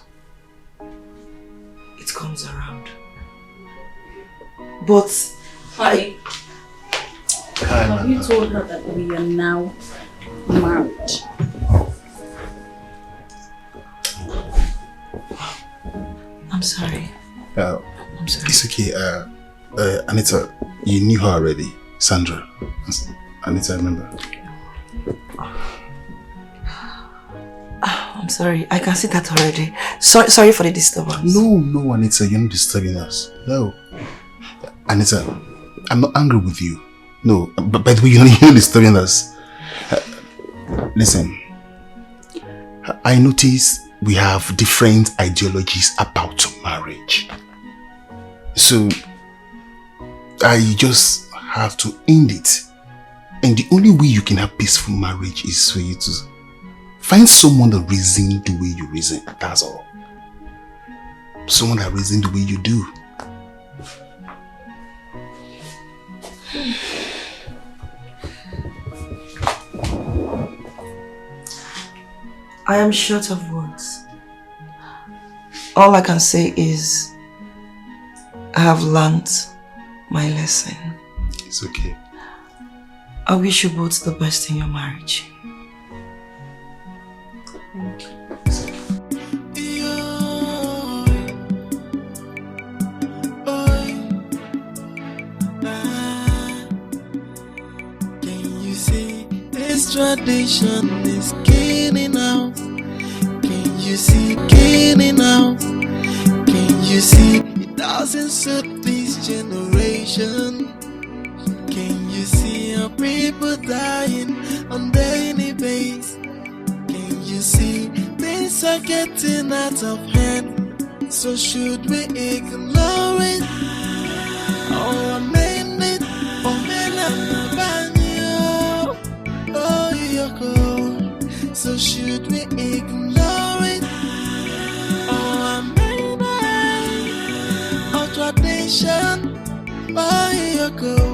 it comes around. But Have you told her that we are now married? I'm sorry. I'm sorry. It's okay. Anita, you knew her already. Sandra. Anita, remember? I'm sorry. I can see that already. Sorry for the disturbance. No, Anita, you're not disturbing us. No. Anita, I'm not angry with you. No, but by the way, you're not disturbing us. Listen, I notice we have different ideologies about marriage. So, I just have to end it. And the only way you can have peaceful marriage is for you to find someone that reasons the way you reason. That's all. Someone that reasons the way you do. I am short of words. All I can say is I have learned my lesson. It's okay. I wish you both the best in your marriage. Can you see this tradition is killing out? Can you see killing out? Can you see it doesn't suit this generation? Can you see our people dying on daily basis? Can you see things are getting out of hand? So should we ignore it or amend it? Or so should we ignore it or amend it? Or tradition? Oh, you go.